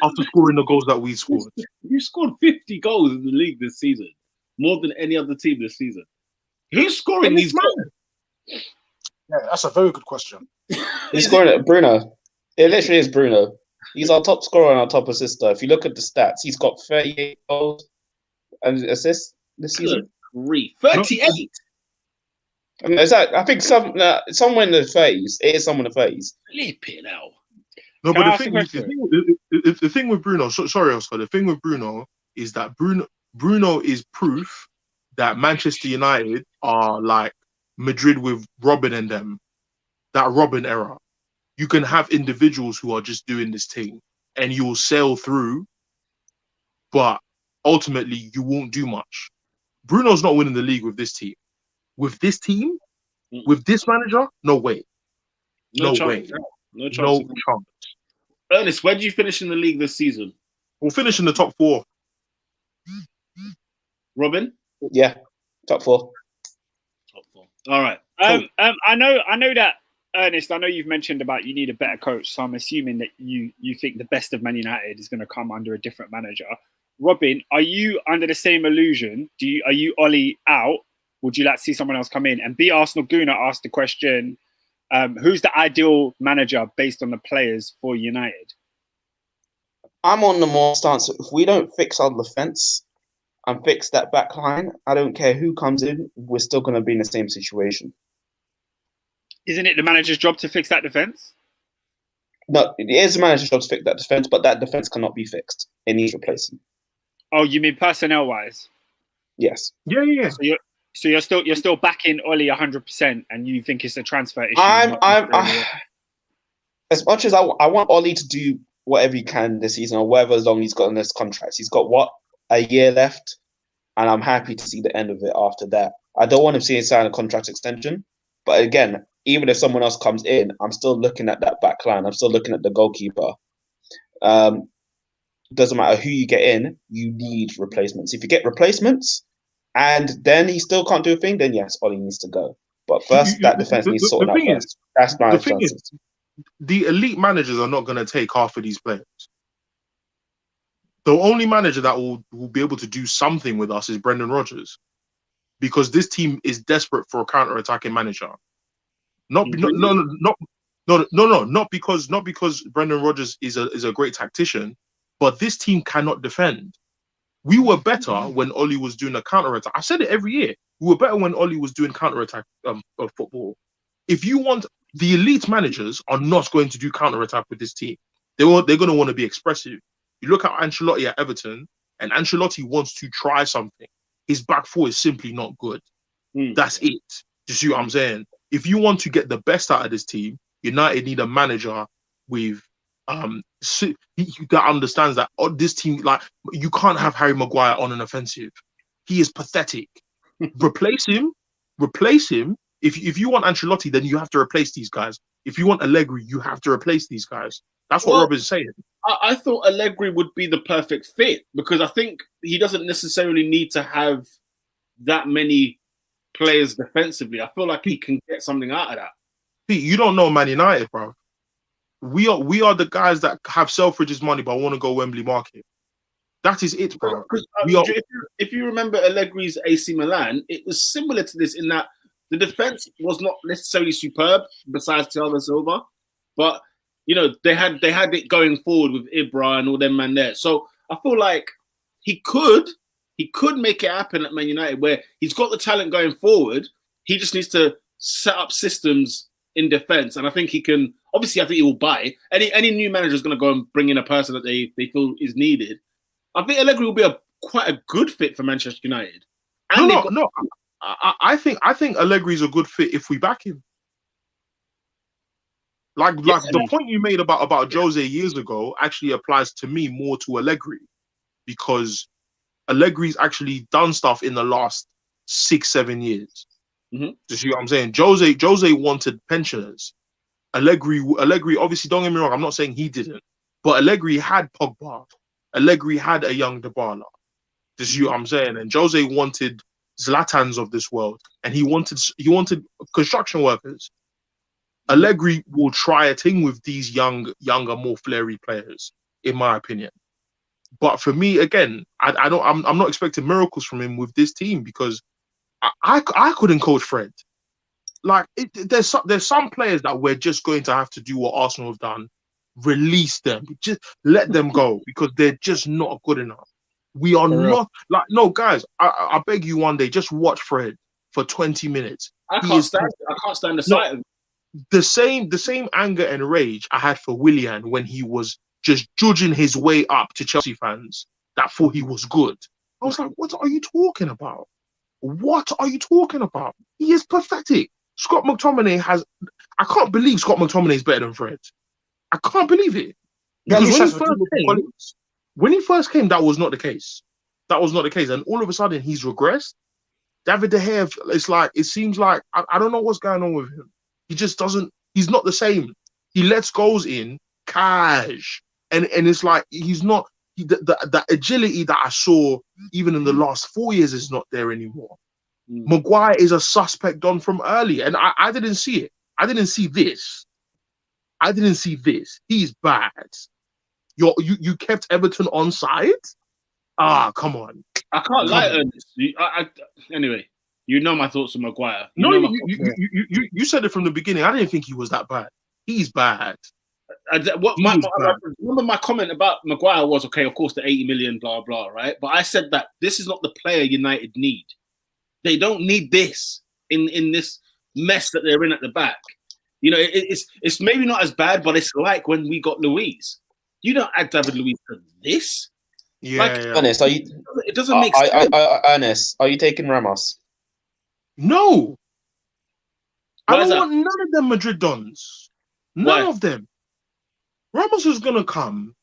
after scoring the goals that we scored. You scored 50 goals in the league this season, more than any other team this season. Who's scoring these goals? Yeah, that's a very good question. He's scoring it, Bruno. It literally is Bruno. He's our top scorer and our top assister. If you look at the stats, he's got 38 goals and assists this season. 38. I think somewhere in the 30s. It is somewhere in the 30s. Flipping hell. No, but the thing with Bruno, sorry, Oscar. The thing with Bruno is that Bruno is proof that Manchester United are like Madrid with Robin and them. That Robin era. You can have individuals who are just doing this thing, and you will sail through, but ultimately you won't do much. Bruno's not winning the league with this team. With this team, with this manager, no way. No way. No chance. No chance. Ernest, where do you finish in the league this season? We'll finish in the top 4. Robin? Yeah, top 4. Top 4. All right. Cool. I know that, Ernest, I know you've mentioned about you need a better coach, so I'm assuming that you think the best of Man United is going to come under a different manager. Robin, are you under the same illusion? Are you Ollie out? Would you like to see someone else come in? And B. Arsenal Guna asked the question, who's the ideal manager based on the players for United? I'm on the more stance. If we don't fix our defence and fix that back line, I don't care who comes in, we're still going to be in the same situation. Isn't it the manager's job to fix that defence? No, it is the manager's job to fix that defence, but that defence cannot be fixed. It needs replacing. Oh, you mean personnel-wise? Yes. Yeah. So you're still backing Ollie 100%, and you think it's a transfer issue? As much as I want Ollie to do whatever he can this season, or whatever as long as he's got in this contract. He's got a year left, and I'm happy to see the end of it after that. I don't want to see him sign a contract extension, but again, even if someone else comes in, I'm still looking at that back line. I'm still looking at the goalkeeper. Doesn't matter who you get in, you need replacements. If you get replacements and then he still can't do a thing, then yes, Ollie needs to go. But first, that defense needs sorting out first. That's my chances. The elite managers are not going to take half of these players. The only manager that will be able to do something with us is Brendan Rodgers, because this team is desperate for a counter-attacking manager. Not because Brendan Rodgers is a great tactician, but this team cannot defend. We were better when Ollie was doing a counter-attack. I said it every year. We were better when Ollie was doing counter-attack of football. If you want, the elite managers are not going to do counter-attack with this team. They're going to want to be expressive. You look at Ancelotti at Everton, and Ancelotti wants to try something. His back four is simply not good. That's it. You see what I'm saying? If you want to get the best out of this team, United need a manager with that understands that this team, like, you can't have Harry Maguire on an offensive. He is pathetic. Replace him. If you want Ancelotti, then you have to replace these guys. If you want Allegri, you have to replace these guys. That's what Rob is saying. I thought Allegri would be the perfect fit, because I think he doesn't necessarily need to have that many players defensively. I feel like he can get something out of that. Pete, you don't know Man United, bro. We are the guys that have Selfridge's money but want to go Wembley Market. That is it, bro. If you remember Allegri's AC Milan, it was similar to this in that the defense was not necessarily superb, besides Thiago Silva, but you know they had it going forward with Ibra and all them man there. So I feel like he could he could make it happen at Man United, where he's got the talent going forward. He just needs to set up systems in defence, and I think he can. Obviously, I think he will buy. Any new manager is going to go and bring in a person that they feel is needed. I think Allegri will be quite a good fit for Manchester United. And no. I think Allegri's a good fit if we back him. Like the point you made about Jose years ago actually applies to me more to Allegri, because Allegri's actually done stuff in the last 6-7 years. Do you see what I'm saying? Jose wanted pensioners. Allegri, obviously, don't get me wrong, I'm not saying he didn't, but Allegri had Pogba. Allegri had a young Dybala. Do you see what I'm saying? And Jose wanted Zlatans of this world, and he wanted construction workers. Allegri will try a thing with these younger, more flary players, in my opinion. But for me, again, I'm not expecting miracles from him with this team, because I couldn't coach Fred. Like, there's some players that we're just going to have to do what Arsenal have done, release them, just let them go, because they're just not good enough. We are not like, no, guys. I beg you, one day, just watch Fred for 20 minutes. I can't stand the sight of him. The same anger and rage I had for Willian when he was just judging his way up to Chelsea fans that thought he was good. I was like, what are you talking about? What are you talking about? He is pathetic. Scott McTominay I can't believe Scott McTominay is better than Fred. I can't believe it. Because when he first came, that was not the case. That was not the case. And all of a sudden, he's regressed. David De Gea, it seems like, I don't know what's going on with him. He just doesn't, he's not the same. He lets goals in, cash. And it's like, he's not, the agility that I saw even in the last 4 years is not there anymore. Maguire is a suspect done from early, and I didn't see it. I didn't see this. He's bad. You kept Everton on side? Come on. I can't lie, Ernest. Anyway, you know my thoughts on Maguire. You said it from the beginning. I didn't think he was that bad. He's bad. Remember my comment about Maguire was, okay, of course, the 80 million, blah, blah, right? But I said that this is not the player United need. They don't need this in this mess that they're in at the back. You know, it's maybe not as bad, but it's like when we got Luiz. You don't add David Luiz to this. Yeah. Ernest, are you? It doesn't make sense. Ernest, are you taking Ramos? No. I don't want none of them Madrid dons. None of them. Ramos is gonna come.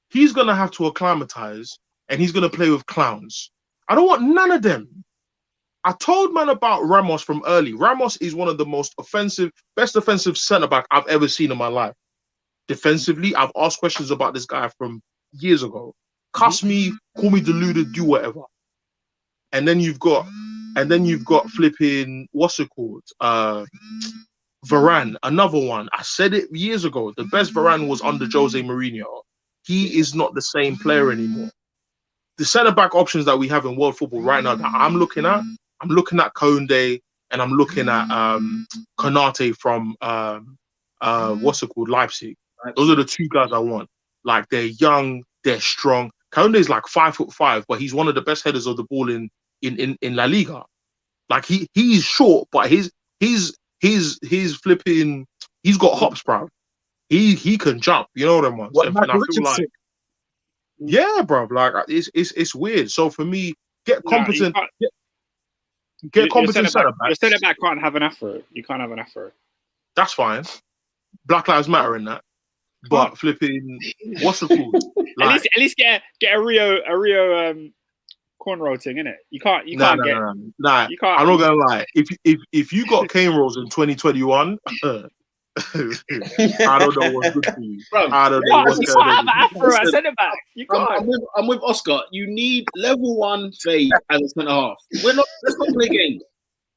He's gonna have to acclimatize, and he's gonna play with clowns. I don't want none of them. I told man about Ramos from early. Ramos is one of the best offensive centre-back I've ever seen in my life. Defensively, I've asked questions about this guy from years ago. Cuss me, call me deluded, do whatever. And then you've got flipping, what's it called? Varane, another one. I said it years ago. The best Varane was under Jose Mourinho. He is not the same player anymore. The centre-back options that we have in world football right now that I'm looking at Koundé, and I'm looking at Konate from what's it called, Leipzig. Those are the two guys I want. Like, they're young, they're strong. Koundé's like 5'5", but he's one of the best headers of the ball in La Liga. Like, he's short, but he's flipping. He's got hops, bro. He can jump. You know what I mean? What, Michael Richardson? Yeah, bro. Like, it's weird. So for me, get competent. Get competent centre back. Your centre back can't have an afro. You can't have an afro. That's fine. Black Lives Matter in that. But flipping, what's it called? Like, at least get a Rio cornrow thing, innit? You can't get. Nah. You can't. I'm not gonna lie. If you got cane rolls in 2021, I don't know what's good for you. Bro, I don't know what's you going can't have on. an afro at centre back. You can't. I'm with Oscar. You need level 1 fade as a centre half. Let's not play games.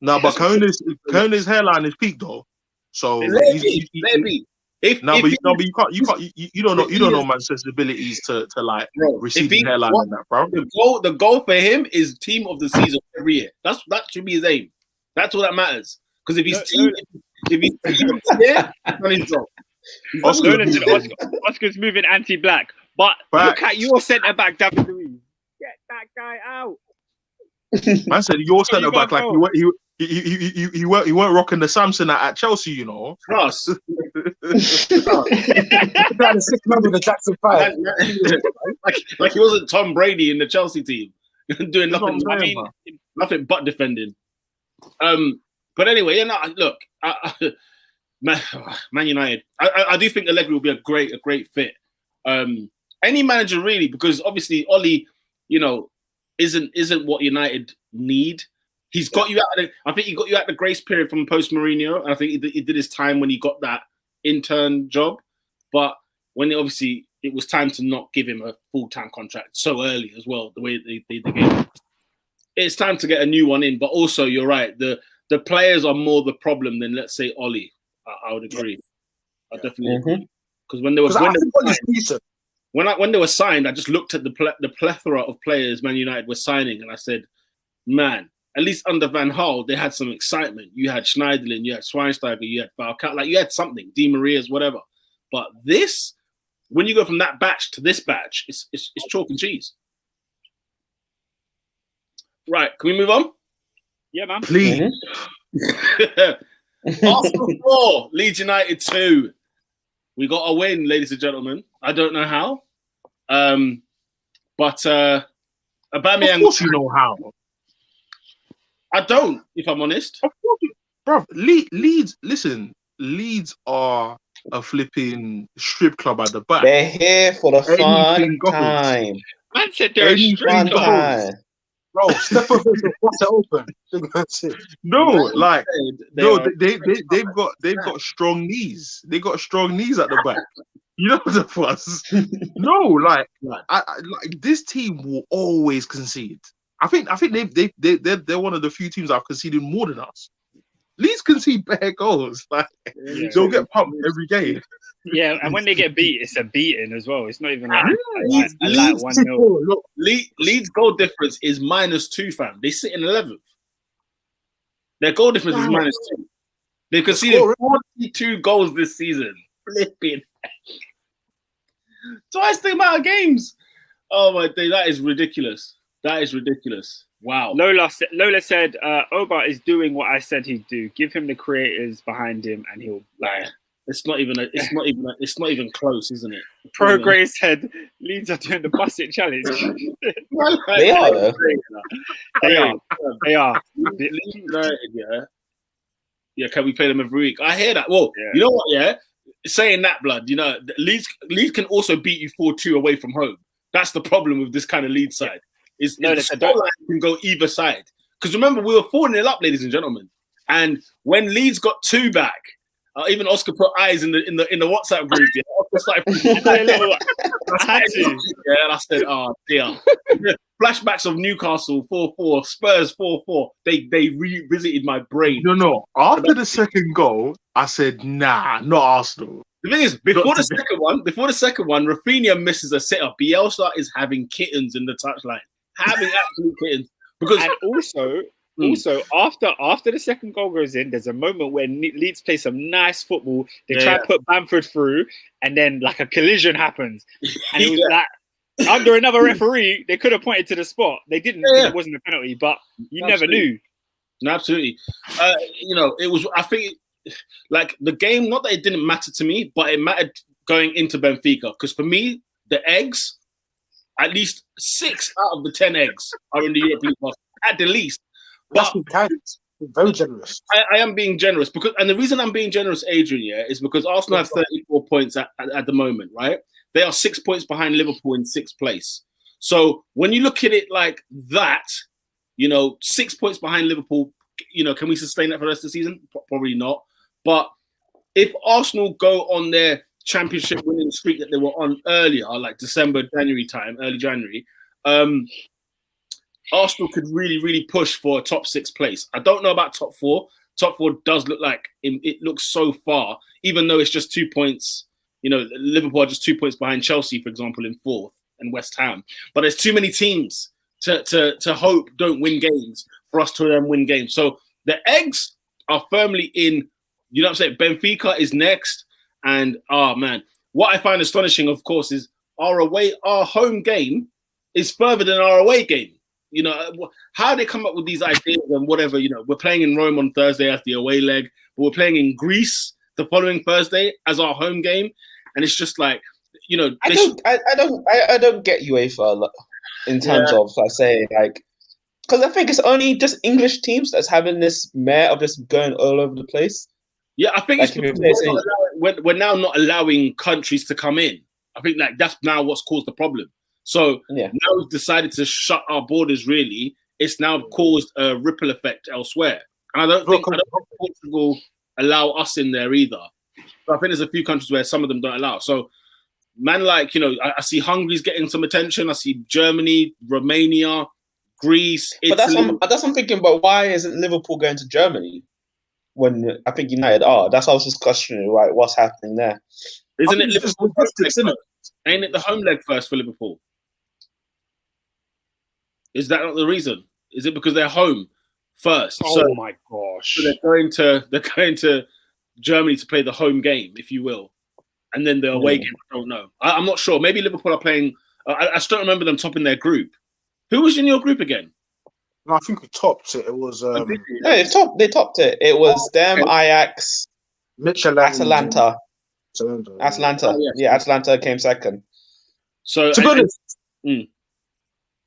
No, but Koundé's hairline is peak though. So maybe. You don't know man's sensibilities to like receding hairline and that, bro. The goal for him is team of the season every year. That should be his aim. That's all that matters. Because if he's team here, he's on his job. Oscar's moving anti-black, but look at your centre back, David Luiz. Get that guy out. Man said your Yeah, you centre back gotta like go. you weren't rocking the Samson at Chelsea, you know. Trust. The 6 member of the Jackson 5. like he wasn't Tom Brady in the Chelsea team, doing That's what nothing. I'm I saying, mean, nothing but defending. But anyway, look, Man United. I do think Allegri will be a great fit. Any manager really, because obviously Oli, isn't what United need. He's got you out. I think he got you out the grace period from post Mourinho. I think he did his time when he got that intern job, but when it was time to not give him a full-time contract so early as well, the way they did the game. It's time to get a new one in, but also you're right. The players are more the problem than, let's say, Oli. I would agree. I definitely agree. Because when they were signed, I just looked at the plethora of players Man United were signing, and I said, man, at least under Van Gaal, they had some excitement. You had Schneiderlin, you had Schweinsteiger, you had Falcao, like you had something, Di Maria's, whatever. But this, when you go from that batch to this batch, it's chalk and cheese. Right, can we move on? Yeah, man. Please. Arsenal 4, Leeds United 2. We got a win, ladies and gentlemen. I don't know how. But Aubameyang... Of course you know how. I don't, if I'm honest. Of course, bro. Leeds, listen, Leeds are a flipping strip club at the back. They're here for the fun goes. time. Man said they're a Anything strip Fun goes. time. Bro, step up and what's it open. That's it. No, like they've got got strong knees. They got strong knees at the back. You know the fuss. No, like like this team will always concede. I think they're one of the few teams that have conceded more than us. Leeds concede bare goals. Like they'll get pumped every game. Yeah, and when they get beat, it's a beating as well. It's not even like Leeds, a light 1-0. Leeds' goal difference is -2, fam. They sit in 11th. Their goal difference is -2. They've conceded 42 goals this season. Flipping. Twice the amount of games. Oh my day, that is ridiculous. That is ridiculous. Wow. Lola said, Oba is doing what I said he'd do. Give him the creators behind him, and he'll like. It's not even close, isn't it? Pro Gray said Leeds are doing the Busset challenge. They are, though. They are. Yeah, can we play them every week? I hear that. Well, You know what? Yeah, saying that, blood. Leeds can also beat you 4-2 away from home. That's the problem with this kind of Leeds side. The scoreline can go either side. Because remember, we were 4-0 up, ladies and gentlemen, and when Leeds got 2 back. Even Oscar put eyes in the WhatsApp group. Yeah, and I said, "Oh dear." Flashbacks of Newcastle 4-4, Spurs 4-4. They revisited my brain. No. After the second goal, I said, "Nah, not Arsenal." The thing is, before the second one, Rafinha misses a sitter. Bielsa is having kittens in the touchline, having absolute kittens. Also, after the second goal goes in, there's a moment where Leeds play some nice football. They try to put Bamford through, and then like a collision happens. And it was like under another referee, they could have pointed to the spot. They didn't. It wasn't a penalty, but you never knew. No, absolutely. It was. I think like the game. Not that it didn't matter to me, but it mattered going into Benfica because for me, the eggs, at least 6 out of the 10 eggs are in the European League at the least. That's very generous. I am being generous and the reason I'm being generous, Adrian, is because Arsenal have 34 points at the moment, right? They are 6 points behind Liverpool in 6th place. So when you look at it like that, 6 points behind Liverpool, can we sustain that for the rest of the season? Probably not. But if Arsenal go on their championship winning streak that they were on earlier, like December, January time, early January, Arsenal could really, really push for a top 6 place. I don't know about top 4. Top 4 does look like it looks so far, even though it's just 2 points. Liverpool are just 2 points behind Chelsea, for example, in 4th, and West Ham. But there's too many teams to hope don't win games for us to then win games. So the eggs are firmly in. You know what I'm saying? Benfica is next, and what I find astonishing, of course, is our home game is further than our away game. You know, how they come up with these ideas and whatever. You know, we're playing in Rome on Thursday as the away leg, but we're playing in Greece the following Thursday as our home game, and it's just like, you know, I don't get UEFA in terms of like saying like, because I think it's only just English teams that's having this mare of just going all over the place. Yeah, I think like we're now not allowing countries to come in. I think like that's now what's caused the problem. So now we've decided to shut our borders. Really, it's now caused a ripple effect elsewhere, and I don't think Portugal allow us in there either. So I think there's a few countries where some of them don't allow. So, man, like, you know, I see Hungary's getting some attention. I see Germany, Romania, Greece, Italy. But that's what I'm thinking. But why isn't Liverpool going to Germany when I think United are? That's what I was just questioning. Right, what's happening there? Isn't it Liverpool? Ain't it the home leg first for Liverpool? Is that not the reason? Is it because they're home first? Oh my gosh! So they're going to Germany to play the home game, if you will, and then the away game. I don't know. I'm not sure. Maybe Liverpool are playing. I just don't remember them topping their group. Who was in your group again? No, I think we topped it. It was no, they topped it. It was them, Ajax, Atalanta. Atalanta. Oh, yes. Atalanta came second. So to be honest.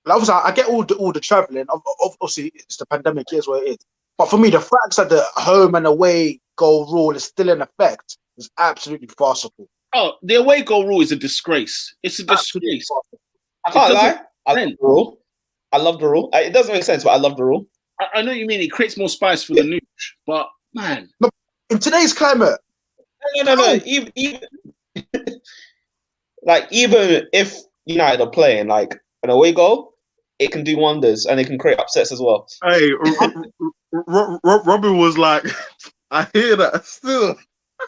Obviously, I get all the travelling. Obviously, it's the pandemic. Here's what it is. But for me, the fact that the home and away goal rule is still in effect is absolutely farcical. Oh, the away goal rule is a disgrace. It's a disgrace. I can't lie. I love the rule. I love the rule. It doesn't make sense, but I love the rule. I know what you mean. It creates more spice for the nooch. But, man. No, in today's climate. No. Even if United are playing like an away goal, it can do wonders and it can create upsets as well. Hey, Robin was like, I hear that still.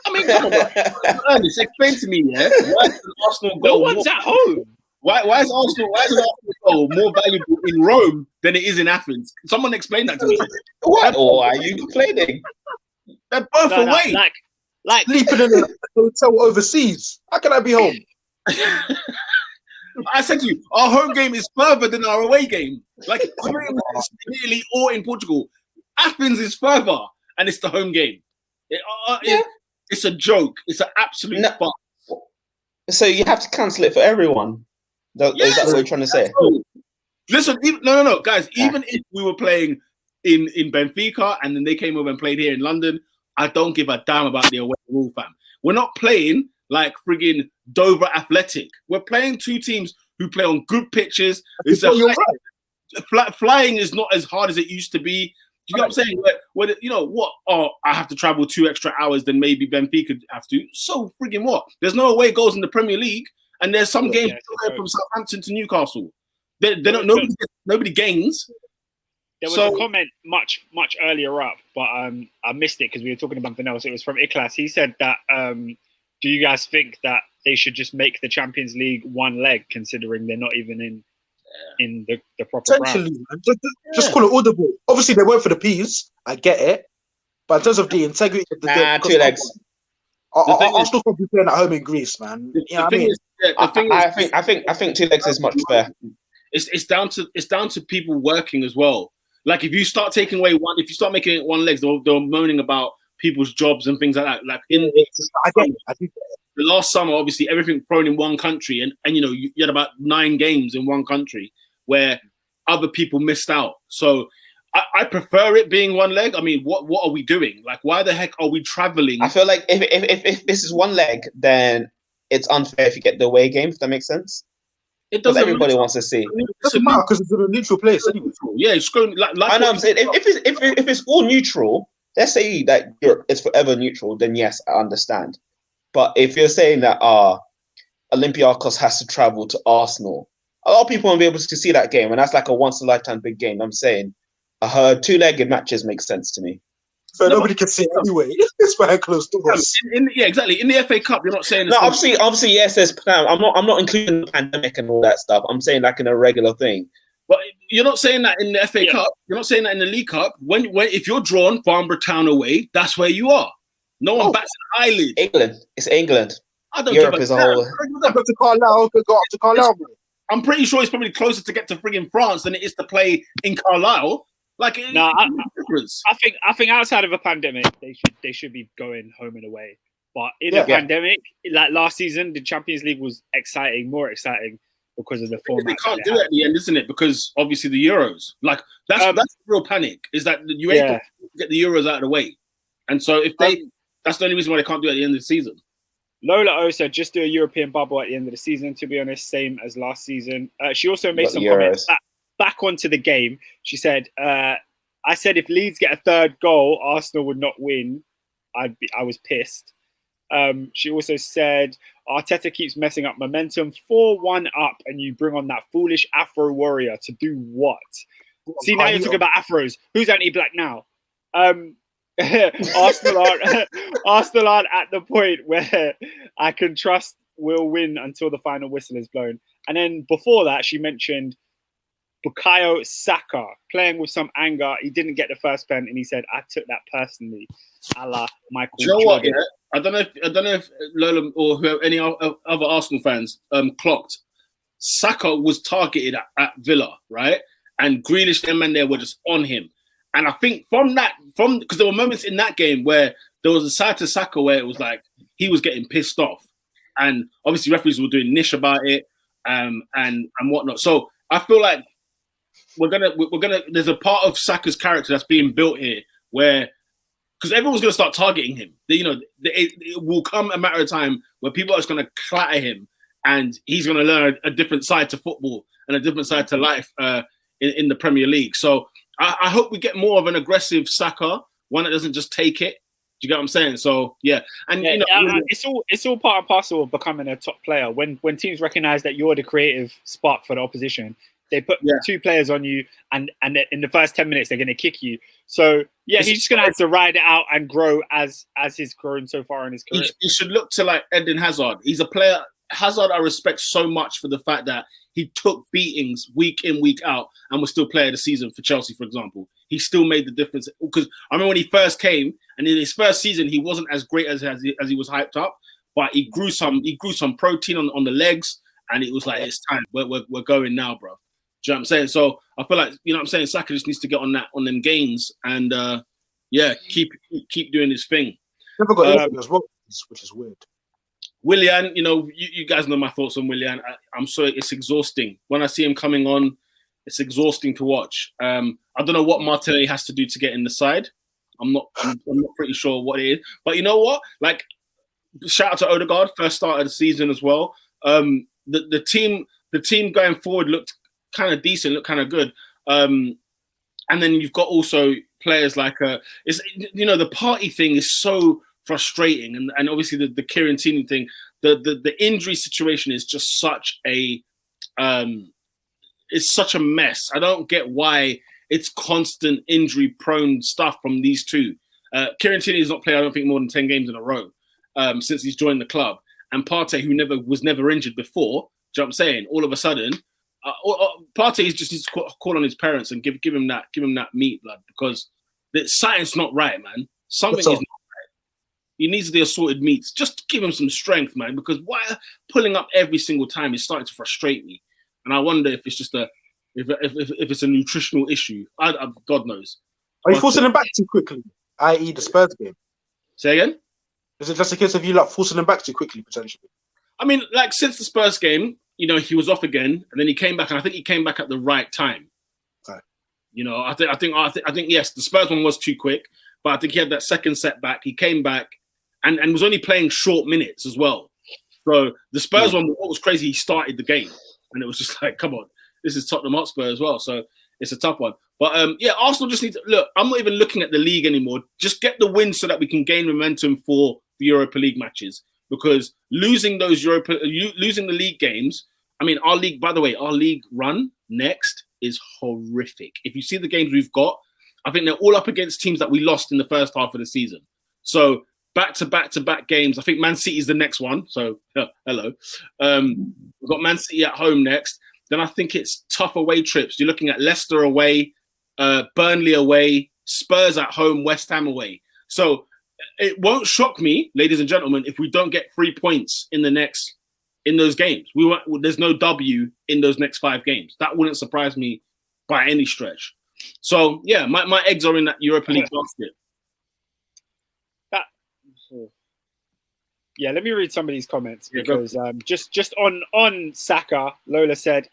I mean, come on, Ernest, explain to me, yeah? Why is Arsenal goal? No one's at home. Why is Arsenal goal more valuable in Rome than it is in Athens? Someone explain that to me. What? Or are you complaining? They're both away. Like sleeping in a hotel overseas. How can I be home? I said to you, our home game is further than our away game. Like, it's nearly or in Portugal. Athens is further, and it's the home game. It's a joke. It's an absolute fun. So you have to cancel it for everyone. Is that what you're trying to say? Listen, no, guys. Even if we were playing in Benfica and then they came over and played here in London, I don't give a damn about the away rule, fam. We're not playing like friggin' Dover Athletic. We're playing two teams who play on good pitches. Flying is not as hard as it used to be. Do you know what I'm saying? Where, you know what? Oh, I have to travel 2 extra hours than maybe Benfica have to. So friggin' what? There's no away goals in the Premier League, and there's some games from Southampton to Newcastle. They don't. Nobody gains. There was a comment much earlier up, but I missed it because we were talking about something else. It was from Iklas. He said that do you guys think that they should just make the Champions League one leg, considering they're not even in the proper essentially, just call it audible. Obviously, they went for the P's. I get it, but in terms of the integrity of the game, 2 legs. Arsenal could be playing at home in Greece, man. You know what I mean? I think 2 legs is much fair. It's down to people working as well. Like if you start taking away one, if you start making it 1 leg, they're moaning about people's jobs and things like that. Like I think the last summer, obviously everything thrown in one country, and you know you had about 9 games in one country where other people missed out. So I prefer it being 1 leg. I mean, what are we doing? Like, why the heck are we traveling? I feel like if this is 1 leg, then it's unfair if you get the away game. If that makes sense. It doesn't. Everybody wants to see. It doesn't matter because it's in a neutral place. Anyway. Yeah, it's going like I know. I'm saying if it's all neutral, let's say that it's forever neutral, then yes, I understand. But if you're saying that Olympiacos has to travel to Arsenal, a lot of people won't be able to see that game, and that's like a once in a lifetime big game. I'm saying, 2-legged matches make sense to me. So nobody can see it anyway. It's behind closed doors. Yeah, exactly. In the FA Cup, you're not saying. No, obviously, yes. There's. I'm not including the pandemic and all that stuff. I'm saying like in a regular thing. But you're not saying that in the FA Cup. You're not saying that in the League Cup. When if you're drawn Farnborough Town away, that's where you are. No one bats an eyelid. England. It's England. I don't Europe is a whole. Go to Carlisle. Go up to Carlisle. I'm pretty sure it's probably closer to get to frigging France than it is to play in Carlisle. Like, no, I think outside of a pandemic, they should be going home and away. But in a pandemic, like last season, the Champions League was more exciting because of the format. They can't do it at the end, isn't it? Because obviously the Euros, like that's the real panic, is that you ain't to get the Euros out of the way. And so if that's the only reason why they can't do it at the end of the season. Lola O said just do a European bubble at the end of the season. To be honest, same as last season. She also made some comments back onto the game. She said, "I said if Leeds get a third goal, Arsenal would not win. I was pissed." She also said Arteta keeps messing up momentum. 4-1 up, and you bring on that foolish Afro warrior to do what? See, now you're talking about Afros. Who's anti-black now? Arsenal aren't at the point where I can trust we'll win until the final whistle is blown. And then before that, she mentioned Bukayo Saka playing with some anger. He didn't get the first pen, and he said, "I took that personally." A la Michael. Do you know what? Yeah? I don't know if Lola or any other Arsenal fans clocked. Saka was targeted at Villa, right? And Grealish and men there were just on him. And I think because there were moments in that game where there was a side to Saka where it was like he was getting pissed off, and obviously referees were doing niche about it, and whatnot. So I feel like we're gonna. There's a part of Saka's character that's being built here where, because everyone's gonna start targeting him. It will come a matter of time where people are just gonna clatter him, and he's gonna learn a different side to football and a different side to life in the Premier League. So I hope we get more of an aggressive Saka, one that doesn't just take it. Do you get what I'm saying? So yeah, and it's all part and parcel of becoming a top player. When teams recognise that you're the creative spark for the opposition, they put two players on you, and in the first 10 minutes they're going to kick you. So yeah, he's just going to have to ride it out and grow as he's grown so far in his career. He should look to like Eden Hazard. He's a player. Hazard I respect so much for the fact that he took beatings week in, week out, and was still player of the season for Chelsea, for example. He still made the difference. Because I remember when he first came, and in his first season, he wasn't as great as he was hyped up, but he grew some protein on the legs, and it was like, it's time. We're going now, bro. Do you know what I'm saying? So I feel like, you know what I'm saying, Saka just needs to get on them gains and keep doing his thing. Never got injured as well, which is weird. Willian, you guys know my thoughts on Willian. I'm sorry, it's exhausting. When I see him coming on, it's exhausting to watch. I don't know what Martinelli has to do to get in the side. I'm not pretty sure what it is. But you know what? Like, shout out to Odegaard, first start of the season as well. The team going forward looked kind of decent, looked kind of good. And then you've got also players like the party thing is so frustrating, and obviously the Kieran Tierney thing, the injury situation is just such a it's such a mess. I don't get why it's constant injury prone stuff from these two. Kieran Tierney has not played, I don't think, more than 10 games in a row since he's joined the club, and Partey, who was never injured before. Do you know what I'm saying? All of a sudden, Partey just needs to call on his parents and give him that meat, blood, because something's not right, man. Something is not. He needs the assorted meats. Just give him some strength, man, because why pulling up every single time is starting to frustrate me. And I wonder if it's just if it's a nutritional issue. God knows. Are you forcing him back too quickly, i.e. the Spurs game? Say again? Is it just a case of you like forcing him back too quickly, potentially? I mean, like, since the Spurs game, he was off again, and then he came back, and I think he came back at the right time. Okay. I think yes, the Spurs one was too quick, but I think he had that second setback. He came back and was only playing short minutes as well. So the Spurs one, what was crazy, he started the game, and it was just like, come on, this is Tottenham Hotspur as well. So it's a tough one. But Arsenal just need to look. I'm not even looking at the league anymore. Just get the win so that we can gain momentum for the Europa League matches. Because losing the league games, I mean, our league run next is horrific. If you see the games we've got, I think they're all up against teams that we lost in the first half of the season. So back-to-back games. I think Man City is the next one. So hello. We've got Man City at home next. Then I think it's tough away trips. You're looking at Leicester away, Burnley away, Spurs at home, West Ham away. So it won't shock me, ladies and gentlemen, if we don't get 3 points in the next in those games. There's no W in those next 5 games. That wouldn't surprise me by any stretch. So yeah, my eggs are in that Europa League basket. Yeah, let me read some of these comments because just on Saka, Lola said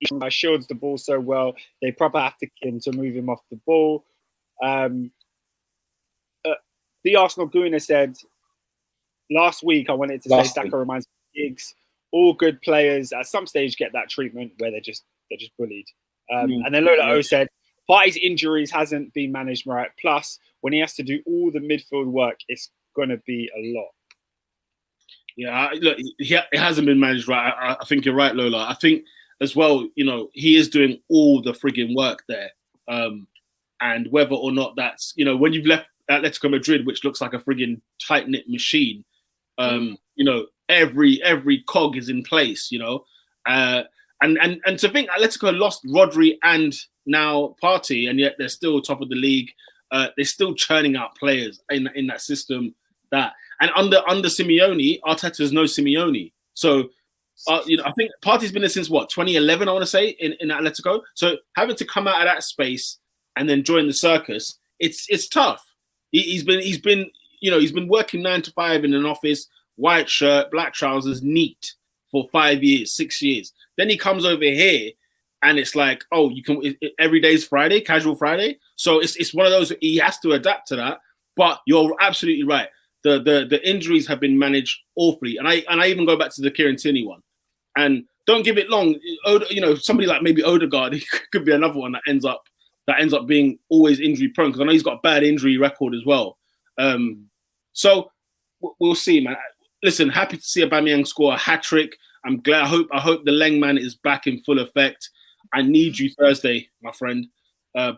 he shields the ball so well. They probably have to kill him to move him off the ball. The Arsenal Gooner said last week I wanted to say Saka reminds me of Giggs. All good players at some stage get that treatment where they're just bullied. And then Lola O said Partey's injuries hasn't been managed right. Plus, when he has to do all the midfield work, it's gonna be a lot. Yeah, look, it hasn't been managed right. I think you're right, Lola. I think as well, he is doing all the frigging work there. And whether or not that's, when you've left Atletico Madrid, which looks like a frigging tight-knit machine, every cog is in place, and to think Atletico lost Rodri and now Partey, and yet they're still top of the league. They're still churning out players in that system. And under Simeone, Arteta's no Simeone. So, I think Partey's been there since 2011, I want to say, in Atletico. So having to come out of that space and then join the circus, it's tough. He's been working 9 to 5 in an office, white shirt, black trousers, neat for 5 years, 6 years. Then he comes over here, and it's like, oh, every day's Friday, casual Friday. So it's one of those, he has to adapt to that. But you're absolutely right. The injuries have been managed awfully, and I even go back to the Kieran Tierney one. And don't give it long. Somebody like maybe Odegaard, he could be another one that ends up being always injury prone, because I know he's got a bad injury record as well. So we'll see, man. Listen, happy to see Aubameyang score a hat trick. I'm glad. I hope the Leng man is back in full effect. I need you Thursday, my friend.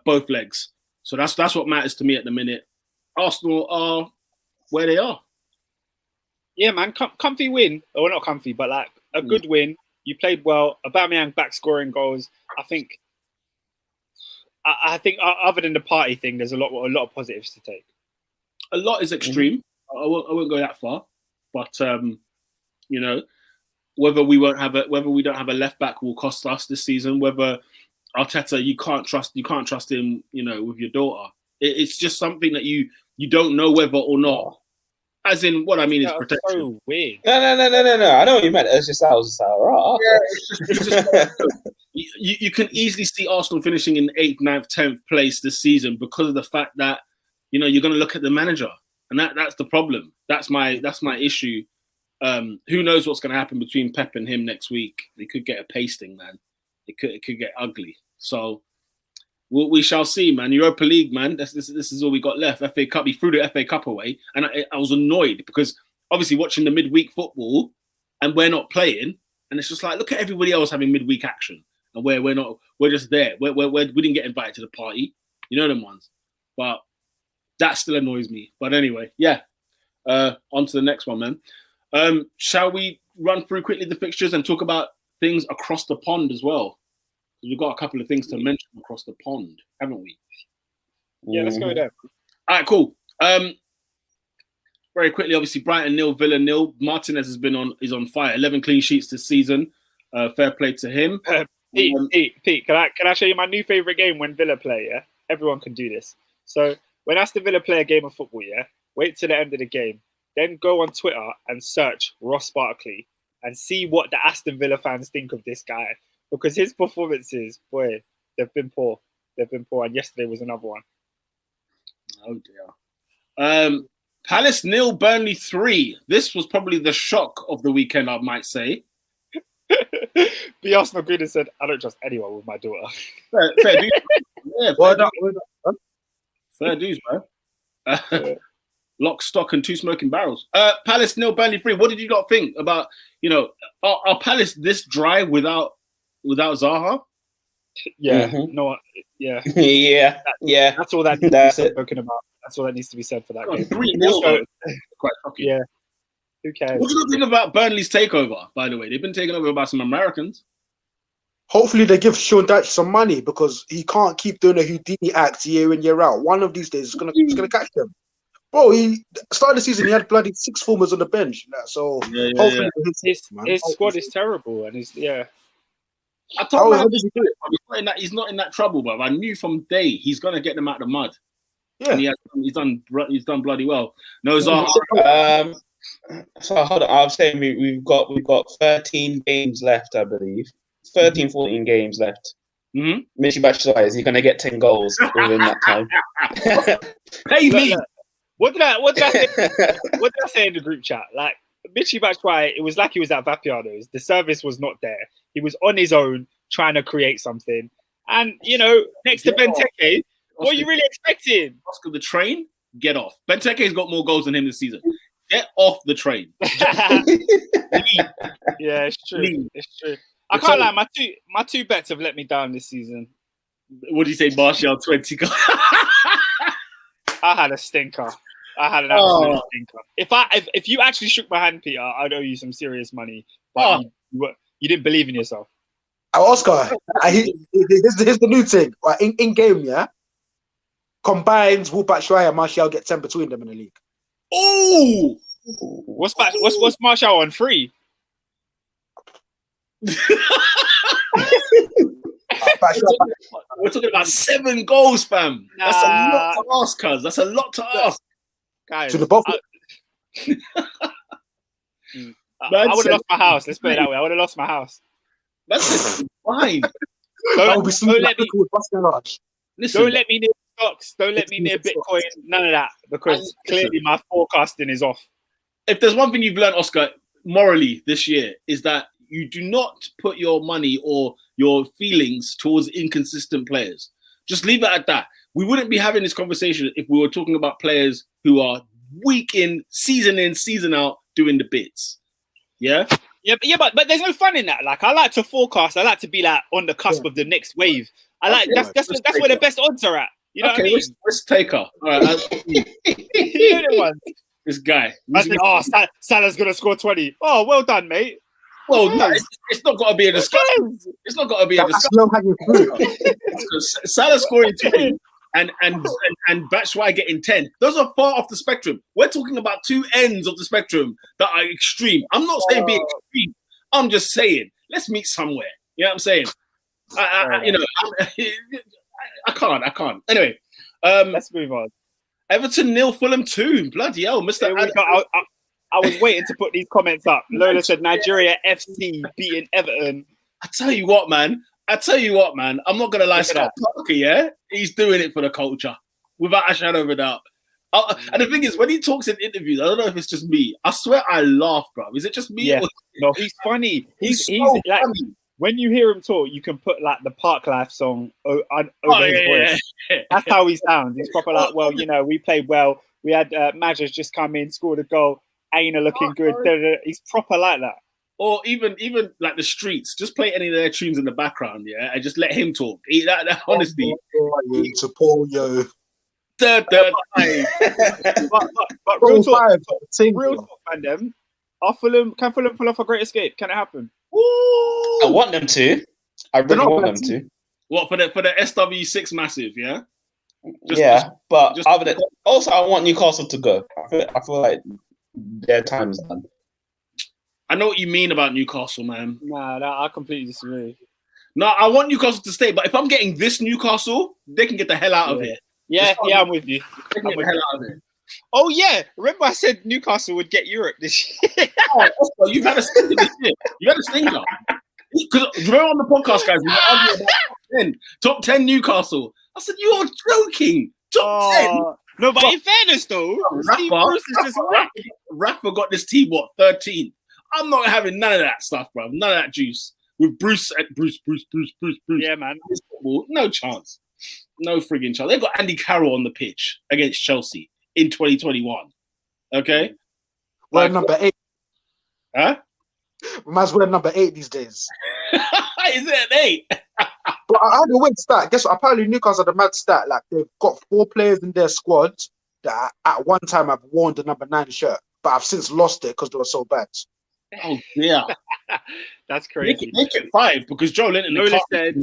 Both legs. So that's what matters to me at the minute. Arsenal are where they are. Yeah, man, comfy win. Or not comfy, but like a good win. You played well. Aubameyang back scoring goals. I think other than the party thing, there's a lot of positives to take. A lot is extreme. I won't go that far, but whether we don't have a left back will cost us this season. Whether Arteta, you can't trust him, with your daughter. It's just something that you don't know whether or not. As in, what I mean is protection. So weird. No. I know what you meant. It's just I was just like, right. Yeah, it's just you can easily see Arsenal finishing in 8th, 9th, 10th place this season because of the fact that you're going to look at the manager, and that's the problem. That's my issue. Who knows what's going to happen between Pep and him next week? They could get a pasting, man. It could get ugly. So we shall see, man. Europa League, man. This is all we got left. FA Cup. He threw the FA Cup away, and I was annoyed because obviously watching the midweek football, and we're not playing, and it's just like, look at everybody else having midweek action, and we're not. We're just there. We didn't get invited to the party. Them ones. But that still annoys me. But anyway, yeah. On to the next one, man. Shall we run through quickly the fixtures and talk about things across the pond as well? We've got a couple of things to mention across the pond, haven't we? Yeah, let's go there. All right, cool. Very quickly, obviously, Brighton 0, Villa 0. Martinez is on fire. 11 clean sheets this season. Fair play to him. Pete, can I show you my new favourite game when Villa play? Yeah, everyone can do this. So when Aston Villa play a game of football, yeah, wait till the end of the game, then go on Twitter and search Ross Barkley and see what the Aston Villa fans think of this guy. Because his performances, boy, they've been poor. And yesterday was another one. Oh, dear. Palace 0, Burnley 3. This was probably the shock of the weekend, I might say. The Arsenal Green said, I don't trust anyone with my daughter. Fair dues. Yeah, fair dues, man. Lock, stock, and 2 smoking barrels. Palace 0, Burnley 3. What did you lot think about, are Palace this dry without Zaha? Yeah, Mm-hmm. Yeah. yeah. That's all that needs to be spoken about. That's all that needs to be said for that game. 3-0. Quite shocking. Yeah. Who cares? What do you think about Burnley's takeover, by the way? They've been taken over by some Americans. Hopefully they give Sean Dyche some money because he can't keep doing a Houdini act year in, year out. One of these days he's gonna catch them. Bro, he started the season. He had bloody 6 formers on the bench. So hopefully his squad is terrible, and I told him he's not in that trouble, but I knew from day he's gonna get them out of the mud. Yeah, and he's done bloody well. No, so hold on. I was saying we've got 13 games left, I believe. 13, 14 games left. Mm-hmm. Michy Batshuayi, is he gonna get 10 goals within that time? Pay me. What did I say? What did I say in the group chat? Like Michy Batshuayi, it was like he was at Vapiano's. The service was not there. He was on his own trying to create something. And next to Benteke, what are you really expecting? Oscar, the train, get off. Benteke's got more goals than him this season. Get off the train. Yeah, it's true. It's true. I can't lie. My two bets have let me down this season. What do you say, Martial 20 goals? I had a stinker. I had an absolute stinker. If you actually shook my hand, Peter, I'd owe you some serious money. But you didn't believe in yourself. Oscar, here's the new thing. Right, in game, yeah. Combined, Batshuayi and Martial get 10 between them in the league. Oh, what's Martial on free? We're talking about 7 goals, fam. That's a lot to ask, cuz. That's a lot to ask. Guys, to the bottom. I would have lost my house. Let's put it that way. I would have lost my house. That's fine. Don't let me near stocks. Don't let me near Bitcoin. None of that. Because clearly my forecasting is off. If there's one thing you've learned, Oscar, morally this year, is that you do not put your money or your feelings towards inconsistent players. Just leave it at that. We wouldn't be having this conversation if we were talking about players who are week in, season out, doing the bits. Yeah? Yeah, but there's no fun in that. Like, I like to forecast. I like to be like on the cusp of the next wave. That's where the best odds are at. You know what I mean? Let's take her. All right. You know the ones. This guy. Salah's gonna score 20. Oh, well done, mate. Well, no, it's not got to be a discussion. It's not got to be a discussion. Salah scoring 20 and Batshuayi getting 10. Those are far off the spectrum. We're talking about two ends of the spectrum that are extreme. I'm not saying be extreme. I'm just saying let's meet somewhere. You know what I'm saying? I can't. Anyway, let's move on. Everton 0, Fulham 2. Bloody hell, Mr. I was waiting to put these comments up. Lola said Nigeria FC beating Everton. I tell you what, man. I'm not going to lie. Scott Parker, yeah? He's doing it for the culture. Without a shadow of a doubt. And the thing is, when he talks in interviews, I don't know if it's just me. I swear I laugh, bro. Is it just me? Yeah. No, he's funny. He's so like, funny. When you hear him talk, you can put like the Park Life song over his voice. Yeah. That's how he sounds. He's proper like, well, we played well. We had Majas just come in, scored a goal. Aina looking good. He's proper like that. Or even like the streets, just play any of their tunes in the background, yeah, and just let him talk. Honestly, to Paul, yo. But real talk, man. Them. Can Fulham pull off a great escape? Can it happen? Ooh. I want them to. I really want them to. What for the SW6 massive? Yeah. Also I want Newcastle to go. I feel like their time is done. I know what you mean about Newcastle, man. Nah, I completely disagree. No, I want Newcastle to stay, but if I'm getting this Newcastle, they can get the hell out of here. Yeah, I'm with you. They can get the hell out of here. Oh yeah, remember I said Newcastle would get Europe this year. You've had a stinker this year. You had a stinker. Because remember on the podcast, guys, we were arguing about top 10 Newcastle. I said, you're joking. Top 10. No, but in fairness though, Rafa got this team 13. I'm not having none of that stuff, bro. None of that juice. With Bruce. Yeah, man. No chance. No frigging chance. They've got Andy Carroll on the pitch against Chelsea in 2021. Okay? We're number 8. Huh? We might as well number 8 these days. Is it an 8? But I had a weird stat. Guess what? Apparently Newcastle had a mad stat. Like they've got 4 players in their squad that at one time have worn the number 9 shirt, but I've since lost it because they were so bad. Oh dear. That's crazy. Make it 5 because Joe Linton. Nola said,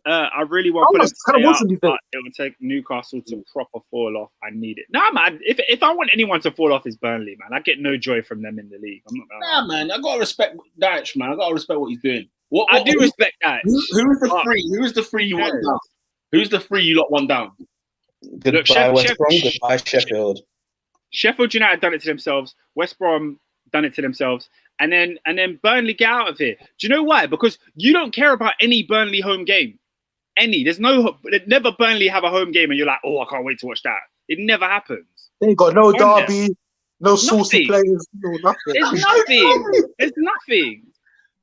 I really want Fulham to stay up, but it would take Newcastle to proper fall off. I need it. Nah, man. If I want anyone to fall off, it's Burnley, man. I get no joy from them in the league. I'm not gonna man. I gotta respect Daesh, man. I gotta respect what he's doing. I do respect that. Who is the three? Who is the three you want down? Who's the three you lot want down? Goodbye, West Brom. Goodbye, Sheffield. Sheffield United done it to themselves. West Brom done it to themselves. And then Burnley get out of here. Do you know why? Because you don't care about any Burnley home game. Never Burnley have a home game and you're like, oh, I can't wait to watch that. It never happens. They got no derby, no saucy players, no nothing. There's nothing.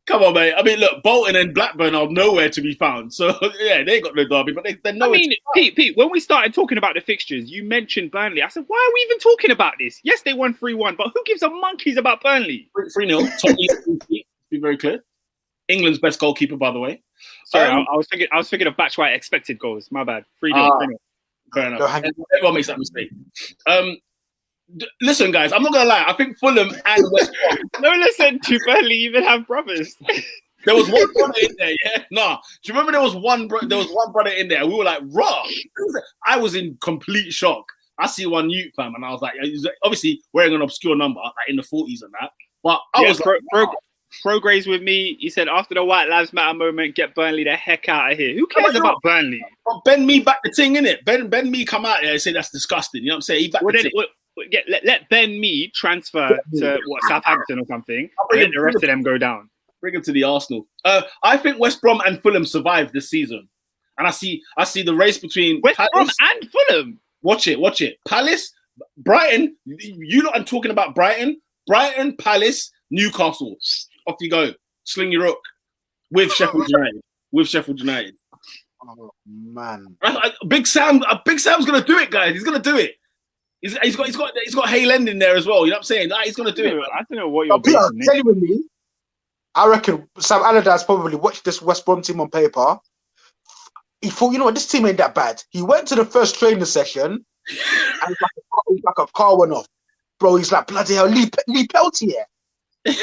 Come on, mate. I mean, look, Bolton and Blackburn are nowhere to be found. So, yeah, they ain't got no derby, but they're nowhere. I mean, Pete, when we started talking about the fixtures, you mentioned Burnley. I said, why are we even talking about this? Yes, they won 3-1, but who gives a monkeys about Burnley? 3-0. Tommy, to be very clear. England's best goalkeeper, by the way. Sorry, I was thinking of Batchwhite expected goals. My bad. 3-0. Fair enough. Everyone makes that mistake. Listen, guys, I'm not gonna lie. I think Fulham and West Brom. No, listen, to Burnley even have brothers. There was one brother in there, yeah. Nah, do you remember there was one brother in there? And we were like, raw. I was in complete shock. I see one Ute fam, and I was like, obviously wearing an obscure number, like in the 40s and that. But I was like, Progray's with me. He said after the White Lives Matter moment, get Burnley the heck out of here. Who cares about Burnley? Ben Mee back the thing, innit? Ben Mee come out there and say that's disgusting. You know what I'm saying? He back the thing. Let Ben Mee transfer to Southampton or something, and let the rest of them go down. Bring him to the Arsenal. I think West Brom and Fulham survived this season, and I see the race between West Brom and Fulham. Watch it. Palace, Brighton. You lot are talking about Brighton, Palace, Newcastle. Off you go. Sling your hook with Sheffield United. Oh man, Big Sam's gonna do it, guys. He's gonna do it. He's got Hayland in there as well. You know what I'm saying? Like, he's gonna do it. I don't know what you're genuinely. I reckon Sam Allardyce probably watched this West Brom team on paper. He thought, you know what, this team ain't that bad. He went to the first training session, and it's like a car went off, bro. He's like, bloody hell, Lee Peltier. He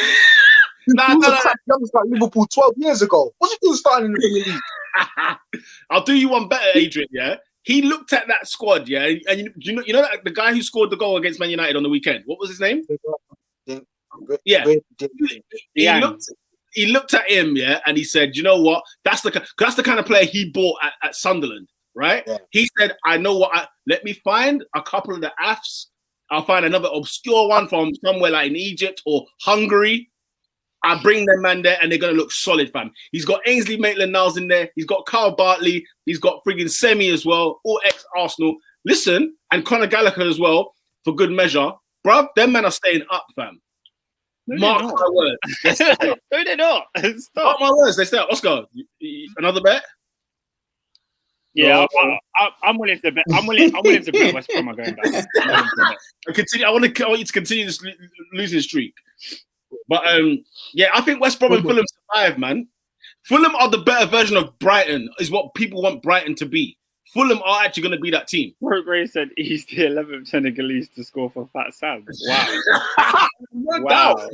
was like Liverpool 12 years ago. What's he doing starting in the Premier League? I'll do you one better, Adrian. Yeah. He looked at that squad, yeah, and you know that the guy who scored the goal against Man United on the weekend. What was his name? Yeah, he looked at him, yeah, and he said, "You know what? That's the kind of player he bought at Sunderland, right?" Yeah. He said, "I know what. Let me find a couple of the AFs. I'll find another obscure one from somewhere like in Egypt or Hungary. I bring them man there, and they're gonna look solid, fam. He's got Ainsley Maitland-Niles in there. He's got Carl Bartley. He's got friggin' Semi as well, all ex-Arsenal. Listen, and Conor Gallagher as well, for good measure, bruv. Them men are staying up, fam. Mark my words. No, they're not. Mark my words. They stay up. Oscar, another bet? Yeah, I'm willing to bet. I'm willing to bet West Brom are going back. I want you to continue this losing streak. But yeah, I think West Brom and Fulham survive, man. Fulham are the better version of Brighton, is what people want Brighton to be. Fulham are actually going to be that team. Gray said he's the 11th Senegalese to score for Fat Sam. Wow. Wow.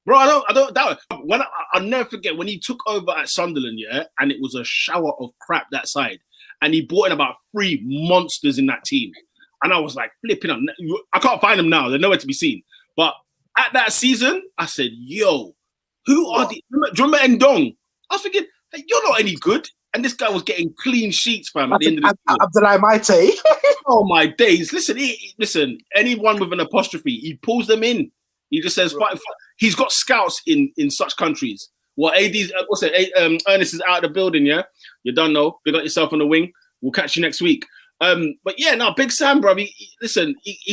Bro, I don't doubt it. I'll never forget when he took over at Sunderland, yeah, and it was a shower of crap that side. And he brought in about 3 monsters in that team. And I was like, flipping on. I can't find them now. They're nowhere to be seen. But at that season, I said, yo, who are the... Do you remember Ndong? I was thinking, hey, you're not any good. And this guy was getting clean sheets, fam, at the end of the season. Abdoulaye Maite. Oh, my days. Listen, anyone with an apostrophe, he pulls them in. He just says, he's got scouts in such countries. Well, AD's, Ernest is out of the building, yeah? You don't know. Big up yourself on the wing. We'll catch you next week. But yeah, no, Big Sam, bro. He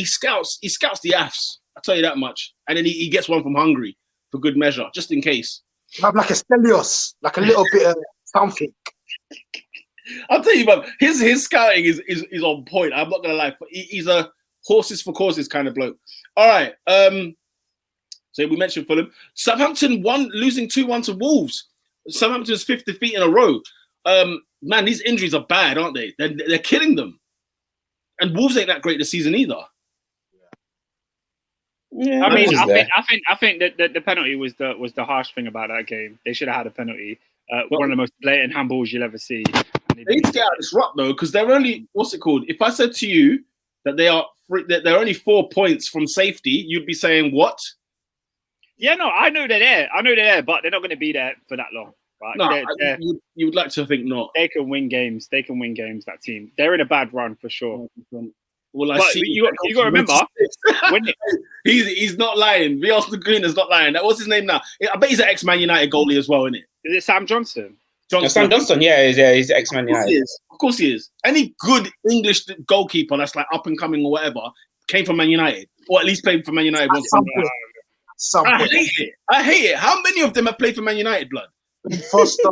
scouts the AFs. I'll tell you that much. And then he gets one from Hungary for good measure, just in case. Have like a Stelios, like a little bit of something. I'll tell you, man, his scouting is on point. I'm not gonna lie. He's a horses for courses kind of bloke. All right. So we mentioned Fulham. Southampton losing 2-1 to Wolves. Southampton's 5th defeat in a row. Man, these injuries are bad, aren't they? They're killing them. And Wolves ain't that great this season either. Yeah, I mean, he was there. I think that the penalty was the harsh thing about that game. They should have had a penalty. Well, one of the most blatant handballs you'll ever see. They need to get out of this rut though, because they're only what's it called? If I said to you that that they're only 4 points from safety, you'd be saying what? Yeah, no, I know they're there, but they're not going to be there for that long. Right? No, you would like to think not. They can win games. That team. They're in a bad run for sure. Well, but you got to remember when he's not lying. The Arsenal Green is not lying. What's his name now? I bet he's an ex-Man United goalie as well, isn't it? Is it Sam Johnston? Sam Johnston, he's ex-Man United. Of course he is. Any good English goalkeeper that's like up and coming or whatever came from Man United, or at least played for Man United once. I hate it. How many of them have played for Man United, blood? Foster.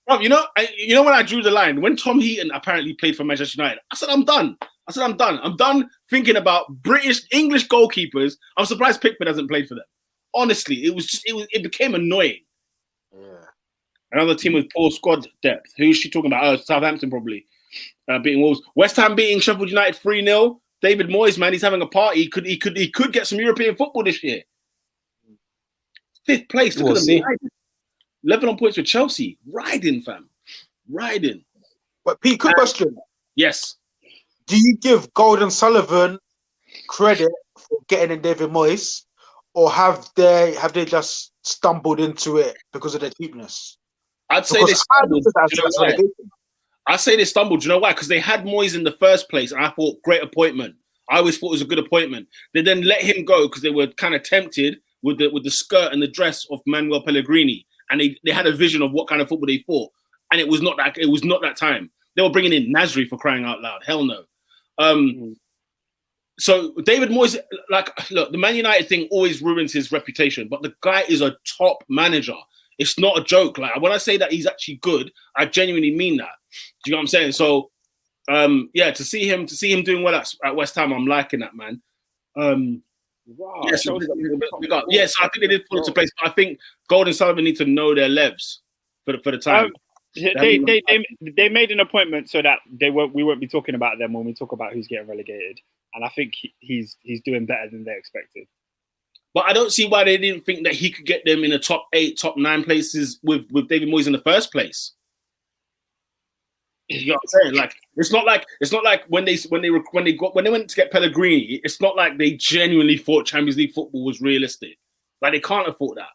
Bro, you know when I drew the line, when Tom Heaton apparently played for Manchester United, I said I'm done. I'm done thinking about English goalkeepers. I'm surprised Pickford hasn't played for them. Honestly, it became annoying. Yeah. Another team with poor squad depth. Who's she talking about? Southampton probably beating Wolves. West Ham beating Sheffield United 3-0. David Moyes, man, he's having a party. He could get some European football this year. 5th place. Look at them. Level on points with Chelsea. Riding, fam. Riding. But Pete, quick question. Yes. Do you give Golden Sullivan credit for getting in David Moyes, or have they just stumbled into it because of their cheapness? I'd say they stumbled. I say they stumbled. Do you know why? Because they had Moyes in the first place, and I thought great appointment. I always thought it was a good appointment. They then let him go because they were kind of tempted with the skirt and the dress of Manuel Pellegrini, and they had a vision of what kind of football they thought, and it was not that time. They were bringing in Nasri for crying out loud. Hell no. So David Moyes, look, the Man United thing always ruins his reputation, but the guy is a top manager. It's not a joke. Like when I say that he's actually good, I genuinely mean that. Do you know what I'm saying? So, to see him doing well at West Ham, I'm liking that, man. Wow. So I think they did fall into place. But I think Golden Sullivan need to know their levs for the time. They made an appointment so that we won't be talking about them when we talk about who's getting relegated, and I think he's doing better than they expected. But I don't see why they didn't think that he could get them in the top 8, top 9 places with David Moyes in the first place. You know what I'm saying? Like it's not like when they went to get Pellegrini, it's not like they genuinely thought Champions League football was realistic. Like they can't afford that.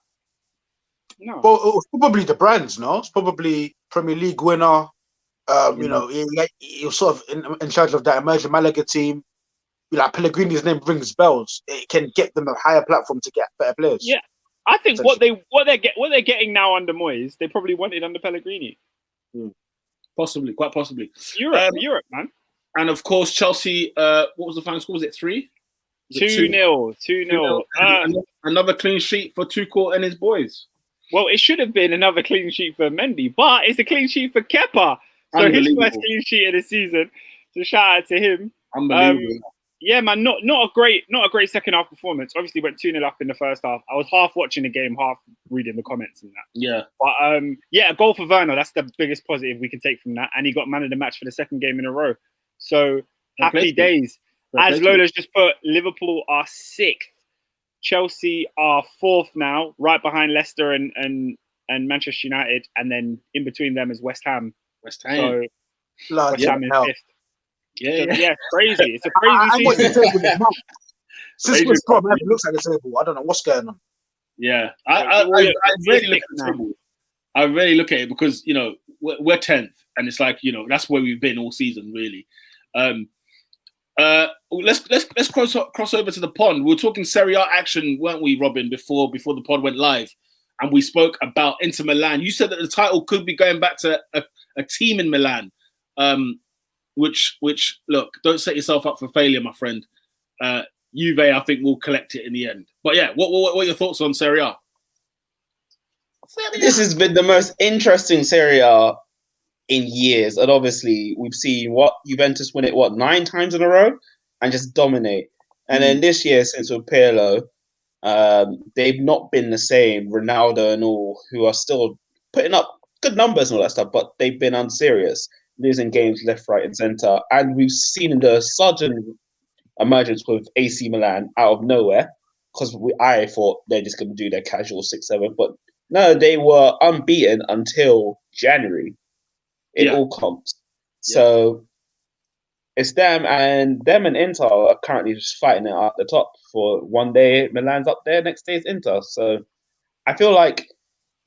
No. Well, it was probably the brands, no? It's probably Premier League winner. You know, he was sort of in charge of that emerging Malaga team. Like Pellegrini's name rings bells. It can get them a higher platform to get better players. Yeah, I think what they're getting now under Moyes, they probably wanted under Pellegrini. Possibly, quite possibly. Europe, man. And of course, Chelsea. What was the final score? Was it 3? 2-0. 2-0. Another clean sheet for Tuchel and his boys. Well, it should have been another clean sheet for Mendy, but it's a clean sheet for Kepa. So his first clean sheet of the season. So shout out to him. Unbelievable. Yeah, man, not a great second half performance. Obviously went 2-0 up in the first half. I was half watching the game, half reading the comments and that. Yeah. But a goal for Werner, that's the biggest positive we can take from that. And he got man of the match for the second game in a row. So happy days. As Lola's just put, Liverpool are 6th. Chelsea are 4th now, right behind Leicester and Manchester United, and then in between them is West Ham. West Ham. So West Ham is 5th. Yeah, crazy. It's a crazy season. Since West Brom looks at the table, I don't know what's going on. Yeah, I really look at the table. I really look at it because we're 10th, and it's like that's where we've been all season, really. Let's cross over to the pond. We were talking Serie A action, weren't we, Robin? Before the pod went live, and we spoke about Inter Milan. You said that the title could be going back to a team in Milan. Which look, don't set yourself up for failure, my friend. Juve, I think, will collect it in the end. But yeah, what are your thoughts on Serie A? This has been the most interesting Serie A in years, and obviously we've seen Juventus win it 9 times in a row and just dominate. And then this year, since with Pirlo, they've not been the same. Ronaldo and all, who are still putting up good numbers and all that stuff, but they've been unserious, losing games left, right, and centre. And we've seen the sudden emergence with AC Milan out of nowhere, because I thought they're just going to do their casual 6-7, but no, they were unbeaten until January in all comps. So it's them and Inter are currently just fighting it at the top for one day. Milan's up there, next day is Inter. So I feel like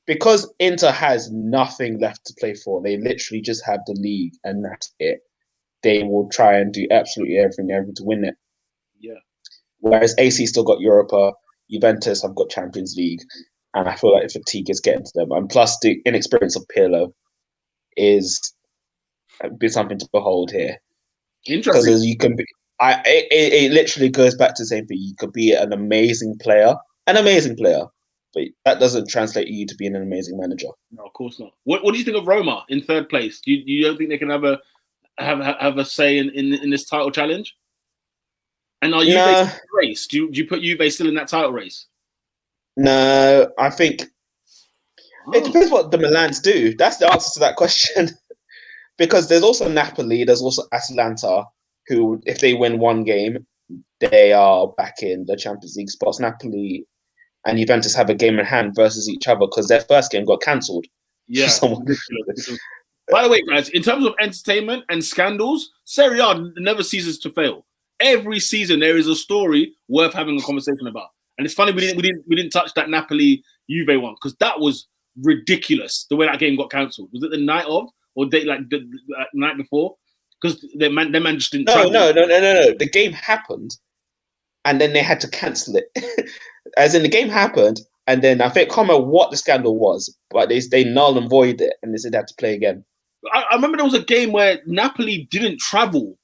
because Inter has nothing left to play for, they literally just have the league and that's it. They will try and do absolutely everything to win it. Yeah. Whereas AC still got Europa, Juventus have got Champions League, and I feel like fatigue is getting to them. And plus, the inexperience of Pirlo is something to behold here. Interesting. Because you can be, it literally goes back to the same thing. You could be an amazing player, but that doesn't translate you to being an amazing manager. No, of course not. What do you think of Roma in third place? You don't think they can have a say in this title challenge? And are Juve in the race? Do you put Juve still in that title race? No, I think it depends what the Milans do. That's the answer to that question. Because there's also Napoli, there's also Atalanta, who, if they win one game, they are back in the Champions League spots. Napoli and Juventus have a game in hand versus each other because their first game got cancelled. Yeah. By the way, guys, in terms of entertainment and scandals, Serie A never ceases to fail. Every season there is a story worth having a conversation about. And it's funny we didn't touch that Napoli Juve one because that was ridiculous. The way that game got cancelled, was it the night of or the night before? Because their man just didn't. No. The game happened, and then they had to cancel it. As in, the game happened, and then I can't remember what the scandal was, but they null and void it, and they said they had to play again. I remember there was a game where Napoli didn't travel.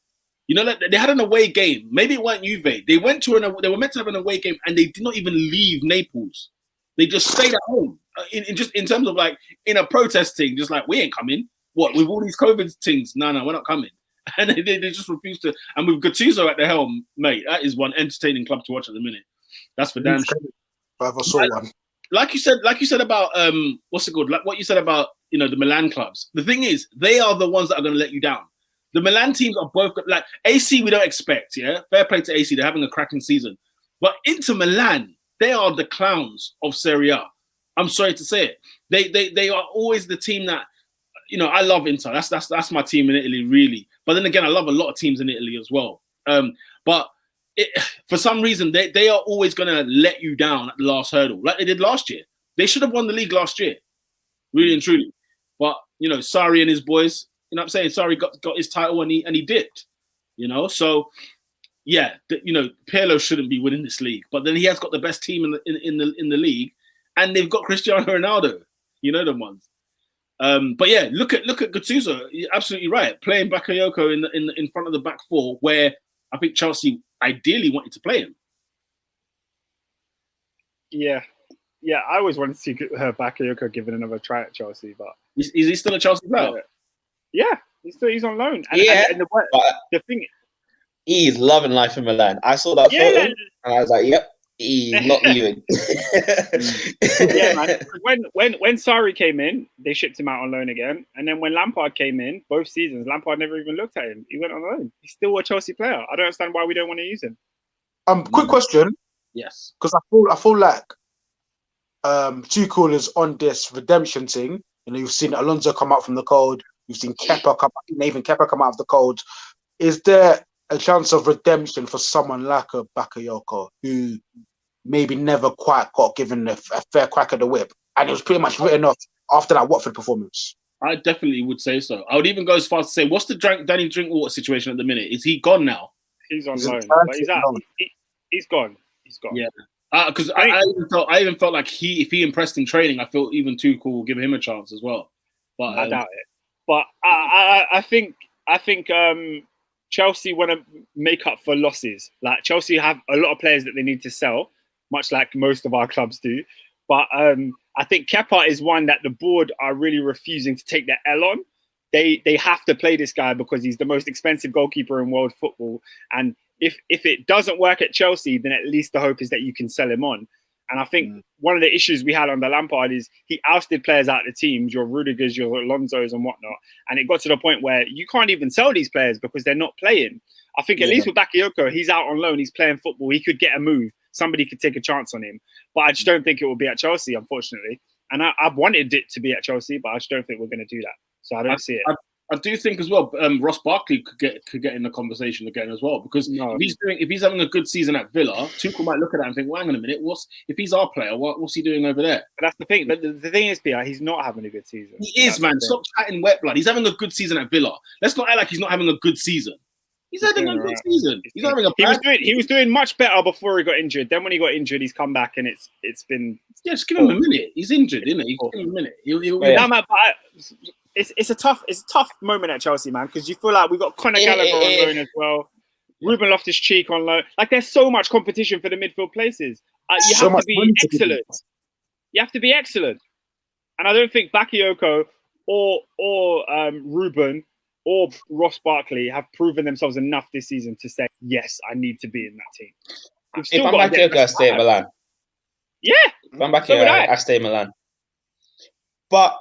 You know, like they had an away game. Maybe it weren't Juve. They were meant to have an away game, and they did not even leave Naples. They just stayed at home. In terms of like in a protest thing, just like we ain't coming. What with all these COVID things? No, we're not coming. And they just refused to. And with Gattuso at the helm, mate, that is one entertaining club to watch at the minute. That's for damn sure. I ever saw one. Like you said about what's it called? Like what you said about the Milan clubs. The thing is, they are the ones that are going to let you down. The Milan teams are both like AC. We don't expect, yeah. Fair play to AC; they're having a cracking season. But Inter Milan, they are the clowns of Serie A. I'm sorry to say it. They are always the team that I love Inter. That's my team in Italy, really. But then again, I love a lot of teams in Italy as well. But for some reason, they are always going to let you down at the last hurdle, like they did last year. They should have won the league last year, really and truly. But Sarri and his boys. You know what I'm saying? Sarri got his title and he did. So yeah, Pirlo shouldn't be winning this league, but then he has got the best team in the league, and they've got Cristiano Ronaldo. You know them ones. But yeah, look at Gattuso. You're absolutely right. Playing Bakayoko in front of the back four, where I think Chelsea ideally wanted to play him. Yeah, I always wanted to see Bakayoko given another try at Chelsea, but is he still a Chelsea player? Yeah, he's on loan. And the thing, he's loving life in Milan. I saw that photo, and I was like, "Yep, he's not leaving." Yeah, man. When Sarri came in, they shipped him out on loan again, and then when Lampard came in, both seasons, Lampard never even looked at him. He went on loan. He's still a Chelsea player. I don't understand why we don't want to use him. Quick question. Yes, because I feel like Tuchel is on this redemption thing. You've seen Alonso come out from the cold. You've seen Kepa come out of the cold. Is there a chance of redemption for someone like a Bakayoko who maybe never quite got given a fair crack at the whip, and it was pretty much written off after that Watford performance? I definitely would say so. I would even go as far as to say, what's the Danny Drinkwater situation at the minute? Is he gone now? He's on loan. But he's gone. He's gone. Yeah. Because I even felt like if he impressed in training, I felt even Tuchel will give him a chance as well. But I doubt it. But I think Chelsea want to make up for losses. Like Chelsea have a lot of players that they need to sell, much like most of our clubs do. But I think Kepa is one that the board are really refusing to take their L on. They have to play this guy because he's the most expensive goalkeeper in world football. And if it doesn't work at Chelsea, then at least the hope is that you can sell him on. And I think one of the issues we had under Lampard is he ousted players out of the teams, your Rudigers, your Alonsos and whatnot. And it got to the point where you can't even sell these players because they're not playing. I think at least with Bakayoko, he's out on loan, he's playing football, he could get a move. somebody could take a chance on him. But I just don't think it will be at Chelsea, unfortunately. And I've wanted it to be at Chelsea, but I just don't think we're going to do that. So I don't see it. I do think as well, Ross Barkley could get in the conversation again as well, because if he's having a good season at Villa, Tuchel might look at that and think, well, hang on a minute, if he's our player, what's he doing over there? But that's the thing. But the thing is, Pierre, he's not having a good season. He is, man. Stop chatting wet blood. He's having a good season at Villa. Let's not act like he's not having a good season. He's having a good season. He's having a he was doing much better before he got injured. Then when he got injured, he's come back and it's been just give him a minute. He's injured, isn't he? Give him a minute. It's a tough moment at Chelsea, man, because you feel like we've got Conor Gallagher on loan as well. Ruben Loftus-Cheek on loan. Like, there's so much competition for the midfield places. You have to be excellent. You have to be excellent. And I don't think Bakayoko or Ruben or Ross Barkley have proven themselves enough this season to say, yes, I need to be in that team. If I'm Bakayoko, I stay at Milan. Yeah. If I'm Bakayoko, I stay at Milan. But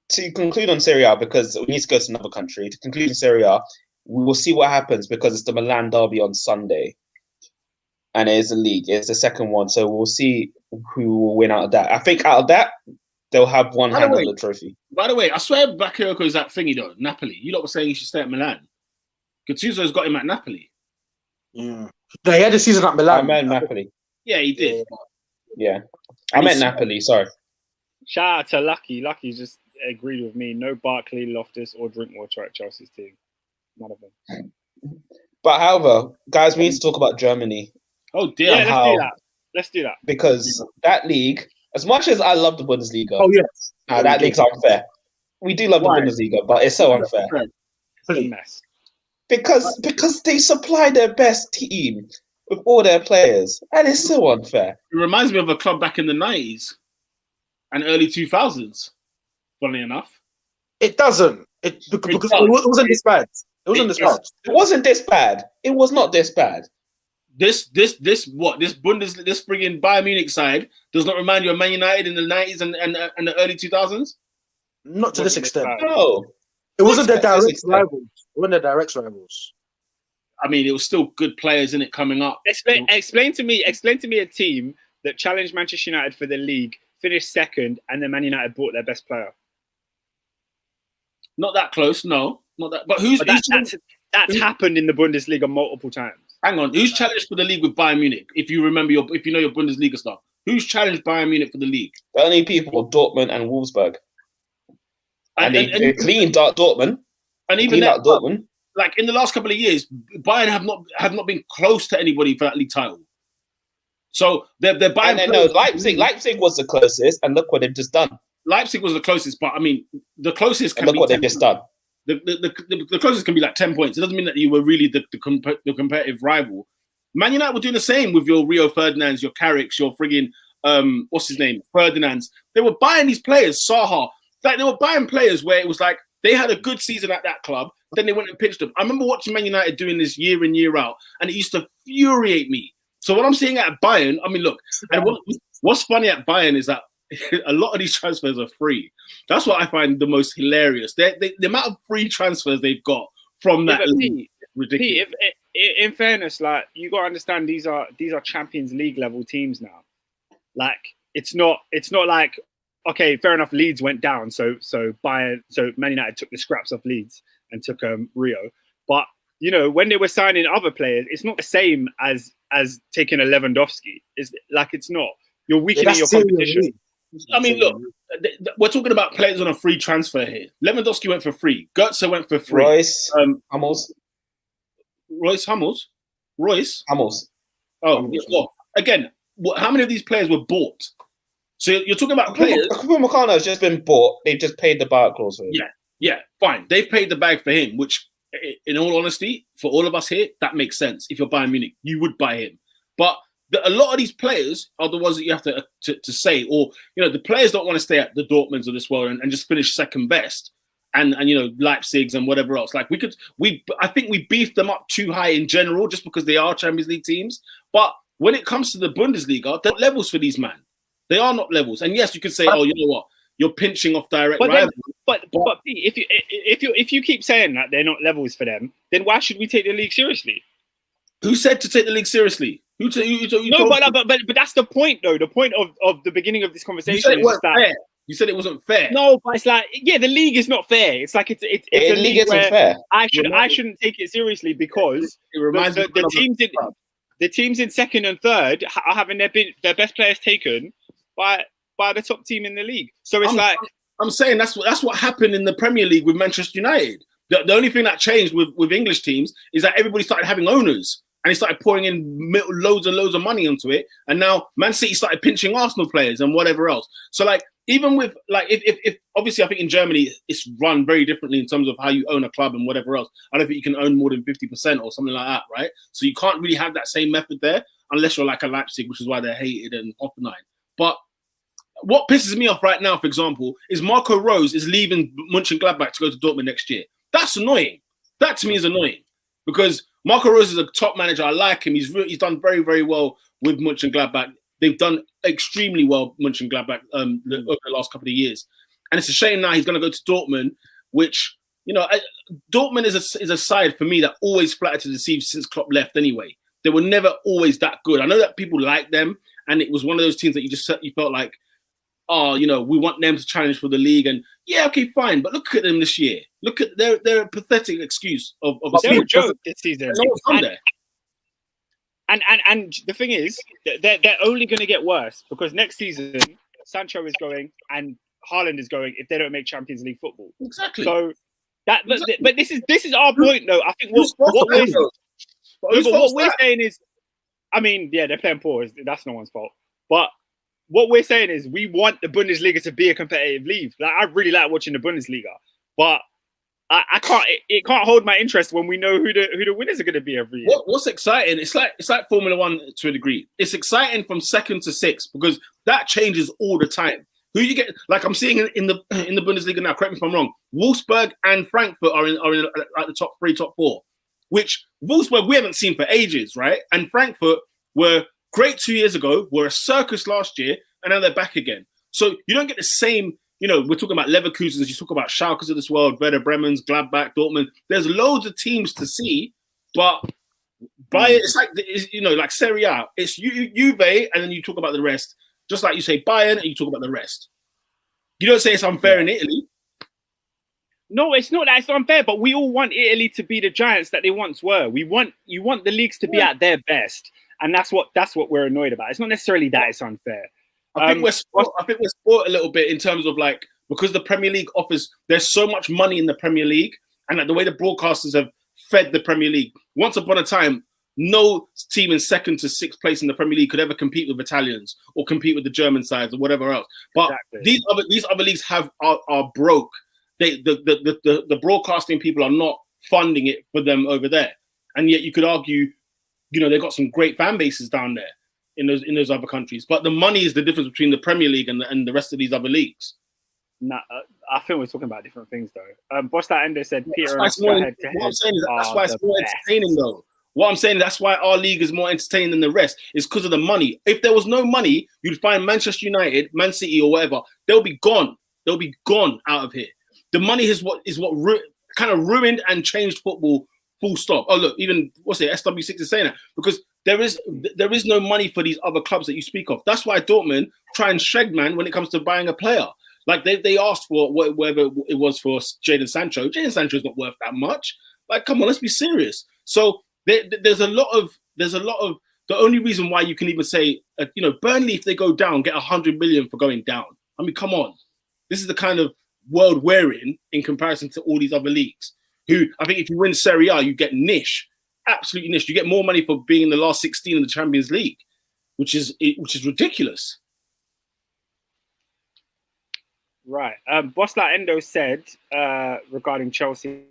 to conclude on Serie A, because we need to go to another country, to conclude on Serie A, we will see what happens because it's the Milan derby on Sunday. And it is a league. It's the second one. So we'll see who will win out of that. I think out of that, they'll have one hand on the trophy. By the way, I swear Bakayoko is that thingy though, Napoli. You lot were saying he should stay at Milan. Gattuso's got him at Napoli. Yeah. No, he had a season at Milan. I meant Napoli. Yeah, he did. Yeah. I meant Napoli, sorry. Shout out to Lucky. Lucky just agreed with me. No Barkley, Loftus, or Drinkwater at Chelsea's team. None of them. But however, guys, we need to talk about Germany. Oh dear. Yeah, let's do that. Because that league, as much as I love the Bundesliga, that league's unfair. We do love the Bundesliga, but it's so unfair. It's a mess. Because they supply their best team with all their players, and it's so unfair. It reminds me of a club back in the 90s and early 2000s. Funny enough, it doesn't. Because it wasn't this bad. It wasn't this bad. It wasn't this bad. It was not this bad. This Bundesliga, this friggin' Bayern Munich side does not remind you of Man United in the 90s and the early 2000s? Not to this extent. No. It wasn't their direct rivals. It wasn't their direct rivals. I mean, it was still good players in it coming up. Explain to me a team that challenged Manchester United for the league, finished second, and then Man United bought their best player. Not that close, no. Not that. But that's happened in the Bundesliga multiple times. Hang on, who's challenged for the league with Bayern Munich? If you remember if you know your Bundesliga stuff, who's challenged Bayern Munich for the league? The only people, Dortmund and Wolfsburg. And they cleaned out Dortmund. And even that, Dortmund. Like in the last couple of years, Bayern have not been close to anybody for that league title. So they're Bayern. And no, Leipzig was the closest, and look what they've just done. Leipzig was the closest, but I mean, the closest can look be what they've just done. The closest can be like 10 points. It doesn't mean that you were really the competitive rival. Man United were doing the same with your Rio Ferdinands, your Carricks, your friggin' what's his name, Ferdinands. They were buying these players, Saha. Like they were buying players where it was like they had a good season at that club, then they went and pitched them. I remember watching Man United doing this year in, year out, and it used to infuriate me. So what I'm seeing at Bayern, I mean, look, and what's funny at Bayern is that a lot of these transfers are free. That's what I find the most hilarious. The amount of free transfers they've got from that league is ridiculous. In fairness, like you got to understand, these are Champions League level teams now. Like it's not like, okay, fair enough, Leeds went down, so Man United took the scraps off Leeds and took Rio. But you know, when they were signing other players, it's not the same as taking a Lewandowski. It's not. You're weakening your competition. I mean, look, we're talking about players on a free transfer here. Lewandowski went for free. Götze went for free. Royce Hummels. Oh, well, again, how many of these players were bought? So you're talking about players. Upamecano has just been bought. They've just paid the bag clause for him. Yeah, fine. They've paid the bag for him, which, in all honesty, for all of us here, that makes sense. If you're buying Munich, you would buy him. But a lot of these players are the ones that you have to say, or you know, the players don't want to stay at the Dortmunds of this world and just finish second best, and you know, Leipzig's and whatever else. Like I think we beefed them up too high in general just because they are Champions League teams. But when it comes to the Bundesliga, they're not levels for these men. They are not levels. And yes, you could say, oh, you know what, you're pinching off direct rivals. But if you keep saying that they're not levels for them, then why should we take the league seriously? Who said to take the league seriously? You but that's the point, though. The point of the beginning of this conversation you said it is wasn't that fair. You said it wasn't fair. No, but it's like, the league is not fair. It's like it's a league isn't where fair. I shouldn't take it seriously because it reminds me the teams in second and third are having their best players taken by the top team in the league. So I'm saying that's what happened in the Premier League with Manchester United. The only thing that changed with English teams is that everybody started having owners and they started pouring in loads and loads of money into it. And now Man City started pinching Arsenal players and whatever else. So like, even with like, if obviously I think in Germany it's run very differently in terms of how you own a club and whatever else. I don't think you can own more than 50% or something like that, right? So you can't really have that same method there unless you're like a Leipzig, which is why they're hated and Hoffenheim. But what pisses me off right now, for example, is Marco Rose is leaving Mönchengladbach to go to Dortmund next year. That's annoying. That to me is annoying because Marco Rose is a top manager. I like him. He's done very, very well with Mönchengladbach. They've done extremely well, Mönchengladbach, over the last couple of years. And it's a shame now he's going to go to Dortmund, which, Dortmund is a side for me that always flattered to deceive since Klopp left anyway. They were never always that good. I know that people like them, and it was one of those teams that you felt like, we want them to challenge for the league. And yeah, okay, fine. But look at them this year. Look at their pathetic excuse of a joke this season. And the thing is, they're only going to get worse because next season Sancho is going and Haaland is going if they don't make Champions League football. Exactly. So but this is our point though. I think what we're saying is, I mean, yeah, they're playing poor. That's no one's fault. But what we're saying is we want the Bundesliga to be a competitive league. Like, I really like watching the Bundesliga, but I can't. It can't hold my interest when we know who the winners are going to be every year. What's exciting? It's like Formula One to a degree. It's exciting from second to sixth because that changes all the time. Who you get? Like I'm seeing in the Bundesliga now. Correct me if I'm wrong. Wolfsburg and Frankfurt are in like the top 3, top 4. Which Wolfsburg we haven't seen for ages, right? And Frankfurt were great 2 years ago. Were a circus last year, and now they're back again. So you don't get the same. We're talking about Leverkusens, you talk about Schalke's of this world, Werder Bremen's, Gladbach, Dortmund. There's loads of teams to see, but Bayern, it's like Serie A. It's Juve, and then you talk about the rest. Just like you say Bayern, and you talk about the rest. You don't say it's unfair in Italy. No, it's not that it's unfair, but we all want Italy to be the giants that they once were. You want the leagues to be at their best, and that's what we're annoyed about. It's not necessarily that it's unfair. I think we're spoiled a little bit in terms of like, because the Premier League there's so much money in the Premier League and like the way the broadcasters have fed the Premier League. Once upon a time, no team in second to sixth place in the Premier League could ever compete with Italians or compete with the German sides or whatever else. But these other leagues are broke. The broadcasting people are not funding it for them over there. And yet you could argue, they've got some great fan bases down there in those other countries, but the money is the difference between the Premier League and the rest of these other leagues. Nah, I think we're talking about different things though. Boss that Endo said Peter. What I'm saying is that's why it's more entertaining though. What I'm saying is that's why our league is more entertaining than the rest. Is because of the money. If there was no money, you'd find Manchester United, Man City, or whatever. They'll be gone. They'll be gone out of here. The money is what kind of ruined and changed football. Full stop. Oh look, even SW6 is saying that because there is no money for these other clubs that you speak of. That's why Dortmund try and shag man when it comes to buying a player. Like they asked for whatever it was for Jadon Sancho. Jadon Sancho's not worth that much. Like, come on, let's be serious. So there's a lot of the only reason why you can even say Burnley, if they go down, get 100 million for going down. I mean, come on, this is the kind of world we're in comparison to all these other leagues. Who I think if you win Serie A, you get niche, absolutely niche. You get more money for being in the last 16 in the Champions League, which is ridiculous. Right. Boss like Endo said regarding Chelsea,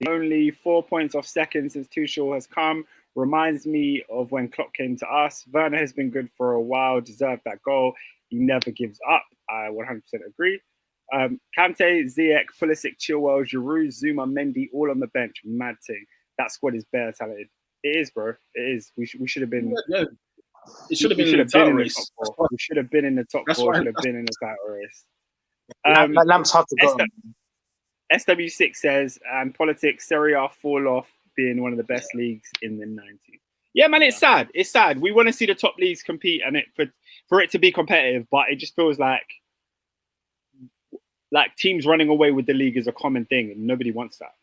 only 4 points off second since Tuchel has come. Reminds me of when Klopp came to us. Werner has been good for a while, deserved that goal. He never gives up. I 100% agree. Kante, Ziyech, Pulisic, Chilwell, Giroud, Zuma, Mendy, all on the bench. Mad thing. That squad is bare talented. It is, bro. It is. We should have been. Yeah. It should have been in the title race. We should have been in the top 4. Should have been in the title race. Lamp's hard to go. SW6 says, and politics, Serie A fall off being one of the best leagues in the 90s. Yeah, man, it's sad. It's sad. We want to see the top leagues compete and for it to be competitive, but it just feels like teams running away with the league is a common thing, and nobody wants that.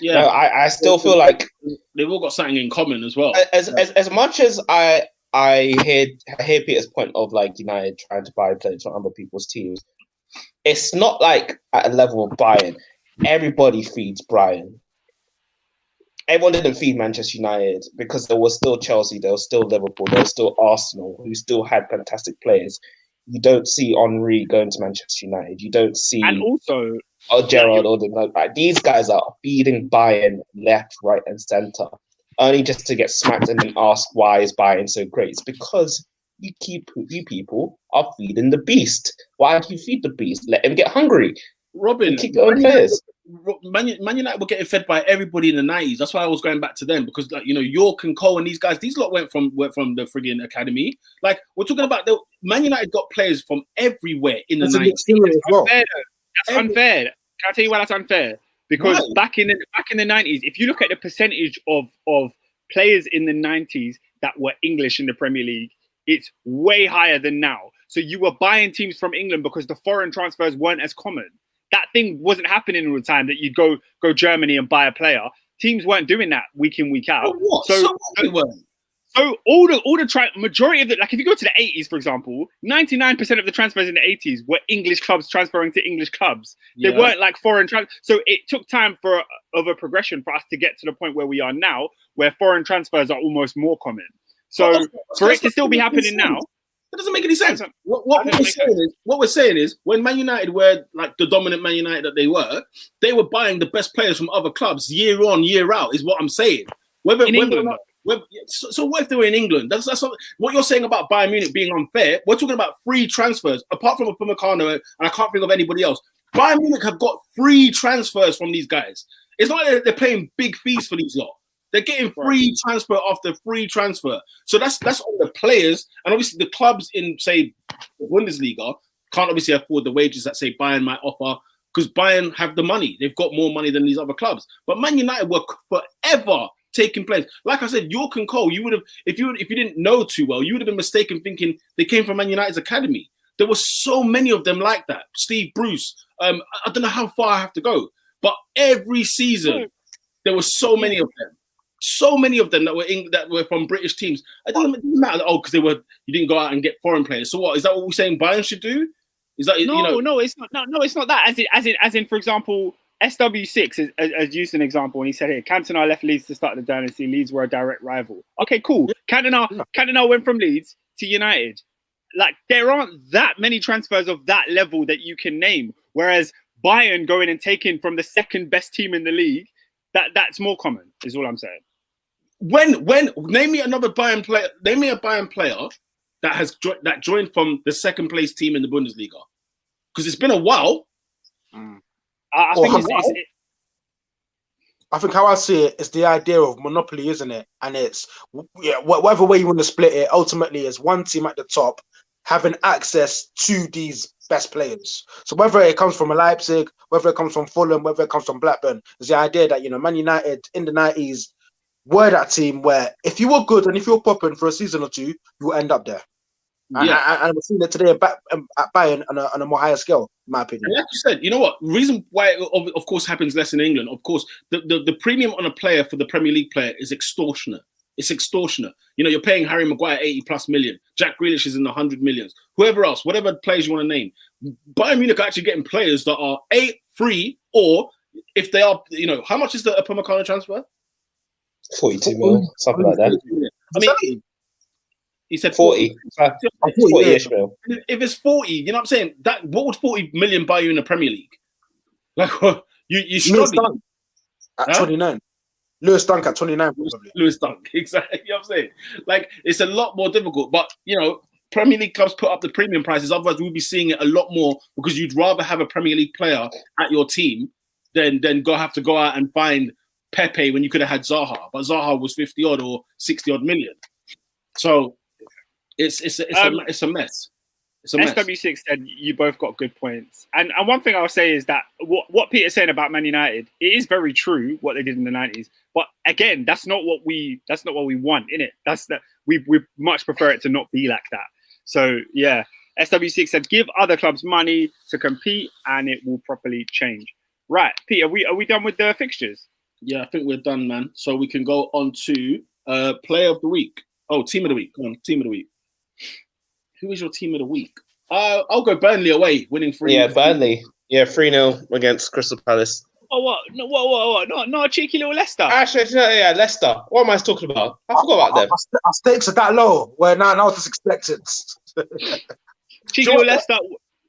Yeah, no, I still feel like they've all got something in common as well. As much as I hear Peter's point of like United trying to buy players from other people's teams, it's not like at a level of Bayern. Everybody feeds Brighton. Everyone didn't feed Manchester United because there was still Chelsea, there was still Liverpool, there was still Arsenal, who still had fantastic players. You don't see Henry going to Manchester United. You don't see and also Gerrard or like these guys are feeding Bayern left, right, and centre, only just to get smacked and then asked why is Bayern so great. It's because you people are feeding the beast. Why do you feed the beast? Let him get hungry. Robin, keep your own players. Man United were getting fed by everybody in the 90s. That's why I was going back to them because, like, you know, York and Cole and these guys, these lot went from the frigging academy. Like, we're talking about Man United got players from everywhere in the 90s. That's unfair. Can I tell you why that's unfair? Because back in the 90s, if you look at the percentage of players in the 90s that were English in the Premier League, it's way higher than now. So you were buying teams from England because the foreign transfers weren't as common. That thing wasn't happening all the time that you'd go Germany and buy a player. Teams weren't doing that week in, week out. So all the majority of like if you go to the 80s, for example, 99% of the transfers in the 80s were English clubs transferring to English clubs. They weren't like foreign transfers. So it took time of a progression for us to get to the point where we are now, where foreign transfers are almost more common. So for it to still be happening now. That doesn't make any sense. What we're saying is when Man United were like the dominant Man United that they were buying the best players from other clubs year on, year out, is what I'm saying. So what if they were in England? That's what you're saying about Bayern Munich being unfair. We're talking about free transfers, apart from Upamecano, and I can't think of anybody else. Bayern Munich have got free transfers from these guys. It's not like they're paying big fees for these lot. They're getting free transfer after free transfer. So that's on the players. And obviously the clubs in, say, the Bundesliga can't obviously afford the wages that, say, Bayern might offer because Bayern have the money. They've got more money than these other clubs. But Man United were forever taking players. Like I said, York and Cole, you would have, if you didn't know too well, you would have been mistaken thinking they came from Man United's academy. There were so many of them like that. Steve Bruce. I don't know how far I have to go. But every season, there were so many of them. So many of them that were from British teams. It doesn't matter. Because you didn't go out and get foreign players. So what is that? What we're saying Bayern should do? Is that no? It's not. No, it's not that. As in, for example, SW6 as used an example, and he said here, Cantona left Leeds to start the dynasty. Leeds were a direct rival. Okay, cool. Cantona went from Leeds to United. Like there aren't that many transfers of that level that you can name. Whereas Bayern going and taking from the second best team in the league. That's more common, is all I'm saying. When name me another Bayern player. Name me a Bayern player that joined from the second place team in the Bundesliga, because it's been a while. I think how I see it is the idea of monopoly, isn't it? And it's whatever way you want to split it. Ultimately, is one team at the top having access to these best players. So whether it comes from Leipzig, whether it comes from Fulham, whether it comes from Blackburn, is the idea that, Man United in the 90s were that team where if you were good and if you were popping for a season or two, you will end up there. Yeah. And we're seeing it today at Bayern on a more higher scale, in my opinion. And like you said, you know what? Reason why it, of course, happens less in England, of course, the premium on a player for the Premier League player is extortionate. It's extortionate. You're paying Harry Maguire 80+ million. Jack Grealish is in the 100 millions. Whoever else, whatever players you want to name. Bayern Munich are actually getting players that are free, or if they are, how much is the Upamecano transfer? 42 million, something like that. I mean, he said 40. 40-ish million. If it's 40, you know what I'm saying? What would 40 million buy you in the Premier League? Like, you struggle. At 29. Lewis Dunk at 29, probably. Lewis Dunk, exactly. You know what I'm saying? Like, it's a lot more difficult. But, Premier League clubs put up the premium prices. Otherwise, we'll be seeing it a lot more because you'd rather have a Premier League player at your team than have to go out and find Pepe when you could have had Zaha. But Zaha was 50-odd or 60-odd million. So it's a mess. It's a mess. SW6 said you both got good points, and one thing I'll say is that what Peter's saying about Man United, it is very true what they did in the 90s. But again, that's not what we want, innit? We much prefer it to not be like that. So yeah, SW6 said give other clubs money to compete, and it will properly change. Right, Peter, are we done with the fixtures? Yeah, I think we're done, man. So we can go on to player of the week. Oh, team of the week. Come on, team of the week. Who is your team of the week? I'll go Burnley away, winning 3-0. Yeah, Burnley. Yeah, 3-0 against Crystal Palace. Oh, what? No, what? Not a cheeky little Leicester. Actually, yeah, Leicester. What am I talking about? I forgot about them. Our stakes are that low. Where now it's expected. Cheeky little Leicester.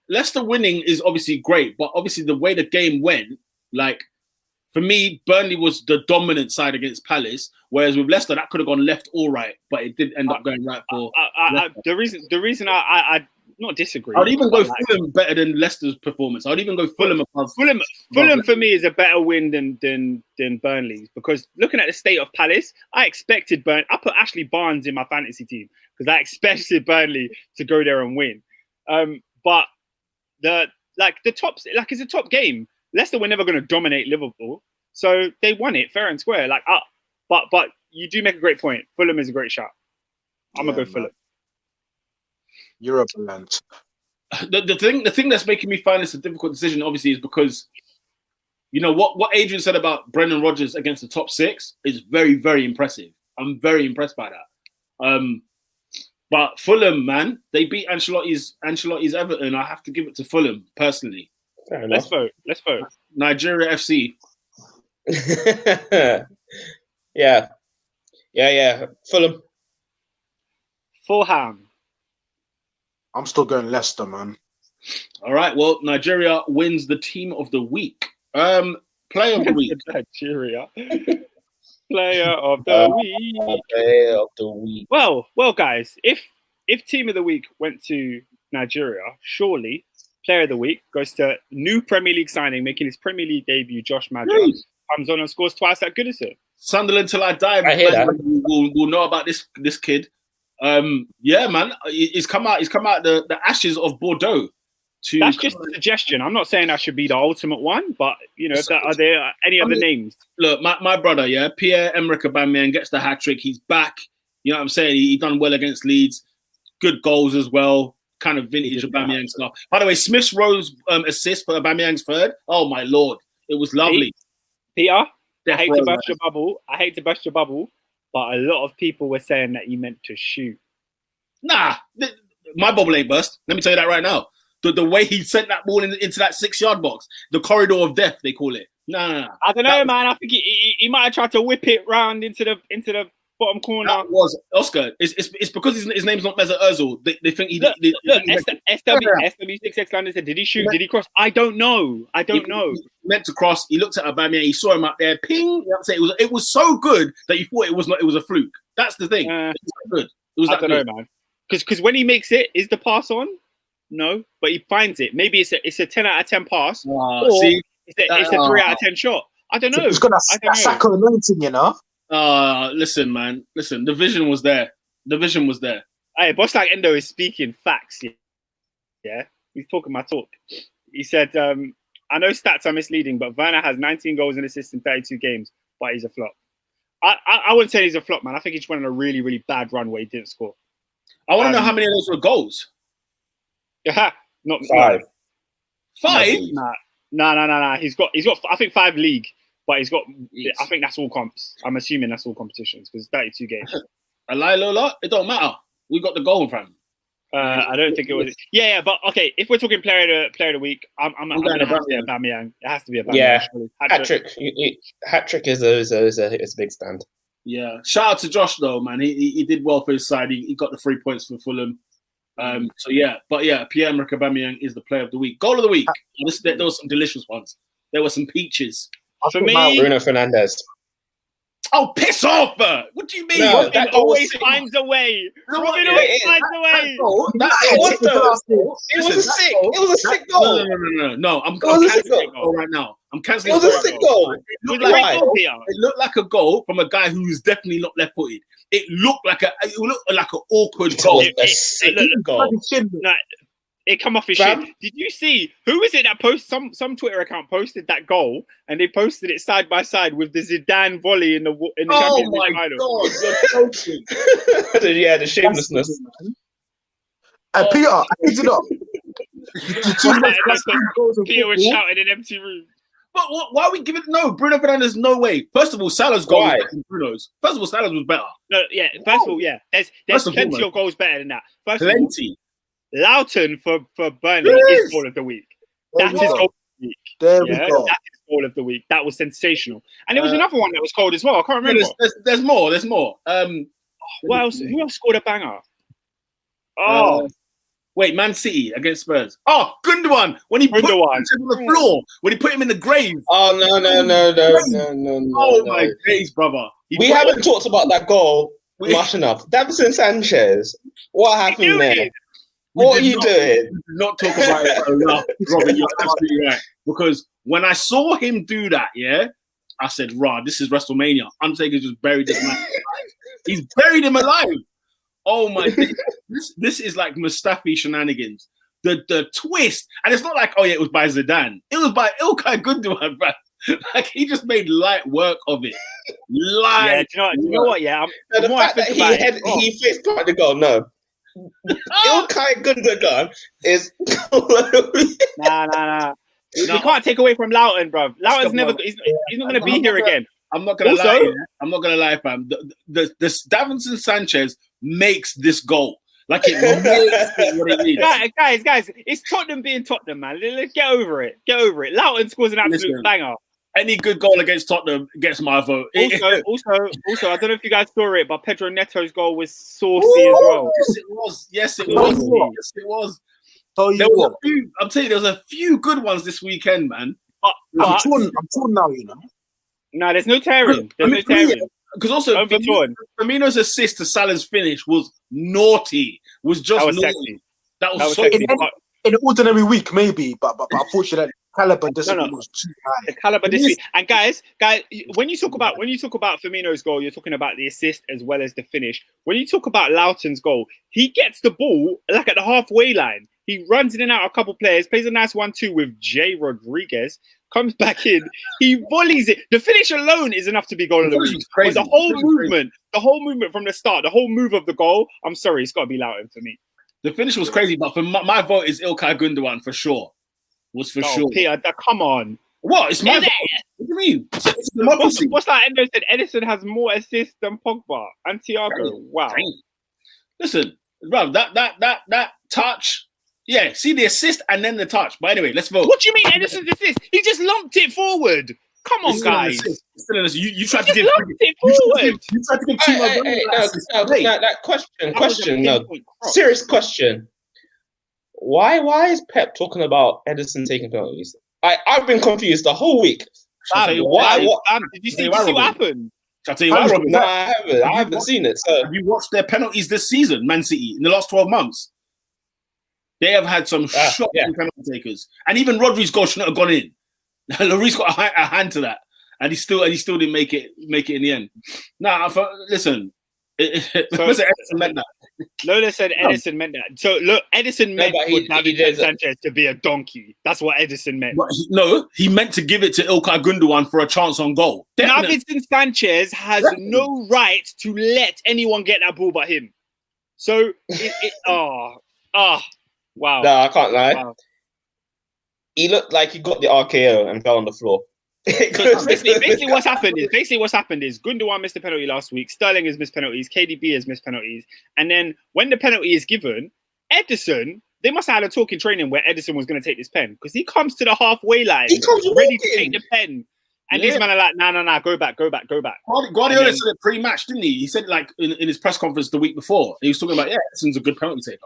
Leicester winning is obviously great, but obviously the way the game went, like, for me, Burnley was the dominant side against Palace, whereas with Leicester, that could have gone left or right, but it did end up going right for the reason I not disagree. I'd even go Fulham better than Leicester's performance. I'd even go Fulham above. Fulham for me is a better win than Burnley's, because looking at the state of Palace, I expected I put Ashley Barnes in my fantasy team because I expected Burnley to go there and win. But it's a top game. Leicester were never going to dominate Liverpool, so they won it fair and square. But you do make a great point. Fulham is a great shot. I'm gonna go Fulham. Europe land. The thing that's making me find this a difficult decision, obviously, is because you know what Adrian said about Brendan Rodgers against the top 6 is very, very impressive. I'm very impressed by that. But Fulham, man, they beat Ancelotti's Everton. I have to give it to Fulham personally. Let's vote. Nigeria FC. Yeah. Fulham. I'm still going Leicester, man. All right. Well, Nigeria wins the team of the week. Player of the week. Nigeria. Player of the week. Player of the week. Well, guys, if team of the week went to Nigeria, surely player of the week goes to new Premier League signing, making his Premier League debut, Josh Madra. Comes on and scores twice at Goodison. Sunderland till I die. I hear that. We'll know about this kid. Yeah, man, he's come out the ashes of Bordeaux. That's just a suggestion. I'm not saying that should be the ultimate one, but you know, are there any other names? Look, my brother, yeah, Pierre-Emerick Aubameyang gets the hat trick. He's back. You know what I'm saying? He done well against Leeds. Good goals as well. Kind of vintage Aubameyang stuff. By the way, Smith's Rowe's assist for Aubameyang's third. Oh my lord, it was lovely. Peter, I hate to burst your bubble, but a lot of people were saying that he meant to shoot. Nah, my bubble ain't burst. Let me tell you that right now. The way he sent that ball into that 6-yard box, the corridor of death, they call it. Nah. I don't know, man. I think he might have tried to whip it round into the bottom corner. That was Oscar. It's because his name's not Mesut Ozil. They think he. SW6X London said, did he shoot? Did he cross? I don't know. He meant to cross. He looked at Aubameyang. He saw him up there. Ping. You know what I'm saying? It was so good that you thought it was a fluke. That's the thing. It was that good. It was that good. I don't know, man. Because when he makes it, is the pass on? No, but he finds it. Maybe it's a 10 out of 10 pass, or it's a 3 out of 10 shot. I don't know. It's got a Sacco anointing, you know. Listen, man. Listen, the vision was there. Hey, boss like Endo is speaking facts. Yeah, he's talking my talk. He said, I know stats are misleading, but Werner has 19 goals and assists in 32 games, but he's a flop. I wouldn't say he's a flop, man. I think he just went on a really, really bad run where he didn't score. I want to know how many of those were goals. Yeah, not 5. 5? Nah. He's got. I think 5 league, but he's got. I think that's all comps. I'm assuming that's all competitions because 32 games. A lie, Lola. It don't matter. We got the goal in front. I don't think it was. Yeah, but okay. If we're talking player of the week, I'm going to have to be Aubameyang. It has to be Aubameyang. Yeah, hat trick is a big stand. Yeah, shout out to Josh though, man. He did well for his side. He got the 3 points for Fulham. So yeah, but yeah, Pierre-Emerick Aubameyang is the player of the week. Goal of the week. There were some delicious ones. There were some peaches. For me, Bruno Fernandes. Oh, piss off! What do you mean? No, Robin always finds a way. Robin always finds a way. It was a sick goal. No. I'm cancelling the goal right now. I'm cancelling. It was a sick goal. It looked like a goal from a guy who's definitely not left-footed. It looked like an awkward goal. A sick goal. It come off his shit. Did you see who was it that posted some Twitter account posted that goal and they posted it side by side with the Zidane volley in the Champions League final? Oh my god! Yeah, the shamelessness. Peter, I need to know. Peter was shouting in an empty room. But why are we giving it? No, Bruno Fernandes, no way. First of all, Salah's goal was better than Bruno's. First of all, Salah's was better. No, yeah. First of all, yeah. There's plenty of goals better than that. First of all, Loughton for Burnley is goal of the week. That's his goal of the week. There we go. That's his goal of the week. That was sensational. And there was another one that was cold as well. I can't remember. There's more. There's more. What else? Who else scored a banger? Wait, Man City against Spurs. Oh, Gundogan when he put him on the floor, when he put him in the grave. Oh no! Oh my days, brother. We haven't talked about that goal much enough. Davinson Sanchez. What happened there? What are you doing? Not talk about it enough, Robert. You're absolutely right. Because when I saw him do that, I said, "Rah, this is WrestleMania." Undertaker just buried this man alive. He's buried him alive. Oh my goodness. This is like Mustafi shenanigans. The twist. And it's not like, it was by Zidane. It was by İlkay Gündoğan, bro. Like, he just made light work of it. Yeah, do you know what? Yeah. The fact that he face planted the goal, no. İlkay Gündoğan is... Nah. You can't take away from Loughton, bro. Loughton's he's not going to be here again. I'm not gonna lie. I'm not gonna lie, fam. The Davinson Sanchez makes this goal. Like it makes it what it is. Guys, it's Tottenham being Tottenham, man. Let's get over it. Loughton scores an absolute banger. Any good goal against Tottenham gets my vote. Also, I don't know if you guys saw it, but Pedro Neto's goal was saucy as well. Yes, it was. I'm telling you, there was a few good ones this weekend, man. I'm torn now, you know. No, there's no tearing. Because also, Firmino's assist to Salah's finish was naughty. Was just naughty. Sexy. That was so in an ordinary week, maybe, but unfortunately, caliber this week was too high. The caliber this week. And guys, when you talk about Firmino's goal, you're talking about the assist as well as the finish. When you talk about Loughton's goal, he gets the ball like at the halfway line. He runs in and out a couple players, plays a nice 1-2 with Jay Rodriguez, comes back in, he volleys it. The finish alone is enough to be goal of the week. But the whole movement from the start, the whole move of the goal, I'm sorry, it's got to be Loughton for me. The finish was crazy, but for my vote is İlkay Gündoğan for sure. Was for sure. Peter, come on. What? It's my vote. What do you mean? It's democracy. What's that? Endo said Edison has more assists than Pogba and Thiago. Wow. Listen, bro, that touch. Yeah, see the assist and then the touch. But anyway, let's vote. What do you mean Edison's assist? He just lumped it forward. Come on, guys. You tried to give it forward. You tried to give too much. Serious question. Why is Pep talking about Edison taking penalties? I've been confused the whole week. Did you see what happened? Shall I tell you why, Robin? No, I haven't. I haven't seen it. So. Have you watched their penalties this season, Man City, in the last 12 months? They have had some shocking penalty takers, and even Rodri's goal shouldn't have gone in. Lloris got a hand to that, and he still didn't make it in the end. Listen, Edison meant that. Lola said Edison meant that. So look, Edison meant for Davinson Sanchez to be a donkey. That's what Edison meant. He meant to give it to İlkay Gündoğan for a chance on goal. Davinson Sanchez has no right to let anyone get that ball but him. So wow. No, I can't lie. Wow. He looked like he got the RKO and fell on the floor. basically what's happened is Gündoğan missed a penalty last week. Sterling has missed penalties. KDB has missed penalties. And then when the penalty is given, Edison, they must have had a talk in training where Edison was going to take this pen because he comes to the halfway line, ready to take the pen. And these men are like, nah, go back. Guardiola said it pre-match, didn't he? He said it like in his press conference the week before. He was talking about, Edison's a good penalty taker.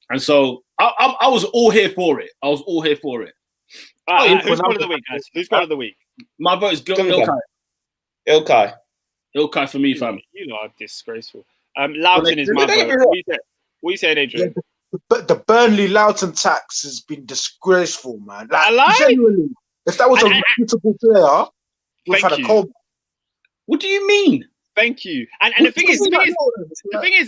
And so I was all here for it. Who's goal of the week, guys? Who's goal of the week? My vote is İlkay. İlkay for me, fam. You are disgraceful. Loughton is my vote. What you saying, Adrian? But the Burnley Loughton tax has been disgraceful, man. Genuinely, if that was a reputable player, we've had a cold. What do you mean? Thank you. And the thing is,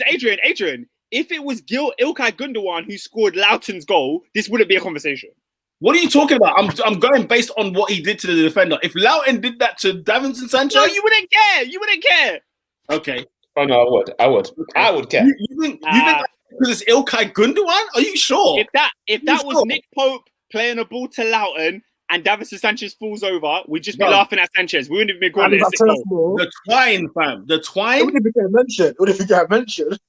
Adrian, if it was Ilkay Gundogan who scored Loughton's goal, this wouldn't be a conversation. What are you talking about? I'm going based on what he did to the defender. If Loughton did that to Davinson Sanchez, no, you wouldn't care. You wouldn't care. Okay. Oh no, I would. Okay. I would care. You think because it's Ilkay Gundogan? Are you sure? If that was Nick Pope playing a ball to Loughton and Davinson Sanchez falls over, we'd just be laughing at Sanchez. We wouldn't even be calling it a sick goal. The twine, fam. The twine. What if you get mentioned?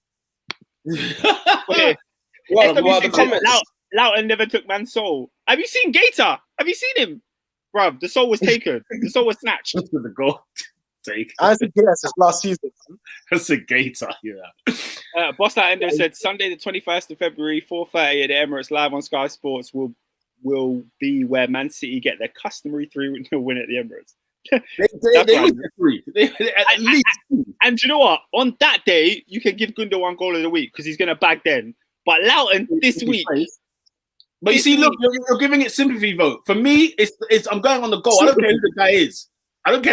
Okay. Well, the comments. Loughton never took man's soul. Have you seen Gator? Have you seen him? Bruv, the soul was taken. The soul was snatched. That's the goal. Take. I think yes, it's last season. That's a Gator, yeah. Boss Light Endo said Sunday the 21st of February, 4:30 at the Emirates live on Sky Sports will be where Man City get their customary 3-0 win at the Emirates. They win the 3. At least. And do you know what? On that day, you can give Gundogan goal of the week because he's going to bag then. But Loughton this week. But you see, look, you're giving it sympathy vote. For me, it's I'm going on the goal. I don't care who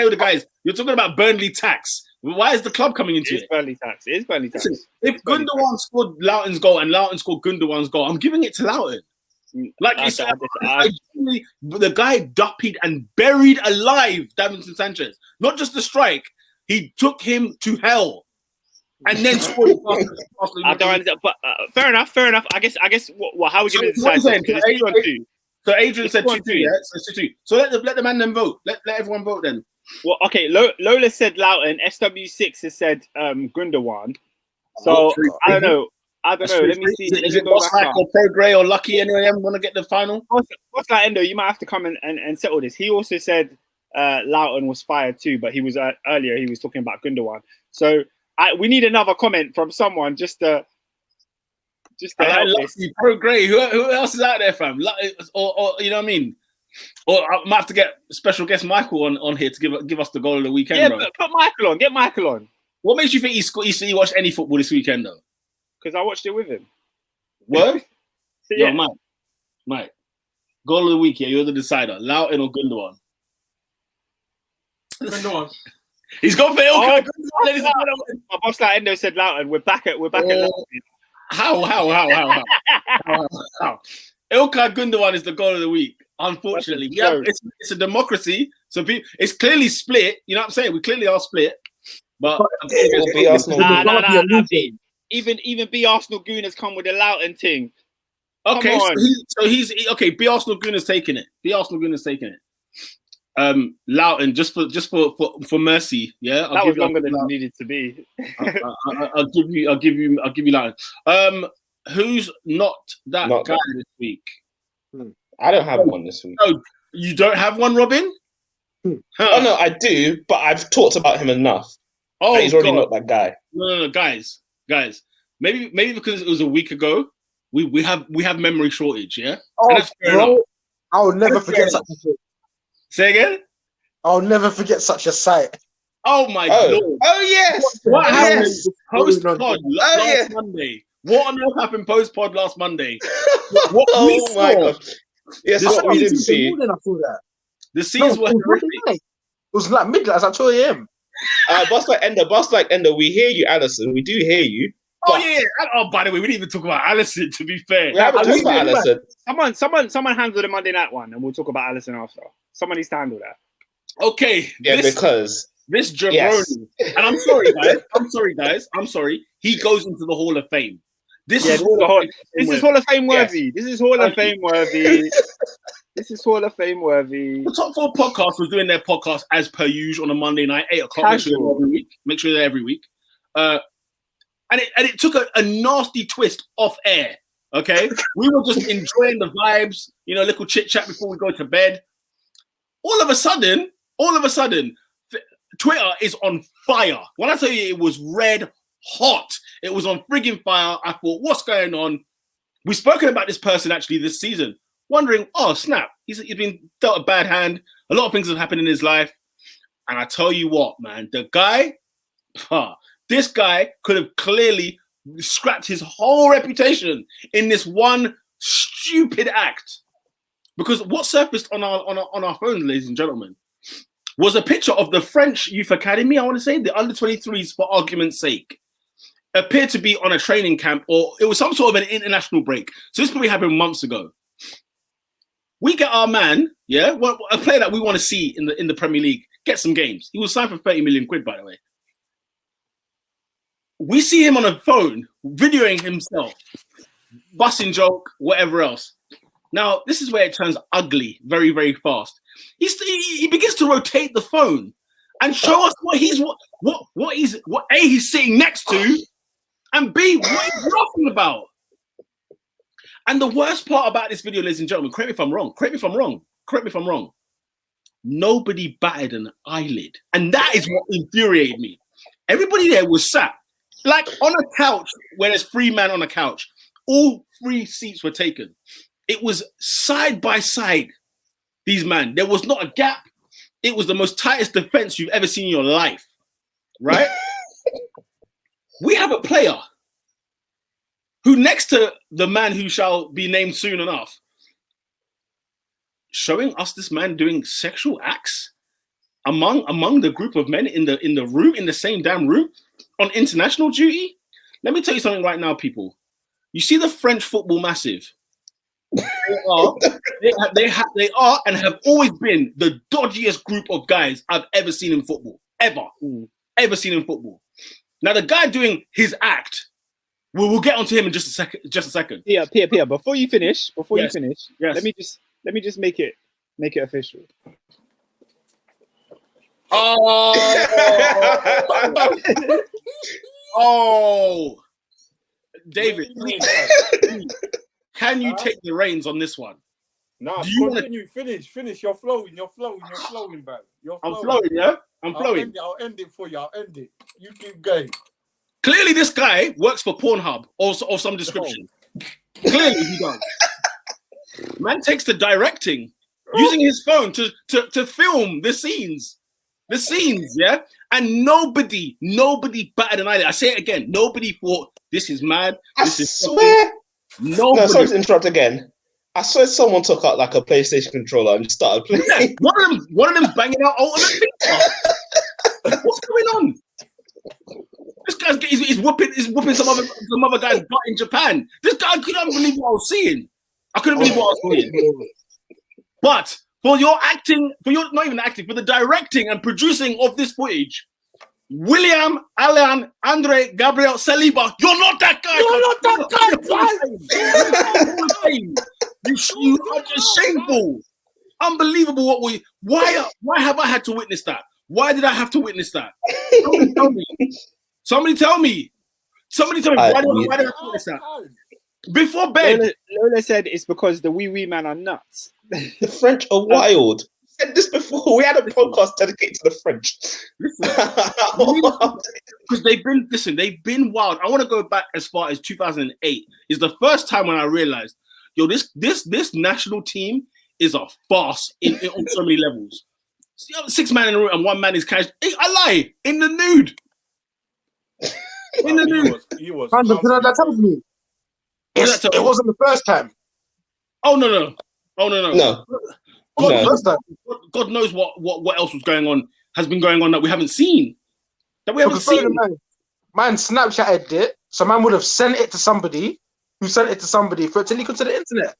the guy is. You're talking about Burnley tax. Why is the club coming into it? It's Burnley tax. It is Burnley tax. Listen, if Gundogan scored Loughton's goal and Loughton scored Gundogan's goal, I'm giving it to Loughton. Like you said, the guy duppied and buried alive Davinson Sanchez. Not just the strike. He took him to hell. And then scored. I don't understand, but fair enough. I guess. What? How are we going to decide? So Adrian said 2-2. Yeah, so 2-2. So let the man then vote. Let everyone vote then. Well, okay. Lola said Loughton. SW6 has said Gundogan. So I don't know. Let me see. Is it Boss Hack or Pro Grey or Lucky? Any of them want to get the final? What's that, Endo? You might have to come and settle this. He also said Loughton was fired too, but he was earlier. He was talking about Gundogan. So. We need another comment from someone just to help this. Pro Grey. Who else is out there, fam? Or you know what I mean? Or I might have to get special guest Michael on here to give us the goal of the weekend. Yeah, bro. put Michael on. Get Michael on. What makes you think he watched any football this weekend though? Because I watched it with him. What? Yeah. Yo, Mike. Goal of the week. Yeah, you're the decider. Loughton or Gundogan? Gundogan. He's gone for Ilkay. My boss like Endo said Loughton. We're back at Loughton. How? Ilkay Gundogan is the goal of the week. Unfortunately, it's a democracy, so it's clearly split. You know what I'm saying? We clearly are split. But it'll be Arsenal. Even B Arsenal Gooners come with the Loughton thing. Okay, so he's okay. B Arsenal Gooners taking it. Loughton, just for mercy, yeah. That was longer than it needed to be. I'll give you Loughton. Who's not that guy this week? I don't have one this week. No, you don't have one, Robin? Oh no, I do, but I've talked about him enough. Oh, he's already not that guy. No, guys. Maybe because it was a week ago, we have memory shortage, yeah. I'll never forget such a thing. Say again? I'll never forget such a sight. Oh my God. Oh yes. What happened post-pod last Monday? What on earth happened post-pod last Monday? What my God. Yes, what we didn't see. I saw that. The scenes were horrific. It was like midnight, it was like 2 a.m. Boss like Ender, we hear you, Allison. We do hear you. Oh yeah. Oh, by the way, we didn't even talk about Allison. To be fair, we haven't talked about Allison. Someone handle the Monday night one, and we'll talk about Allison after. Someone needs to handle that. Okay. Yeah, because this jabroni, and I'm sorry, guys. I'm sorry. He goes into the Hall of Fame. This is Hall of Fame worthy. This is Hall of Fame worthy. This is Hall of Fame worthy. The Top 4 podcast was doing their podcast as per usual on a Monday night, 8 o'clock. Make sure they're every week. And it took a nasty twist off air. Okay, we were just enjoying the vibes, little chit chat before we go to bed. All of a sudden, Twitter is on fire. When I tell you it was red hot, it was on frigging fire. I thought, what's going on? We've spoken about this person actually this season, wondering, oh snap, he's been dealt a bad hand. A lot of things have happened in his life, and I tell you what, man, the guy. This guy could have clearly scrapped his whole reputation in this one stupid act. Because what surfaced on our phones, ladies and gentlemen, was a picture of the French Youth Academy, I want to say, the under-23s for argument's sake. appeared to be on a training camp, or it was some sort of an international break. So this probably happened months ago. We get our man, a player that we want to see in the Premier League, get some games. He was signed for 30 million quid, by the way. We see him on a phone, videoing himself, busting joke, whatever else. Now, this is where it turns ugly very, very fast. He begins to rotate the phone and show us what A, he's sitting next to, and B, what he's laughing about. And the worst part about this video, ladies and gentlemen, correct me if I'm wrong. Nobody batted an eyelid. And that is what infuriated me. Everybody there was sat like on a couch where there's 3 men on a couch. All 3 seats were taken. It was side by side, these men. There was not a gap. It was the most tightest defense you've ever seen in your life, right? We have a player who, next to the man who shall be named soon enough, showing us this man doing sexual acts among the group of men in the room, in the same damn room, on international duty. Let me tell you something right now, people. You see the French football massive. They are and have always been the dodgiest group of guys I've ever seen in football. Ever seen in football. Now the guy doing his act, we'll get onto him in just a second. Yeah, Pierre. Before you finish, yes. let me just make it official. Oh, David, please. Can you take the reins on this one? No, continue. Finish. You're flowing, man. I'm flowing, yeah? I'm flowing. I'll end it for you. I'll end it. You keep going. Clearly, this guy works for Pornhub or some description. Clearly, he does. Man takes to directing, using his phone to film the scenes. The scenes, yeah? And nobody batted an eyelid. I say it again. Nobody thought, this is mad. I swear. No, sorry to interrupt again. I swear someone took out like a PlayStation controller and started playing. Yeah, one of them's banging out Ultimate FIFA. What's going on? This guy's he's whooping some other guy's butt in Japan. This guy couldn't believe what I was seeing. I couldn't believe what I was seeing. But for not even acting, for the directing and producing of this footage, William, Alan, Andre, Gabriel, Saliba, you're not that guy. You are just shameful. Unbelievable. Why have I had to witness that? Why did I have to witness that? Somebody tell me. Why did I have to witness that? Before bed. Lola said it's because the wee man are nuts. The French are wild. Said this before. We had a podcast dedicated to the French. Because they've been wild. I want to go back as far as 2008. Is the first time when I realized, this national team is a farce on so many levels. 6 man in a room and 1 man is cash. I lie in the nude. In the nude. That tells me. It wasn't the first time. Oh no. God knows what else was going on, has been going on that we haven't seen. Man Snapchatted it, so man would have sent it to somebody who sent it to somebody for it to leak onto the internet.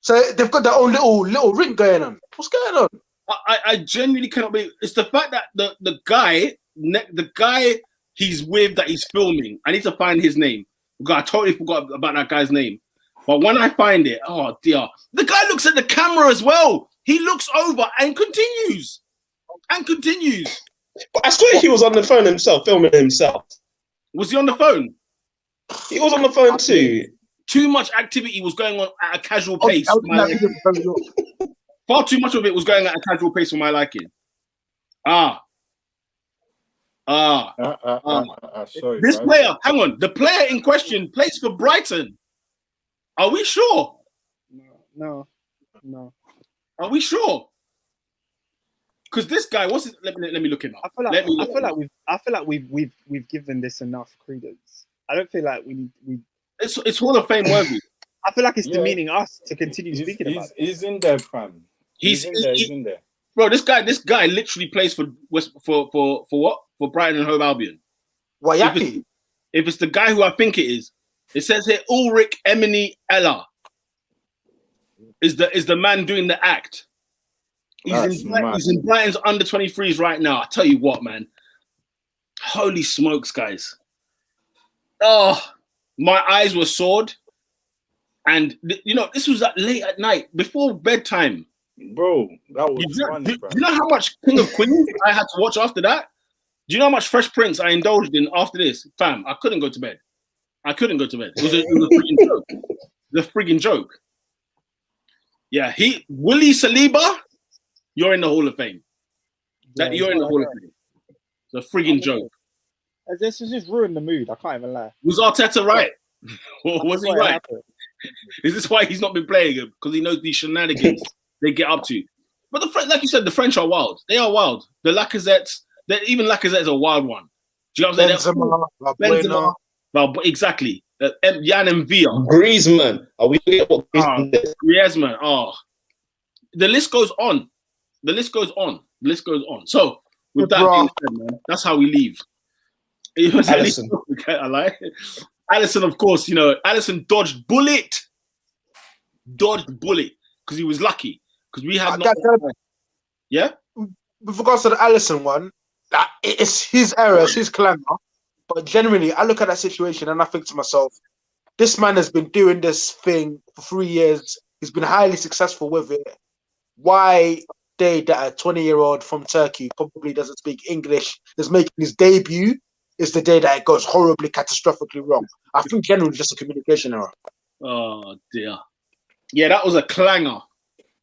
So they've got their own little ring going on. What's going on? I genuinely cannot believe it's the fact that the guy he's with that he's filming. I need to find his name. I totally forgot about that guy's name. But when I find it, oh dear, the guy looks at the camera as well. He looks over and continues. But I swear he was on the phone himself, filming himself. Was he on the phone? He was on the phone too. Too much activity was going on at a casual pace. Far too much of it was going at a casual pace for my liking. Sorry, this player, hang on. The player in question plays for Brighton. Are we sure? No. Are we sure? Because this guy, what's it? Let me look him up. I feel like we've given this enough credence. I don't feel like we need. It's Hall of Fame worthy. I feel like it's demeaning us to continue speaking about it. He's in there, fam. He's in there. Bro, this guy literally plays for what? For Brighton and Hove Albion. Wayaki. if it's the guy who I think it is, it says here Ulrich Emini Eller is the man doing the act. He's in Brighton's under 23s right now. I tell you what, man. Holy smokes, guys. Oh, my eyes were sored. And, this was late at night, before bedtime. Bro, that was funny, bro. Do you know how much King of Queens I had to watch after that? Do you know how much Fresh Prince I indulged in after this? Fam, I couldn't go to bed. It was a freaking joke. The friggin' joke. Yeah, Willie Saliba, you're in the Hall of Fame. You're in the Hall of Fame. It's a friggin' joke. This has just ruined the mood. I can't even lie. Was Arteta right? Was he right? Is this why he's not been playing him? Because he knows these shenanigans they get up to. But like you said, the French are wild. They are wild. The Lacazettes, even Lacazette is a wild one. Do you know what I'm saying? Benzema. Well, exactly. Jan and Villa. Griezmann. Are we looking at what Griezmann is? Griezmann. Oh. The list goes on. So, with that being said, man, that's how we leave. Alisson. I like Alisson, of course, Alisson dodged bullet because he was lucky. Because we had yeah? With regards to the Alisson one, it's his error, it's his clamour. But generally, I look at that situation and I think to myself, this man has been doing this thing for 3 years. He's been highly successful with it. Why that a 20-year-old from Turkey probably doesn't speak English is making his debut is the day that it goes horribly, catastrophically wrong. I think generally just a communication error. Oh, dear. Yeah, that was a clanger.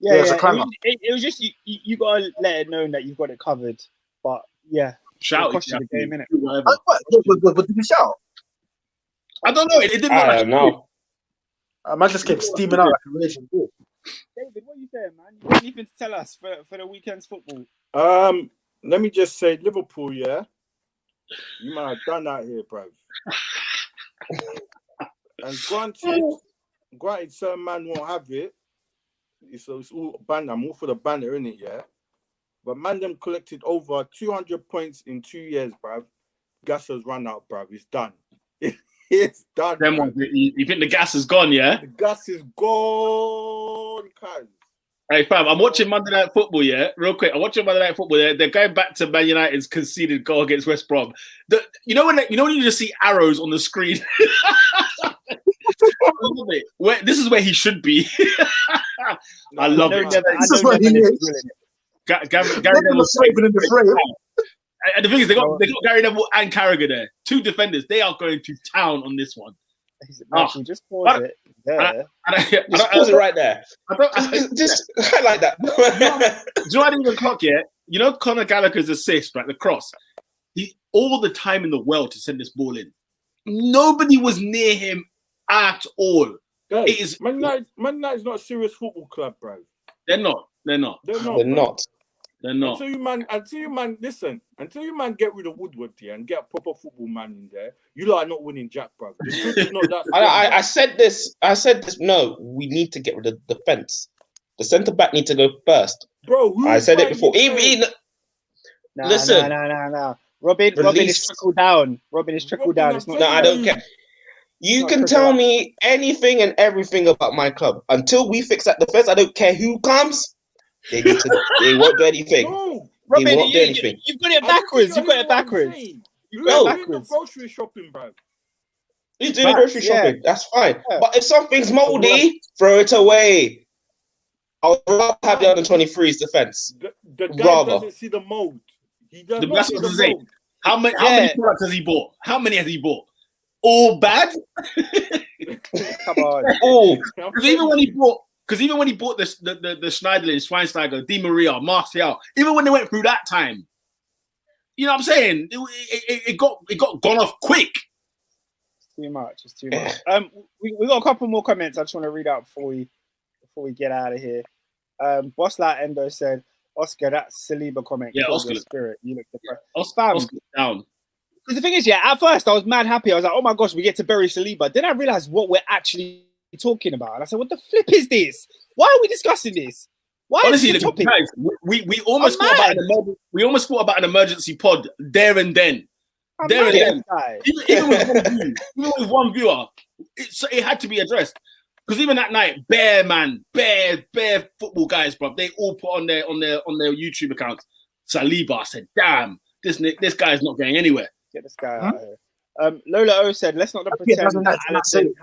Yeah, it was a clanger. It was just, you got to let it known that you've got it covered. But, yeah. Shout it the game, innit? What did you shout? I don't know. It didn't look like know. Man just kept steaming out like a raging bull. David, what are you saying, man? You got anything to tell us for the weekend's football? Let me just say, Liverpool, yeah? You might have done that here, bro. And granted, certain man won't have it. It's all banner. I'm all for the banner, innit, yeah? But man, them collected over 200 points in 2 years, bruv. Gas has run out, bruv. It's done. It's done. You think the gas is gone, yeah? The gas is gone, cuz. Hey, fam, I'm watching Monday Night Football, yeah? Real quick, I'm watching Monday Night Football. They're going back to Man United's conceded goal against West Brom. You know when you just see arrows on the screen? I love it. This is where he should be. I love it. This is where he is. Gary Neville saving in the frame. And the thing is, they got Gary Neville and Carragher there. Two defenders. They are going to town on this one. Just pause it. Just pause it right there. Just highlight that. Do you know what I didn't even clock yet? You know Conor Gallagher's assist, right? The cross. He all the time in the world to send this ball in. Nobody was near him at all. Guys, it is Man United's not a serious football club, bro. They're not. Until you man get rid of Woodward here and get a proper football man in there, you lot are not winning jack, bro. The truth is not that. I said this. No, we need to get rid of the defense. The centre back need to go first. Bro, I said it before. Listen. No. Robin is trickled down. It's not. No, I don't care. You can tell me anything and everything about my club. Until we fix that defense, I don't care who comes. They won't do anything. No, Robin, they won't do anything. You've got it backwards. You've got it backwards. You're doing grocery shopping, bro. You're doing grocery shopping. That's fine. Yeah. But if something's moldy, throw it away. I'll rather have the under 23's defense. The guy doesn't see the mold. He doesn't see the mold. How many products has he bought? How many has he bought? All bad? Come on. Oh, because even when he bought the Schneiderlin, Schweinsteiger, Di Maria, Martial, even when they went through that time, you know what I'm saying? It got gone off quick. It's too much. We got a couple more comments I just want to read out before we get out of here. Bosslat Endo said, Oscar, that Saliba comment. Yeah, Oscar. Spirit. You look depressed. Oscar down. Because the thing is, at first I was mad happy. I was like, oh my gosh, we get to bury Saliba. Then I realized what we're actually talking about. And I said, what the flip is this? Why are we discussing this? Why Honestly, is this topic? Guys, we almost thought about an emergency pod there and then. There and then. Guy. Even with one viewer, it had to be addressed. Because even that night, bare football guys, bro, they all put on their YouTube accounts. Saliba, I said, damn, this guy's not going anywhere. Get this guy out of here. Lola O said, let's not pretend that Allison.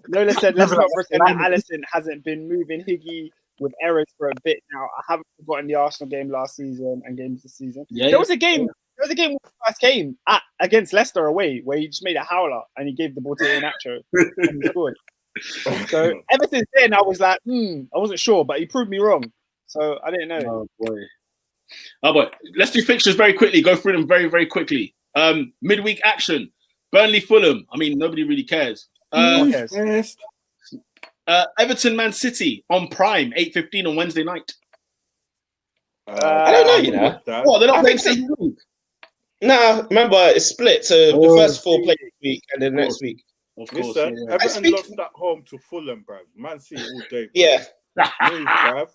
Lola said, let's not pretend that Allison hasn't been moving Higgy with errors for a bit now. I haven't forgotten the Arsenal game last season and games this season. Yeah, there was a game when he first came against Leicester away where he just made a howler and he gave the ball to Iheanacho and he scored. So ever since then, I was like, I wasn't sure, but he proved me wrong. So I didn't know. Oh boy. Let's do fixtures very quickly. Go through them very, very quickly. Midweek action. Burnley, Fulham. I mean, nobody really cares. Everton, Man City on Prime, 8:15 on Wednesday night. I don't know, you know. What? They're not playing same week. Nah, remember it's split. So the first 4 play this week and then next week. Of course. Listen, Yeah. Everton lost at home to Fulham, bruv. Man City all day. Yeah. Bruv.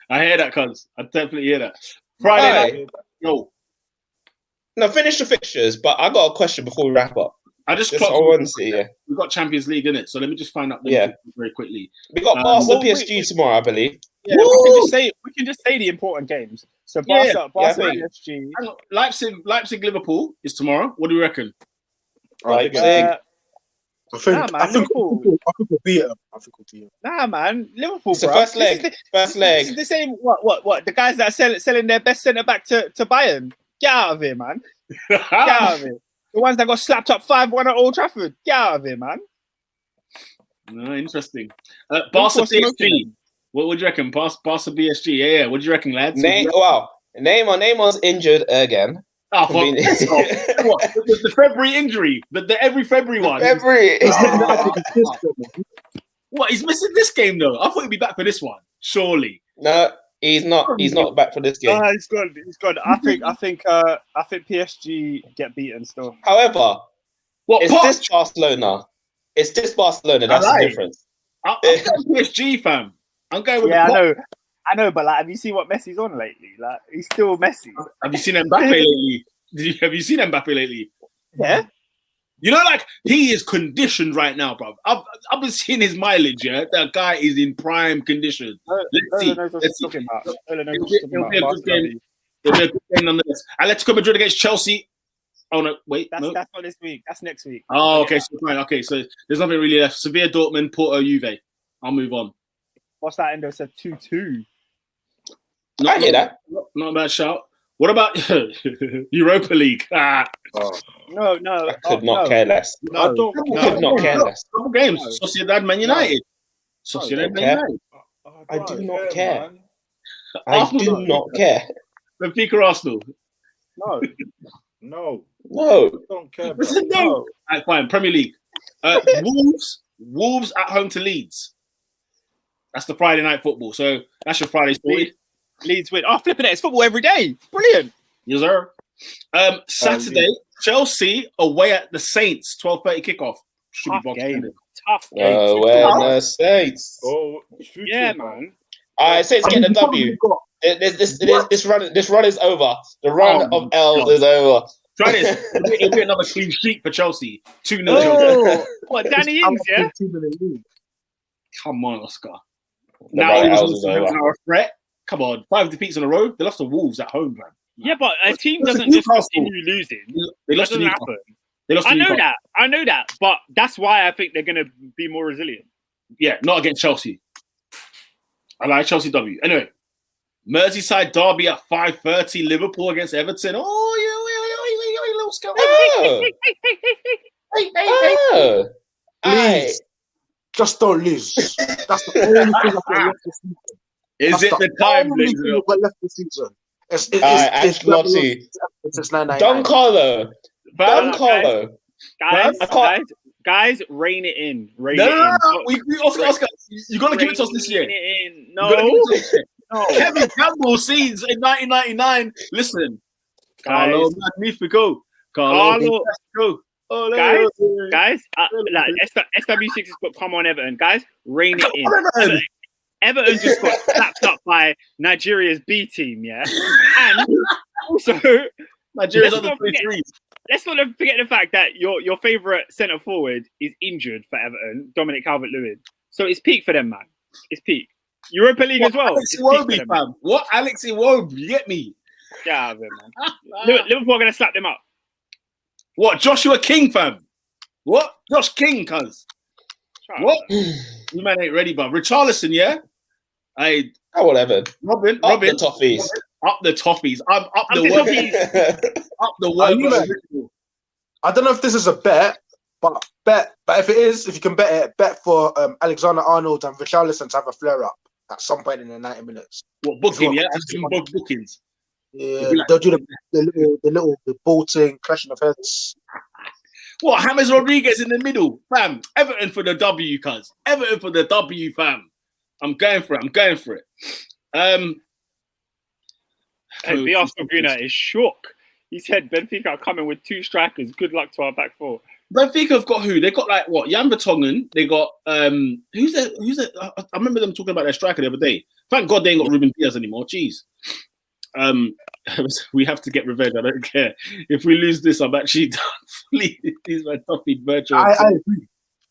I hear that, cuz. I definitely hear that. Friday night. No, finish the fixtures, but I got a question before we wrap up. I just I clocked. want to see, yeah. We've got Champions League in it, so let me just find out very quickly. We got Barca PSG tomorrow, I believe. Yeah, we can just say the important games. So Barca PSG. Leipzig, Liverpool is tomorrow. What do you reckon? Leipzig. I think we'll beat them. Nah, man, Liverpool. It's the first leg. This is the same. What? The guys that are selling their best centre back to Bayern. Get out of here, man. Get out of here. The ones that got slapped up 5-1 at Old Trafford. Get out of here, man. No, interesting. Barca PSG. What would you reckon? Barca PSG. Yeah. What do you reckon, lads? Neymar's injured again. Oh, what? The February injury, the every February one. What? He's missing this game though. I thought he'd be back for this one. Surely. No, he's not. He's not back for this game. He's gone. I think PSG get beaten still. However, this Barcelona. It's this Barcelona. That's the difference. I'm PSG, fam. I'm going with I know, but like, have you seen what Messi's on lately? Like, he's still Messi. Have you seen Mbappe lately? Have you seen Mbappe lately? Yeah. You know, like, he is conditioned right now, bro. I've been seeing his mileage, yeah? That guy is in prime condition. Let's see. It'll be a good game. It'll be a good game nonetheless. Atletico Madrid against Chelsea. Oh, no, wait. That's not this week. That's next week. Oh, okay. So fine. Okay, so there's nothing really left. Sevilla, Dortmund, Porto, Juve. I'll move on. What's that? Endo said 2-2. I hear that. Not a bad shout. What about Europa League? No. I could not care less. No, could not care less. Couple games. Sociedad, Man United. Sociedad, Man United. I do not care. I do not care. Benfica, Arsenal. No. Don't care. No. All right, fine. Premier League. Wolves at home to Leeds. That's the Friday night football. So that's your Friday story. Leeds win. Oh, flipping it. It's football every day. Brilliant. Yes, sir. Saturday, Chelsea away at the Saints. 12:30 kickoff. Tough game. The Saints. Oh, yeah, man. All right, Saints get the W. This run is over. The run of L's is over. Try this. It'll be another clean sheet for Chelsea. 2-0 Chelsea. What, Danny Ings, yeah? Come on, Oscar. Now he was a threat. Come on, 5 defeats in a row. They lost to Wolves at home, man. Yeah, but a team doesn't just continue losing. They lost to Newcastle. I know that, but that's why I think they're going to be more resilient. Yeah, not against Chelsea. I like Chelsea W. Anyway, Merseyside derby at 5:30. Liverpool against Everton. Oh, little scout. Please, just don't lose. That's the only thing I've got left this season. Is it the time, I've got left this season? It's Don Carlo. Guys, rein it in. No. Oscar, you got to give it to us this year. No. Kevin Campbell scenes in 1999. Listen, Carlo Magnifico. Carlo. Guys, SW6 has put come on Everton. Guys, rein it in. Everton just got slapped up by Nigeria's B team, yeah? Also, Nigeria's let's on the not forget- 3-3. let's not forget the fact that your favourite centre forward is injured for Everton, Dominic Calvert-Lewin. So it's peak for them, man. It's peak. Europa League as well. Alex It's peak for Iwobi, them, man. fam. What Alex Iwobi? You get me? Get out of it, man. Liverpool are going to slap them up. What? Joshua King, fam? What? Josh King, cuz. Shut up, What? man. You man ain't ready, bruv. Richarlison, yeah? Hey, Whatever. Robin, Up the toffees. up the toffees. I'm up Up the the work. toffees. Up the Are you work. man? I don't know if this is a bet, but if it is, if you can bet for Alexander Arnold and Richarlison to have a flare up at some point in the 90 minutes. What, booking, yeah? That's That's both bookings. Yeah, they'll do the bolting, clashing of heads. What? James Rodriguez in the middle, fam. Everton for the W, cuz. Everton for the W, fam. I'm going for it. And the Arsenal Bruno is shook. He said Benfica are coming with 2 strikers. Good luck to our back 4. Benfica have got who? They got like what? Jan Vertonghen. They got who's that? I remember them talking about their striker the other day. Thank God they ain't got Ruben Diaz anymore. Jeez. We have to get revenge. I don't care if we lose this. I'm actually done. Please, my toffee virtual.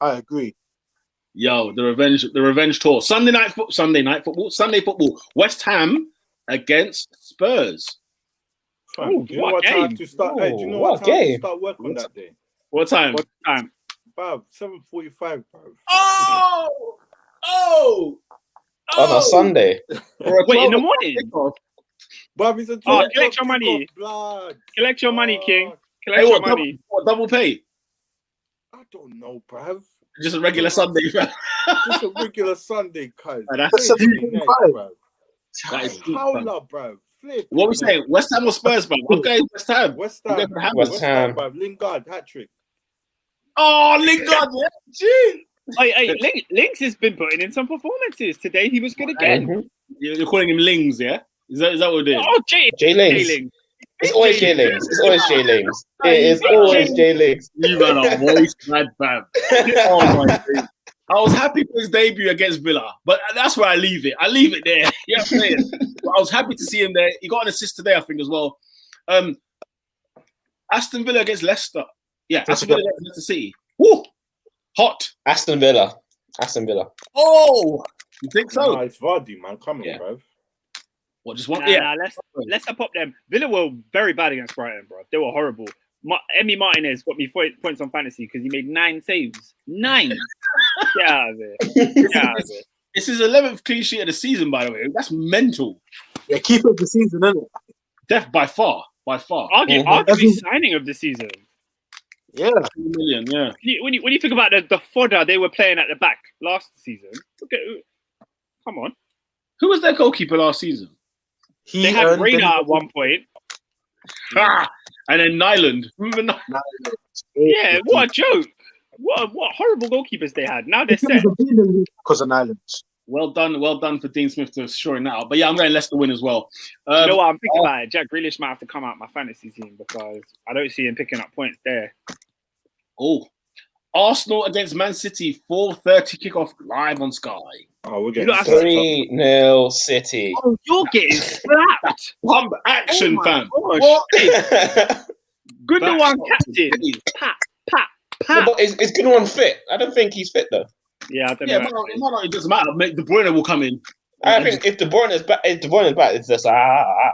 I agree. Yo, the revenge tour. Sunday football. West Ham against Spurs. Ooh, Do you know what what time game? to start? Hey, do you know What what time game? to start work on that day? What time? What time? Bruv, 7:45, bruv. Oh! On a Sunday. Wait, in the morning? Bruv, it's a Oh, 12 collect your o'clock money. kickoff, blood. Collect your money, King. Oh, Collect Hey, your what, money. double pay? I don't know, bruv. Just a regular Sunday, fam. Just a regular Sunday, cuz. That's That's Flip me neck, 7:45. bruv. That is deep, fam. Howler, bruv. Flip What me we neck. saying? West Ham or Spurs, man? I'm going West Ham. West I'm Ham. going for Ham. West Ham. bruv. Lingard, hat-trick. Oh, Lingard, yeah. Gee. Hey, Links has been putting in some performances. Today he was good again. Mhm. You're calling him Lings, yeah? Is that what it is? Oh, J Lings. J-Lings. It's always J Lings. It's always J Lings. It is always J Lings. You man are waste mad, fam. Oh my God. I was happy for his debut against Villa, but that's where I leave it. I leave it there. You know what I'm saying? But I was happy to see him there. He got an assist today, I think, as well. Aston Villa against Leicester. Yeah, Aston Villa against Leicester City. Woo! Hot. Aston Villa. Oh! You think so? Nah, it's Vardy, man. Come on, Yeah. bruv. What, just one? Nah, let's pop them. Villa were very bad against Brighton, bro. They were horrible. Emi Martinez got me points on fantasy because he made 9 saves. 9. Get out of it. This is 11th clean sheet of the season, by the way. That's mental. Yeah, keeper of the season, isn't it? Def by far. Arguably signing of the season. Yeah. 2 million, yeah. When you think about the fodder they were playing at the back last season, come on. Who was their goalkeeper last season? They had Reina at one point. And then Nyland. Remember Nyland? Yeah, what a joke. What horrible goalkeepers they had. Now they're set. Because of Islands. Well done for Dean Smith to shoring that out. But yeah, I'm going Leicester win as well. You know what I'm thinking about it? Jack Grealish might have to come out my fantasy team because I don't see him picking up points there. Oh, Arsenal against Man City, 4:30 kickoff live on Sky. Oh, we're You getting don't have 3-0 City. Oh, you're getting slapped. Pump action, fam. Gosh. No, Good the one captain. Pat. but is Gundogan fit? I don't think he's fit though. Yeah, I don't Yeah, know. it doesn't matter. De Bruyne will come in. I think if De Bruyne is back, it's just But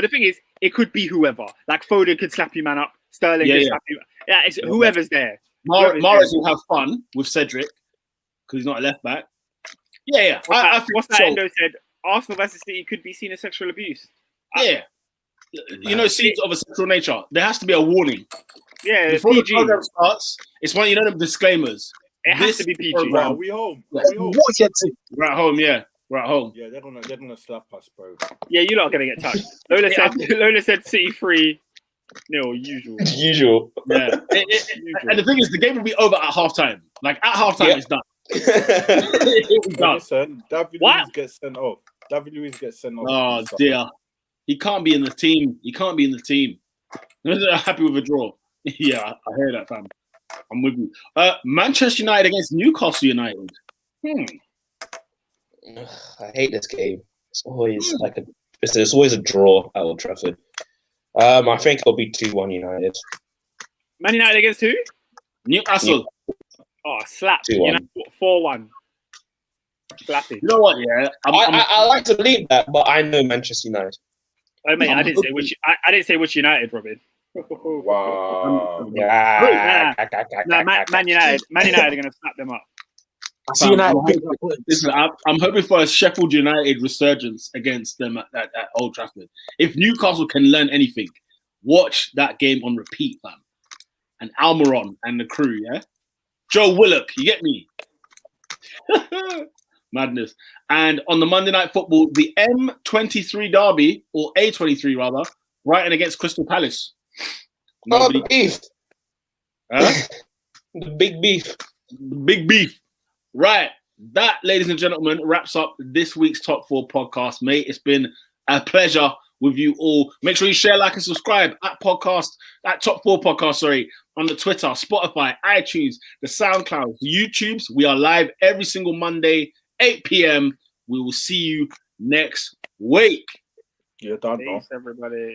the thing is, it could be whoever. Like Foden could slap you man up. Sterling could slap you. Yeah, it's whoever's there. Mahrez will have fun with Cedric because he's not a left back. Yeah. What's that Endo said? Arsenal versus City could be seen as sexual abuse. Yeah. You know, scenes of a sexual nature. There has to be a warning. Yeah, Before PG. the program starts, it's one, them disclaimers. It has to be PG. Wow, we home. Yeah. We home. We're at home, yeah. We're at home. Yeah, they're gonna slap us, bro. Yeah, you're not gonna get touched. Lola said City 3-0, usual. Yeah. And the thing is, the game will be over at halftime. Like at halftime, it's done. It'll be done. Listen, David Luiz gets sent off. Oh dear, he can't be in the team. I'm happy with a draw. Yeah, I hear that, fam. I'm with you. Manchester United against Newcastle United. I hate this game. It's always like a It's always a draw at Old Trafford. I think it'll be 2-1 United. Man United against who? Newcastle. Oh, slap. 2-1. United 4-1. Slapping. You know what? Yeah, I like to believe that, but I know Manchester United. Oh, mate, I didn't say which United, Robin. Wow. Yeah. No, Man United are going to snap them up. I see United. Listen, I'm hoping for a Sheffield United resurgence against them at Old Trafford. If Newcastle can learn anything, watch that game on repeat, fam. And Almiron and the crew, yeah? Joe Willock, you get me? Madness. And on the Monday Night Football, the M23 derby, or A23 rather, Brighton against Crystal Palace. Oh, beef. Huh? The big beef. Big beef. Right. That, ladies and gentlemen, wraps up this week's Top 4 podcast, mate. It's been a pleasure with you all. Make sure you share, like, and subscribe at Top 4 Podcast, on the Twitter, Spotify, iTunes, the SoundCloud, the YouTubes. We are live every single Monday, 8 p.m. We will see you next week. Yeah, done, Peace, everybody.